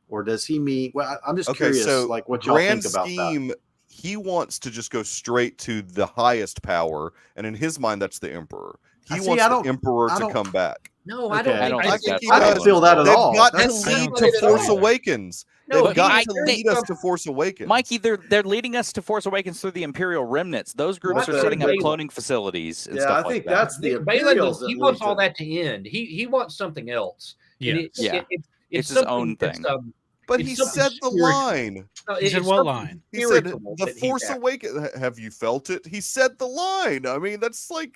[SPEAKER 2] or does he mean? Well, I'm just
[SPEAKER 1] Okay,
[SPEAKER 2] curious,
[SPEAKER 1] so
[SPEAKER 2] like what y'all
[SPEAKER 1] grand
[SPEAKER 2] think about that.
[SPEAKER 1] scheme, he wants to just go straight to the highest power, and in his mind, that's the Emperor. He
[SPEAKER 2] See,
[SPEAKER 1] wants
[SPEAKER 2] I don't-
[SPEAKER 1] the Emperor
[SPEAKER 2] I
[SPEAKER 1] to
[SPEAKER 2] don't-
[SPEAKER 1] come back.
[SPEAKER 7] No,
[SPEAKER 2] Okay.
[SPEAKER 7] I don't.
[SPEAKER 3] I don't
[SPEAKER 7] think
[SPEAKER 3] think
[SPEAKER 7] that's
[SPEAKER 3] he
[SPEAKER 2] I
[SPEAKER 3] does.
[SPEAKER 2] don't feel that at
[SPEAKER 1] They've
[SPEAKER 2] all.
[SPEAKER 1] got to
[SPEAKER 2] That's-
[SPEAKER 3] I
[SPEAKER 1] lead
[SPEAKER 3] don't
[SPEAKER 1] to
[SPEAKER 3] think so
[SPEAKER 1] Force
[SPEAKER 3] either.
[SPEAKER 1] Awakens.
[SPEAKER 7] No,
[SPEAKER 1] They've got
[SPEAKER 3] I
[SPEAKER 1] to
[SPEAKER 3] think-
[SPEAKER 1] lead us to Force Awakens.
[SPEAKER 3] Mikey, they're leading us to Force Awakens through the Imperial remnants. Those groups
[SPEAKER 2] What
[SPEAKER 3] are
[SPEAKER 2] the-
[SPEAKER 3] setting up
[SPEAKER 7] Balin?
[SPEAKER 3] cloning facilities and
[SPEAKER 2] Yeah,
[SPEAKER 3] stuff
[SPEAKER 2] I
[SPEAKER 3] like
[SPEAKER 2] think
[SPEAKER 3] that.
[SPEAKER 2] that's the
[SPEAKER 7] Balin,
[SPEAKER 2] Imperials.
[SPEAKER 7] he
[SPEAKER 2] that
[SPEAKER 7] wants
[SPEAKER 2] lead
[SPEAKER 7] all
[SPEAKER 2] to-
[SPEAKER 7] that to end. He wants something else. And
[SPEAKER 6] Yes.
[SPEAKER 3] Yeah.
[SPEAKER 7] it's
[SPEAKER 3] It's his
[SPEAKER 7] something
[SPEAKER 3] own
[SPEAKER 7] that's,
[SPEAKER 3] thing.
[SPEAKER 1] But
[SPEAKER 7] it's
[SPEAKER 1] he
[SPEAKER 7] something
[SPEAKER 1] said the
[SPEAKER 7] spiritual.
[SPEAKER 1] line.
[SPEAKER 6] He said
[SPEAKER 7] it's
[SPEAKER 6] what
[SPEAKER 7] something
[SPEAKER 6] line?
[SPEAKER 1] He said
[SPEAKER 7] spiritual
[SPEAKER 1] the
[SPEAKER 7] that he's
[SPEAKER 1] Force
[SPEAKER 7] after.
[SPEAKER 1] Awakens. Have you felt it? He said the line. I mean, that's like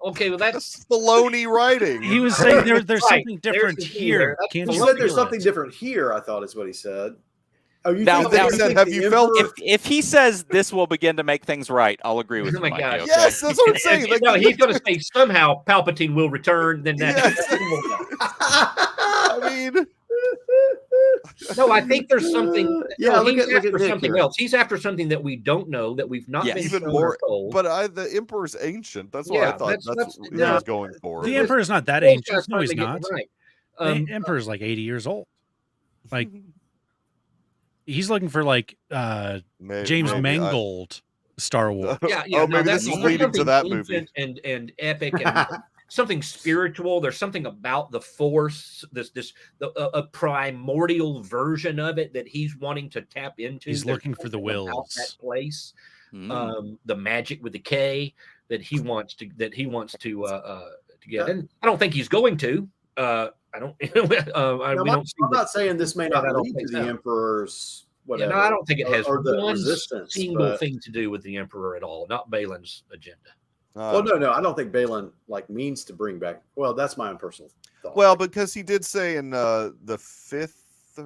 [SPEAKER 7] Okay, well
[SPEAKER 1] that's
[SPEAKER 7] that's
[SPEAKER 1] baloney writing.
[SPEAKER 6] He was saying there's
[SPEAKER 7] Right.
[SPEAKER 6] something
[SPEAKER 7] There's
[SPEAKER 6] different
[SPEAKER 7] the key
[SPEAKER 6] here.
[SPEAKER 7] there. That's
[SPEAKER 6] Can't
[SPEAKER 2] He
[SPEAKER 6] you
[SPEAKER 2] said there's
[SPEAKER 6] feel
[SPEAKER 2] something
[SPEAKER 6] it?
[SPEAKER 2] different here. I thought is what he said. Oh, you
[SPEAKER 3] Now-
[SPEAKER 2] think
[SPEAKER 3] now-
[SPEAKER 2] you
[SPEAKER 1] He said,
[SPEAKER 2] think
[SPEAKER 1] "Have
[SPEAKER 2] the
[SPEAKER 1] you felt
[SPEAKER 2] Emperor-
[SPEAKER 3] If he says this will begin to make things right, I'll agree with
[SPEAKER 7] Oh
[SPEAKER 3] you,
[SPEAKER 7] my
[SPEAKER 3] Mikey.
[SPEAKER 7] God.
[SPEAKER 3] Okay?
[SPEAKER 1] Yes, that's what I'm saying. Like,
[SPEAKER 7] no, he's going to say somehow Palpatine will return. Then that's
[SPEAKER 1] Yes.
[SPEAKER 7] then we'll know.
[SPEAKER 1] I mean,
[SPEAKER 7] No, I think there's something.
[SPEAKER 2] Yeah,
[SPEAKER 7] no,
[SPEAKER 2] look
[SPEAKER 7] he's
[SPEAKER 2] at- look at
[SPEAKER 7] after
[SPEAKER 2] Nick
[SPEAKER 7] something
[SPEAKER 2] here.
[SPEAKER 7] else. He's after something that we don't know, that we've not
[SPEAKER 3] Yes.
[SPEAKER 7] been
[SPEAKER 1] even
[SPEAKER 7] shown
[SPEAKER 1] more.
[SPEAKER 7] or told.
[SPEAKER 1] But the Emperor's ancient. That's what
[SPEAKER 7] Yeah,
[SPEAKER 1] I thought. That's what he
[SPEAKER 7] no.
[SPEAKER 1] was going for.
[SPEAKER 6] The Emperor's not that
[SPEAKER 7] Those
[SPEAKER 6] ancient.
[SPEAKER 7] guys
[SPEAKER 6] No, he's
[SPEAKER 7] finally get
[SPEAKER 6] not.
[SPEAKER 7] it right.
[SPEAKER 6] The Emperor's like 80 years old. Like he's looking for like
[SPEAKER 1] Maybe-
[SPEAKER 6] James
[SPEAKER 1] maybe.
[SPEAKER 6] Mangold Star Wars.
[SPEAKER 7] Yeah,
[SPEAKER 1] Oh,
[SPEAKER 7] no,
[SPEAKER 1] maybe
[SPEAKER 7] that's
[SPEAKER 1] this is
[SPEAKER 7] there's
[SPEAKER 1] leading to
[SPEAKER 7] something
[SPEAKER 1] that movie.
[SPEAKER 7] ancient and epic and something spiritual. There's something about the Force, a primordial version of it that he's wanting to tap into.
[SPEAKER 6] He's
[SPEAKER 7] There's
[SPEAKER 6] looking for the
[SPEAKER 7] something about
[SPEAKER 6] wills.
[SPEAKER 7] that place.
[SPEAKER 3] Mm.
[SPEAKER 7] The magic with the K that he wants to get. And I don't think he's going to. I don't.
[SPEAKER 2] Now,
[SPEAKER 7] we
[SPEAKER 2] I'm
[SPEAKER 7] don't see
[SPEAKER 2] I'm
[SPEAKER 7] that-
[SPEAKER 2] not saying this may
[SPEAKER 7] No, I
[SPEAKER 2] not
[SPEAKER 7] don't
[SPEAKER 2] lead to
[SPEAKER 7] think
[SPEAKER 2] the
[SPEAKER 7] so.
[SPEAKER 2] Emperor's
[SPEAKER 7] Yeah,
[SPEAKER 2] whatever.
[SPEAKER 7] no, I don't think it has
[SPEAKER 2] or the
[SPEAKER 7] one
[SPEAKER 2] resistance,
[SPEAKER 7] single
[SPEAKER 2] but-
[SPEAKER 7] thing to do with the Emperor at all. Not Balin's agenda.
[SPEAKER 2] Well, no, I don't think Balin like means to bring back. Well, that's my own personal thought.
[SPEAKER 1] Well, because he did say in the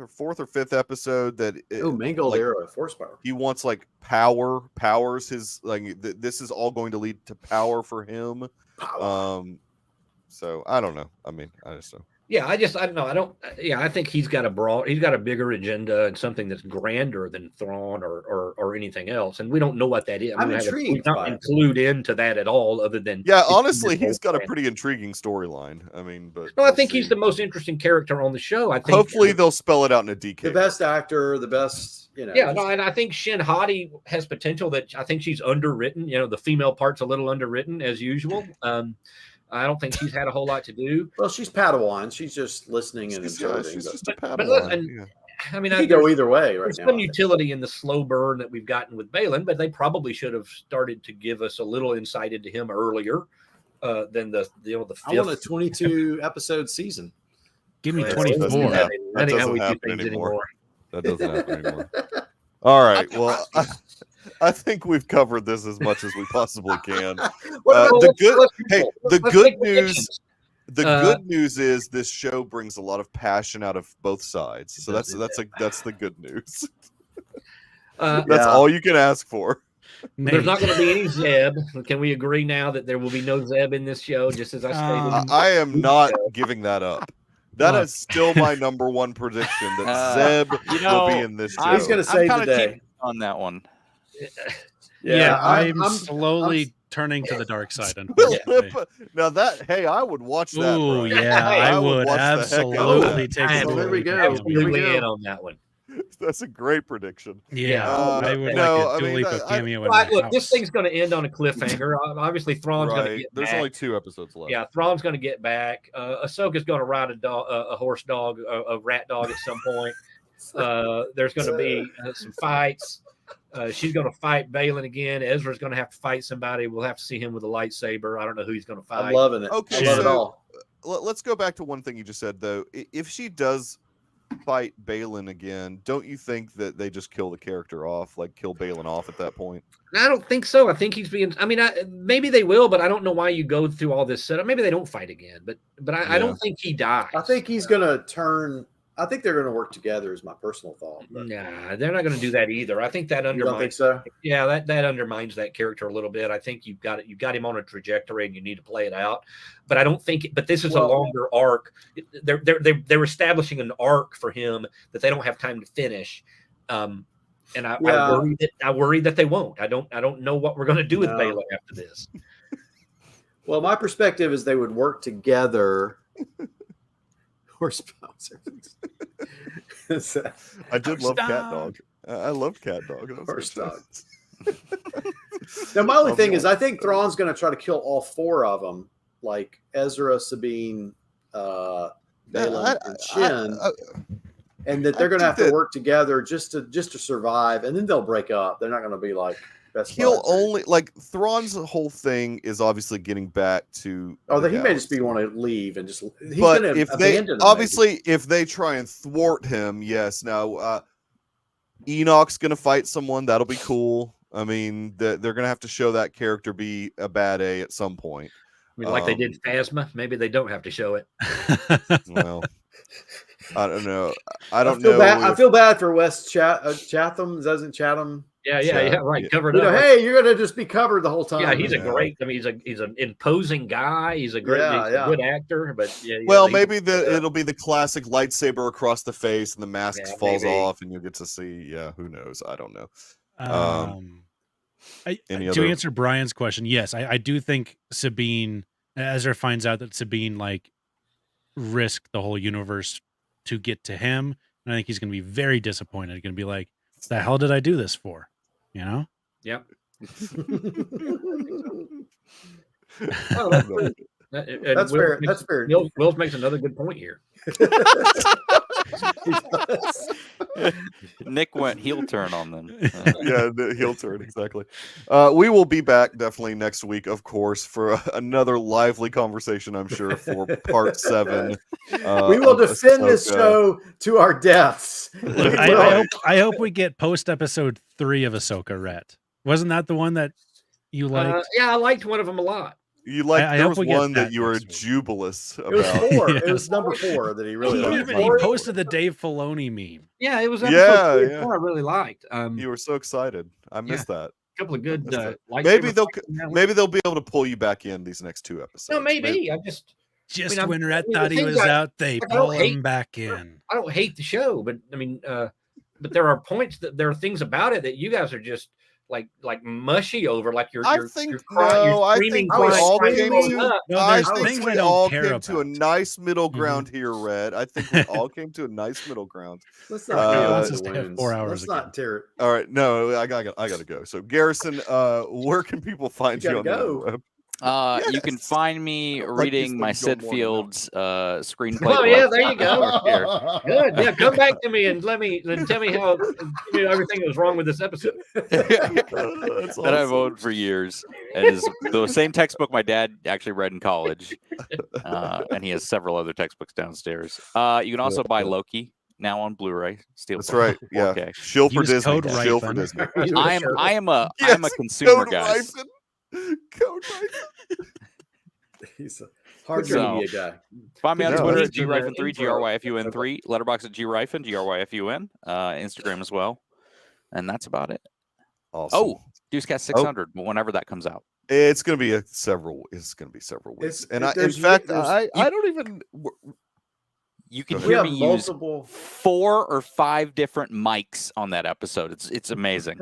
[SPEAKER 1] fourth or fifth episode that
[SPEAKER 2] oh, Mangold
[SPEAKER 1] like,
[SPEAKER 2] era of Force power.
[SPEAKER 1] he wants like powers his like this is all going to lead to power for him.
[SPEAKER 2] Power.
[SPEAKER 1] So I don't know. I mean, I just don't.
[SPEAKER 7] Yeah, I don't know. I think he's got a bigger agenda and something that's grander than Thrawn or anything else. And we don't know what that is. I
[SPEAKER 2] I'm
[SPEAKER 7] mean, we
[SPEAKER 2] intrigued
[SPEAKER 7] don't
[SPEAKER 2] by it.
[SPEAKER 7] include into that at all, other than
[SPEAKER 1] Yeah,
[SPEAKER 7] it's
[SPEAKER 1] honestly,
[SPEAKER 7] this whole
[SPEAKER 1] he's got a
[SPEAKER 7] plan.
[SPEAKER 1] pretty intriguing storyline. I mean, but
[SPEAKER 7] No, I
[SPEAKER 1] we'll
[SPEAKER 7] think he's
[SPEAKER 1] see.
[SPEAKER 7] the most interesting character on the show. I think
[SPEAKER 1] Hopefully, they'll spell it out in a DK.
[SPEAKER 2] The best actor, the best,
[SPEAKER 7] Yeah, no, and I think Shin Hati has potential. That I think she's underwritten. The female part's a little underwritten as usual. I don't think she's had a whole lot to do.
[SPEAKER 2] Well, she's Padawan. She's just listening and observing.
[SPEAKER 1] She's just a
[SPEAKER 7] But
[SPEAKER 1] Padawan.
[SPEAKER 7] listen,
[SPEAKER 1] yeah.
[SPEAKER 7] I mean,
[SPEAKER 2] It could go either way right
[SPEAKER 7] there's
[SPEAKER 2] now.
[SPEAKER 7] some utility in the slow burn that we've gotten with Balin, but they probably should have started to give us a little insight into him earlier than the fifth.
[SPEAKER 2] I want a 22 episode season.
[SPEAKER 6] Give me
[SPEAKER 1] That
[SPEAKER 6] 24.
[SPEAKER 1] doesn't happen.
[SPEAKER 7] That ain't how
[SPEAKER 1] doesn't
[SPEAKER 7] we do
[SPEAKER 1] happen
[SPEAKER 7] things
[SPEAKER 1] anymore.
[SPEAKER 7] anymore.
[SPEAKER 1] That doesn't happen anymore. All right. Well, I think we've covered this as much as we possibly can. The good news. The good news is this show brings a lot of passion out of both sides. So that's the good news. That's all you can ask for.
[SPEAKER 7] There's not going to be any Zeb. Can we agree now that there will be no Zeb in this show? Just as I stated,
[SPEAKER 1] I am not giving that up. That is still my number one prediction that Zeb will be in this show.
[SPEAKER 2] He's going to save the day
[SPEAKER 3] on that one.
[SPEAKER 6] Yeah, I'm slowly turning to the dark side.
[SPEAKER 1] Now I would watch that.
[SPEAKER 6] Oh
[SPEAKER 1] bro.
[SPEAKER 6] yeah, I would
[SPEAKER 1] watch the heck out of
[SPEAKER 6] absolutely
[SPEAKER 1] that.
[SPEAKER 6] take.
[SPEAKER 2] Well, there we go.
[SPEAKER 7] absolutely in on that one.
[SPEAKER 1] That's a great prediction.
[SPEAKER 6] Yeah, I would
[SPEAKER 1] no,
[SPEAKER 6] like a
[SPEAKER 1] I
[SPEAKER 6] Dua
[SPEAKER 1] mean,
[SPEAKER 6] Lipa cameo in
[SPEAKER 7] Right,
[SPEAKER 6] my
[SPEAKER 7] look,
[SPEAKER 6] house.
[SPEAKER 7] this thing's going to end on a cliffhanger. Obviously, Thrawn's going to get
[SPEAKER 1] There's
[SPEAKER 7] back.
[SPEAKER 1] only 2 episodes left.
[SPEAKER 7] Yeah, Thrawn's going to get back. Ahsoka's going to ride a horse dog, a rat dog at some point. There's going to be some fights. She's going to fight Balin again. Ezra's going to have to fight somebody. We'll have to see him with a lightsaber. I don't know who he's going to fight.
[SPEAKER 2] I'm loving it.
[SPEAKER 1] Okay,
[SPEAKER 2] I love it all.
[SPEAKER 1] Let's go back to one thing you just said, though. If she does fight Balin again, don't you think that they just kill the character off, like kill Balin off at that point?
[SPEAKER 7] I don't think so. I think he's being. I mean, maybe they will, but I don't know why you go through all this setup. Maybe they don't fight again, but I don't think he dies.
[SPEAKER 2] I think he's going to turn. I think they're going to work together. Is my personal thought. But.
[SPEAKER 7] Nah, they're not going to do that either. I think that undermines.
[SPEAKER 2] You don't think so?
[SPEAKER 7] Yeah, that undermines that character a little bit. I think you've got him on a trajectory, and you need to play it out. But I don't think. But this is a longer arc. They're establishing an arc for him that they don't have time to finish. And I worry that they won't. I don't know what we're going to do with Balin after this.
[SPEAKER 2] Well, my perspective is they would work together. Horse sponsors.
[SPEAKER 1] I did love Cat Dog. I loved Cat Dog.
[SPEAKER 2] Horse dog. Now, my only thing is, I think Thrawn's going to try to kill all 4 of them, like Ezra, Sabine, Balin, and Shin, and that they're going to have to work together just to survive, and then they'll break up. They're not going to be like best
[SPEAKER 1] He'll
[SPEAKER 2] buds.
[SPEAKER 1] only like Thrawn's whole thing is obviously getting back to.
[SPEAKER 2] Oh, he may just be want to leave and just. He's
[SPEAKER 1] but
[SPEAKER 2] gonna
[SPEAKER 1] if they
[SPEAKER 2] abandon him,
[SPEAKER 1] obviously if they try and thwart him, yes. Now Enoch's gonna fight someone. That'll be cool. I mean, they're gonna have to show that character be a bad A at some point.
[SPEAKER 7] I mean, like they did Phasma. Maybe they don't have to show it.
[SPEAKER 1] Well, I don't know. I don't know.
[SPEAKER 2] I feel bad for West Chatham. Doesn't Chatham?
[SPEAKER 7] Yeah, right.
[SPEAKER 1] Yeah.
[SPEAKER 7] Covered
[SPEAKER 2] You know,
[SPEAKER 7] up.
[SPEAKER 2] hey, you're gonna just be covered the whole time.
[SPEAKER 7] Yeah, he's a great. I mean, he's an imposing guy. He's a great, he's a good actor. But
[SPEAKER 1] well, maybe it'll be the classic lightsaber across the face, and the mask falls off, and you get to see. Yeah, who knows? I don't know.
[SPEAKER 6] To answer Brian's question, yes, I do think Sabine, Ezra finds out that Sabine like risked the whole universe to get to him, and I think he's going to be very disappointed. Going to be like, "The hell did I do this for?" You know?
[SPEAKER 7] Yep. Oh,
[SPEAKER 2] that's fair. That's fair.
[SPEAKER 7] Wills makes another good point here.
[SPEAKER 3] Nick went heel turn on them.
[SPEAKER 1] Yeah, the heel turn, exactly. We will be back definitely next week, of course, for another lively conversation, I'm sure, for part 7.
[SPEAKER 2] We will defend this show to our deaths.
[SPEAKER 6] Look, I hope we get post episode 3 of Ahsoka, Rhett. Wasn't that the one that you liked?
[SPEAKER 7] Yeah, I liked one of them a lot.
[SPEAKER 1] You like? There was one that you were jubilous about.
[SPEAKER 2] It was 4. It was number 4 that he really liked.
[SPEAKER 6] He posted the Dave Filoni meme.
[SPEAKER 7] Yeah, it was episode 3
[SPEAKER 1] yeah.
[SPEAKER 7] I really liked.
[SPEAKER 1] You were so excited. I missed that.
[SPEAKER 7] A couple of good.
[SPEAKER 1] Maybe they'll be able to pull you back in these next 2 episodes.
[SPEAKER 7] No, maybe.
[SPEAKER 6] Just
[SPEAKER 7] I mean,
[SPEAKER 6] when Rhett
[SPEAKER 7] the
[SPEAKER 6] thought he
[SPEAKER 7] thing
[SPEAKER 6] was
[SPEAKER 7] I-
[SPEAKER 6] out, they
[SPEAKER 7] like, I don't
[SPEAKER 6] pull
[SPEAKER 7] hate-
[SPEAKER 6] him back in.
[SPEAKER 7] I don't hate the show, but I mean, but there are points that there are things about it that you guys are just like mushy over, like you're
[SPEAKER 1] I think
[SPEAKER 7] you're crying,
[SPEAKER 1] no.
[SPEAKER 7] you're
[SPEAKER 1] I
[SPEAKER 7] screaming,
[SPEAKER 1] think we
[SPEAKER 7] crying,
[SPEAKER 1] all
[SPEAKER 7] crying,
[SPEAKER 1] came
[SPEAKER 7] throwing
[SPEAKER 1] to.
[SPEAKER 7] up.
[SPEAKER 6] No,
[SPEAKER 1] I
[SPEAKER 6] there's
[SPEAKER 1] think
[SPEAKER 6] things
[SPEAKER 1] we
[SPEAKER 6] I don't
[SPEAKER 1] all
[SPEAKER 6] care
[SPEAKER 1] came to a
[SPEAKER 6] about.
[SPEAKER 1] nice middle ground here, Red. I think we all came to a nice middle ground.
[SPEAKER 2] Let's
[SPEAKER 6] He
[SPEAKER 2] not
[SPEAKER 6] wants
[SPEAKER 2] give
[SPEAKER 6] us
[SPEAKER 2] the
[SPEAKER 6] to have
[SPEAKER 2] wounds.
[SPEAKER 6] 4 hours
[SPEAKER 2] Let's
[SPEAKER 6] again.
[SPEAKER 2] not tear it.
[SPEAKER 1] All right, no, I gotta go. So Garrison, where can people find
[SPEAKER 2] You
[SPEAKER 1] you on
[SPEAKER 2] gotta
[SPEAKER 1] the
[SPEAKER 2] go.
[SPEAKER 1] web?
[SPEAKER 3] You can
[SPEAKER 1] Yes.
[SPEAKER 3] find me
[SPEAKER 1] Like you
[SPEAKER 3] reading
[SPEAKER 1] said,
[SPEAKER 3] my
[SPEAKER 1] Joe
[SPEAKER 3] Sid
[SPEAKER 1] Morgan, no.
[SPEAKER 3] Fields screenplay.
[SPEAKER 7] Oh yeah,
[SPEAKER 3] collection
[SPEAKER 7] there you go.
[SPEAKER 3] over here.
[SPEAKER 7] Good. Yeah, come back to me and tell me how everything that was wrong with this episode.
[SPEAKER 1] That's
[SPEAKER 3] That I've
[SPEAKER 1] awesome.
[SPEAKER 3] owned for years. It is the same textbook my dad actually read in college, and he has several other textbooks downstairs. You can also buy Loki now on Blu-ray.
[SPEAKER 1] That's right. Yeah,
[SPEAKER 3] 4K.
[SPEAKER 1] shill for
[SPEAKER 6] Use
[SPEAKER 1] Disney.
[SPEAKER 6] code
[SPEAKER 1] Shill for
[SPEAKER 6] Ryfun.
[SPEAKER 1] Disney.
[SPEAKER 3] I am a
[SPEAKER 1] Yes,
[SPEAKER 3] consumer
[SPEAKER 1] Code
[SPEAKER 3] guy.
[SPEAKER 1] Ryfun. Code Ryfun.
[SPEAKER 2] He's a hard
[SPEAKER 3] So-
[SPEAKER 2] media guy.
[SPEAKER 3] Find me on
[SPEAKER 1] No,
[SPEAKER 3] Twitter
[SPEAKER 2] it's
[SPEAKER 3] at
[SPEAKER 2] in the
[SPEAKER 3] GRyfun3,
[SPEAKER 2] intro.
[SPEAKER 3] GRYFUN3, Letterboxd at GRyfun, GRYFUN, Instagram as well. And that's about it.
[SPEAKER 1] Awesome.
[SPEAKER 3] Oh, Deucecast 600, whenever that comes out.
[SPEAKER 1] It's gonna be several. It's gonna be several weeks.
[SPEAKER 2] It's-
[SPEAKER 1] And
[SPEAKER 2] it-
[SPEAKER 1] in
[SPEAKER 2] there's-
[SPEAKER 1] fact,
[SPEAKER 2] there's-
[SPEAKER 1] I don't even.
[SPEAKER 3] You can
[SPEAKER 1] We
[SPEAKER 2] We
[SPEAKER 3] hear
[SPEAKER 2] have
[SPEAKER 3] me use
[SPEAKER 2] multiple.
[SPEAKER 3] 4 or 5 different mics on that episode. It's amazing.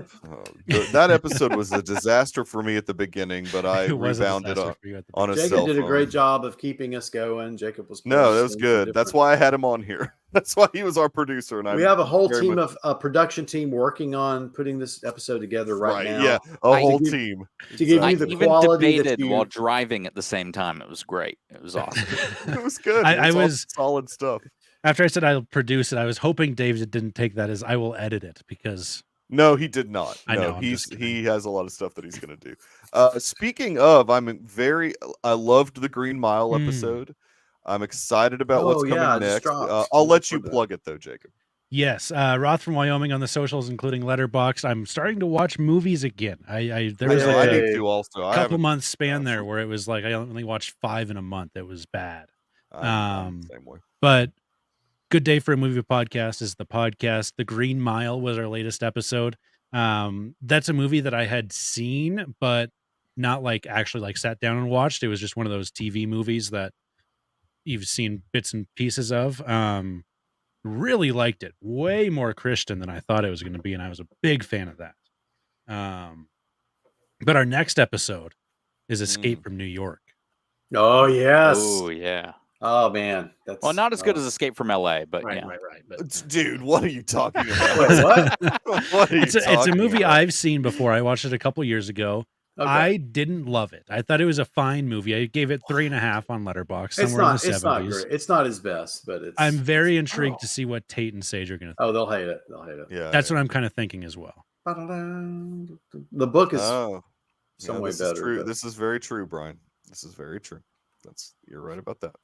[SPEAKER 1] That episode was a disaster for me at the beginning, but I
[SPEAKER 6] It was a
[SPEAKER 1] rebounded
[SPEAKER 6] disaster for you at the
[SPEAKER 1] on a
[SPEAKER 2] Jacob
[SPEAKER 1] cell
[SPEAKER 2] did a
[SPEAKER 1] phone.
[SPEAKER 2] great job of keeping us going. Jacob was
[SPEAKER 1] No, that was
[SPEAKER 2] posting
[SPEAKER 1] good.
[SPEAKER 2] some
[SPEAKER 1] That's
[SPEAKER 2] different-
[SPEAKER 1] why I had him on here. That's why he was our producer. And
[SPEAKER 2] we have a whole
[SPEAKER 1] very
[SPEAKER 2] team
[SPEAKER 1] much-
[SPEAKER 2] of a production team working on putting this episode together right now.
[SPEAKER 1] Yeah, a
[SPEAKER 3] I-
[SPEAKER 1] whole
[SPEAKER 2] to give-
[SPEAKER 1] team
[SPEAKER 2] to give
[SPEAKER 3] I
[SPEAKER 2] you the
[SPEAKER 3] even
[SPEAKER 2] quality that
[SPEAKER 3] debated
[SPEAKER 2] you-
[SPEAKER 3] while driving at the same time. It was great. It was awesome.
[SPEAKER 1] It was good.
[SPEAKER 6] I
[SPEAKER 1] It all
[SPEAKER 6] was-
[SPEAKER 1] solid stuff.
[SPEAKER 6] After I said I'll produce it, I was hoping David didn't take that as I will edit it because
[SPEAKER 1] No, he did not.
[SPEAKER 6] I
[SPEAKER 1] No,
[SPEAKER 6] know, I'm
[SPEAKER 1] he's
[SPEAKER 6] just kidding.
[SPEAKER 1] he has a lot of stuff that he's gonna do. Speaking of, I loved the Green Mile
[SPEAKER 6] Mm.
[SPEAKER 1] episode. I'm excited about what's
[SPEAKER 2] Oh,
[SPEAKER 1] coming
[SPEAKER 2] yeah, it just
[SPEAKER 1] next.
[SPEAKER 2] dropped.
[SPEAKER 1] I'll
[SPEAKER 2] We'll
[SPEAKER 1] let
[SPEAKER 2] look
[SPEAKER 1] you
[SPEAKER 2] for that.
[SPEAKER 1] plug it though, Jacob.
[SPEAKER 6] yes, Roth from Wyoming on the socials, including Letterboxd. I'm starting to watch movies again. there was
[SPEAKER 1] I know,
[SPEAKER 6] like
[SPEAKER 1] I
[SPEAKER 6] a
[SPEAKER 1] need to also. I
[SPEAKER 6] couple
[SPEAKER 1] haven't-
[SPEAKER 6] months span there where it was like I only watched 5 in a month. It was bad.
[SPEAKER 1] I'm the same way.
[SPEAKER 6] But Good Day for a Movie Podcast is the podcast. The Green Mile was our latest episode. That's a movie that I had seen, but not like actually like sat down and watched. It was just one of those TV movies that you've seen bits and pieces of. Really liked it. Way more Christian than I thought it was going to be, and I was a big fan of that. But our next episode is Escape from New York.
[SPEAKER 2] Oh yes.
[SPEAKER 3] Oh yeah.
[SPEAKER 2] Oh man. That's
[SPEAKER 3] Well, not as good as Escape from LA, but
[SPEAKER 7] Right,
[SPEAKER 3] yeah.
[SPEAKER 7] right. But
[SPEAKER 1] Dude, what are you talking about?
[SPEAKER 2] Wait, what?
[SPEAKER 1] What are you
[SPEAKER 6] It's a
[SPEAKER 1] talking
[SPEAKER 6] movie
[SPEAKER 1] about?
[SPEAKER 6] I've seen before. I watched it a couple years ago.
[SPEAKER 2] Okay.
[SPEAKER 6] I didn't love it. I thought it was a fine movie. I gave it 3.5 on Letterboxd,
[SPEAKER 2] it's
[SPEAKER 6] somewhere
[SPEAKER 2] not.
[SPEAKER 6] in the
[SPEAKER 2] It's not
[SPEAKER 6] 70s.
[SPEAKER 2] great. It's not his best, but it's.
[SPEAKER 6] I'm very intrigued to see what Tate and Sage are going to.
[SPEAKER 2] Oh, they'll hate it. They'll hate it.
[SPEAKER 1] Yeah,
[SPEAKER 6] That's what I'm kind of thinking as well.
[SPEAKER 2] The book is
[SPEAKER 1] Oh,
[SPEAKER 2] some
[SPEAKER 1] yeah,
[SPEAKER 2] way
[SPEAKER 1] this
[SPEAKER 2] better.
[SPEAKER 1] Is true.
[SPEAKER 2] but-
[SPEAKER 1] This is very true, Brian. This is very true. You're right about that.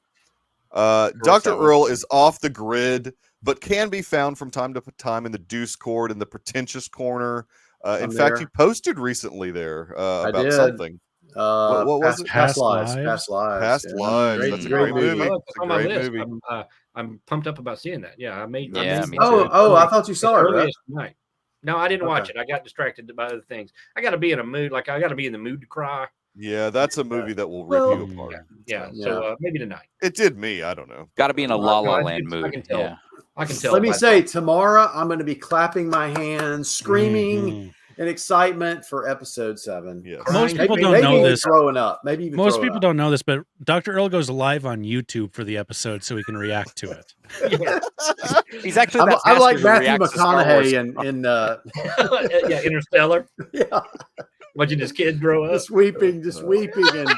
[SPEAKER 1] Dr.
[SPEAKER 2] that
[SPEAKER 1] Earl
[SPEAKER 2] was-
[SPEAKER 1] is off the grid, but can be found from time to time in the Deuce Court in the pretentious corner. In
[SPEAKER 2] I'm
[SPEAKER 1] fact,
[SPEAKER 2] there.
[SPEAKER 1] he posted recently there about
[SPEAKER 2] did.
[SPEAKER 1] something. what was it?
[SPEAKER 2] Past
[SPEAKER 6] Past
[SPEAKER 2] lives.
[SPEAKER 6] Lives?
[SPEAKER 2] Past lives.
[SPEAKER 1] Past
[SPEAKER 2] yeah.
[SPEAKER 1] Lives.
[SPEAKER 2] Great-
[SPEAKER 1] That's a
[SPEAKER 2] great
[SPEAKER 1] great movie.
[SPEAKER 7] Oh,
[SPEAKER 1] It's
[SPEAKER 7] it's
[SPEAKER 1] a
[SPEAKER 7] on my
[SPEAKER 1] great
[SPEAKER 7] list.
[SPEAKER 1] movie.
[SPEAKER 7] I'm pumped up about seeing that. Yeah, I made.
[SPEAKER 3] Yeah,
[SPEAKER 7] made
[SPEAKER 3] me
[SPEAKER 7] it
[SPEAKER 2] Oh, I thought you
[SPEAKER 7] as
[SPEAKER 2] saw it.
[SPEAKER 7] early
[SPEAKER 2] Right?
[SPEAKER 7] as tonight. No, I didn't watch
[SPEAKER 2] Okay.
[SPEAKER 7] it. I got distracted by other things. I got to be in a mood. Like I got to be in the mood to cry.
[SPEAKER 1] Yeah, that's a movie that will rip
[SPEAKER 2] Well,
[SPEAKER 1] you apart.
[SPEAKER 7] Yeah.
[SPEAKER 2] Yeah.
[SPEAKER 7] So maybe tonight.
[SPEAKER 1] It did me. I don't know.
[SPEAKER 3] Got to be in a
[SPEAKER 7] Oh,
[SPEAKER 3] La La
[SPEAKER 7] I
[SPEAKER 3] Land
[SPEAKER 7] can- I
[SPEAKER 3] mood.
[SPEAKER 7] can tell.
[SPEAKER 3] Yeah.
[SPEAKER 7] I can tell.
[SPEAKER 2] Let me
[SPEAKER 7] by-
[SPEAKER 2] say, tomorrow I'm going to be clapping my hands, screaming
[SPEAKER 6] Mhm.
[SPEAKER 2] in excitement for episode 7.
[SPEAKER 1] Yes.
[SPEAKER 6] Most people
[SPEAKER 2] Maybe-
[SPEAKER 6] don't
[SPEAKER 2] maybe
[SPEAKER 6] know
[SPEAKER 2] even
[SPEAKER 6] this.
[SPEAKER 2] Throwing up. Maybe even
[SPEAKER 6] Most
[SPEAKER 2] throwing
[SPEAKER 6] people
[SPEAKER 2] up.
[SPEAKER 6] don't know this, but Dr. Earl goes live on YouTube for the episode so he can react to it.
[SPEAKER 7] Yeah.
[SPEAKER 3] He's actually
[SPEAKER 2] I'm,
[SPEAKER 3] that
[SPEAKER 2] I'm like
[SPEAKER 3] master who
[SPEAKER 2] Matthew
[SPEAKER 3] reacts to Star Wars.
[SPEAKER 2] McConaughey in
[SPEAKER 7] Yeah, Interstellar.
[SPEAKER 2] yeah,
[SPEAKER 7] Watching his kid grow up.
[SPEAKER 2] just weeping, and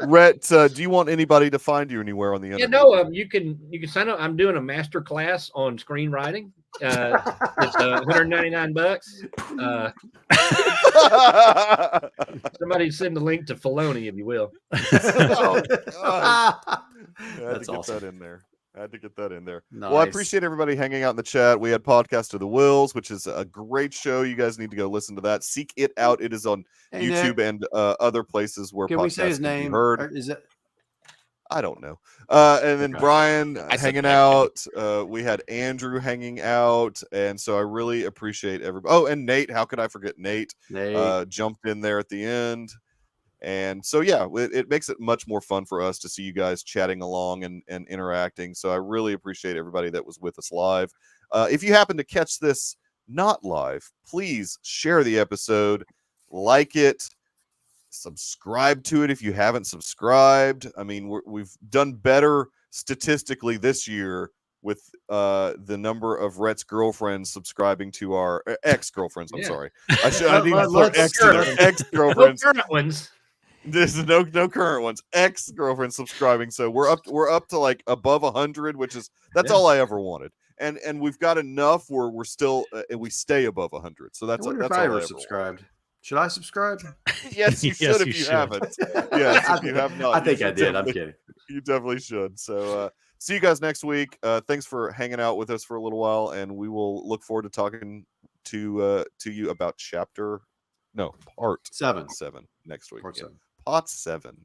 [SPEAKER 1] Rhett, do you want anybody to find you anywhere on the
[SPEAKER 7] Yeah,
[SPEAKER 1] internet?
[SPEAKER 7] no. You can sign up. I'm doing a master class on screenwriting. It's $199. Somebody send a link to Filoni, if you will.
[SPEAKER 1] Oh, God. I had
[SPEAKER 3] That's
[SPEAKER 1] to get
[SPEAKER 3] awesome.
[SPEAKER 1] that in there. Well, I
[SPEAKER 2] Nice.
[SPEAKER 1] appreciate everybody hanging out in the chat. We had Podcast of the Wills, which is a great show. You guys need to go listen to that. Seek it out. It is on
[SPEAKER 2] Hey,
[SPEAKER 1] YouTube
[SPEAKER 2] Nick,
[SPEAKER 1] and other places where
[SPEAKER 2] can we say his
[SPEAKER 1] podcasts can be
[SPEAKER 2] name?
[SPEAKER 1] heard.
[SPEAKER 2] Or is it?
[SPEAKER 1] I don't know. And then
[SPEAKER 3] Okay.
[SPEAKER 1] Brian
[SPEAKER 3] I said
[SPEAKER 1] hanging
[SPEAKER 3] Nick.
[SPEAKER 1] out. We had Andrew hanging out, and so I really appreciate everybody. Oh, and Nate. How could I forget Nate?
[SPEAKER 2] Nate.
[SPEAKER 1] Jumped in there at the end. And so, yeah, it makes it much more fun for us to see you guys chatting along and interacting. So I really appreciate everybody that was with us live. If you happen to catch this not live, please share the episode, like it, subscribe to it if you haven't subscribed. I mean, we've done better statistically this year with the number of Rhett's girlfriends subscribing to our ex-girlfriends. I'm sorry. I need to put ex-girlfriends.
[SPEAKER 7] No current ones.
[SPEAKER 1] There's no current ones. Ex-girlfriends subscribing. So we're up to like above 100, which is all I ever wanted. And we've got enough where we're still and we stay above 100. So that's
[SPEAKER 2] I wonder
[SPEAKER 1] that's
[SPEAKER 2] if I
[SPEAKER 1] all
[SPEAKER 2] ever
[SPEAKER 1] ever
[SPEAKER 2] subscribed. Should I subscribe?
[SPEAKER 1] Yes, you should if you haven't. Yes, if you have not.
[SPEAKER 2] I think I did. I'm kidding.
[SPEAKER 1] You definitely should. So see you guys next week. Thanks for hanging out with us for a little while, and we will look forward to talking to you about part 7 next week.
[SPEAKER 2] Part 7.
[SPEAKER 1] Part 7.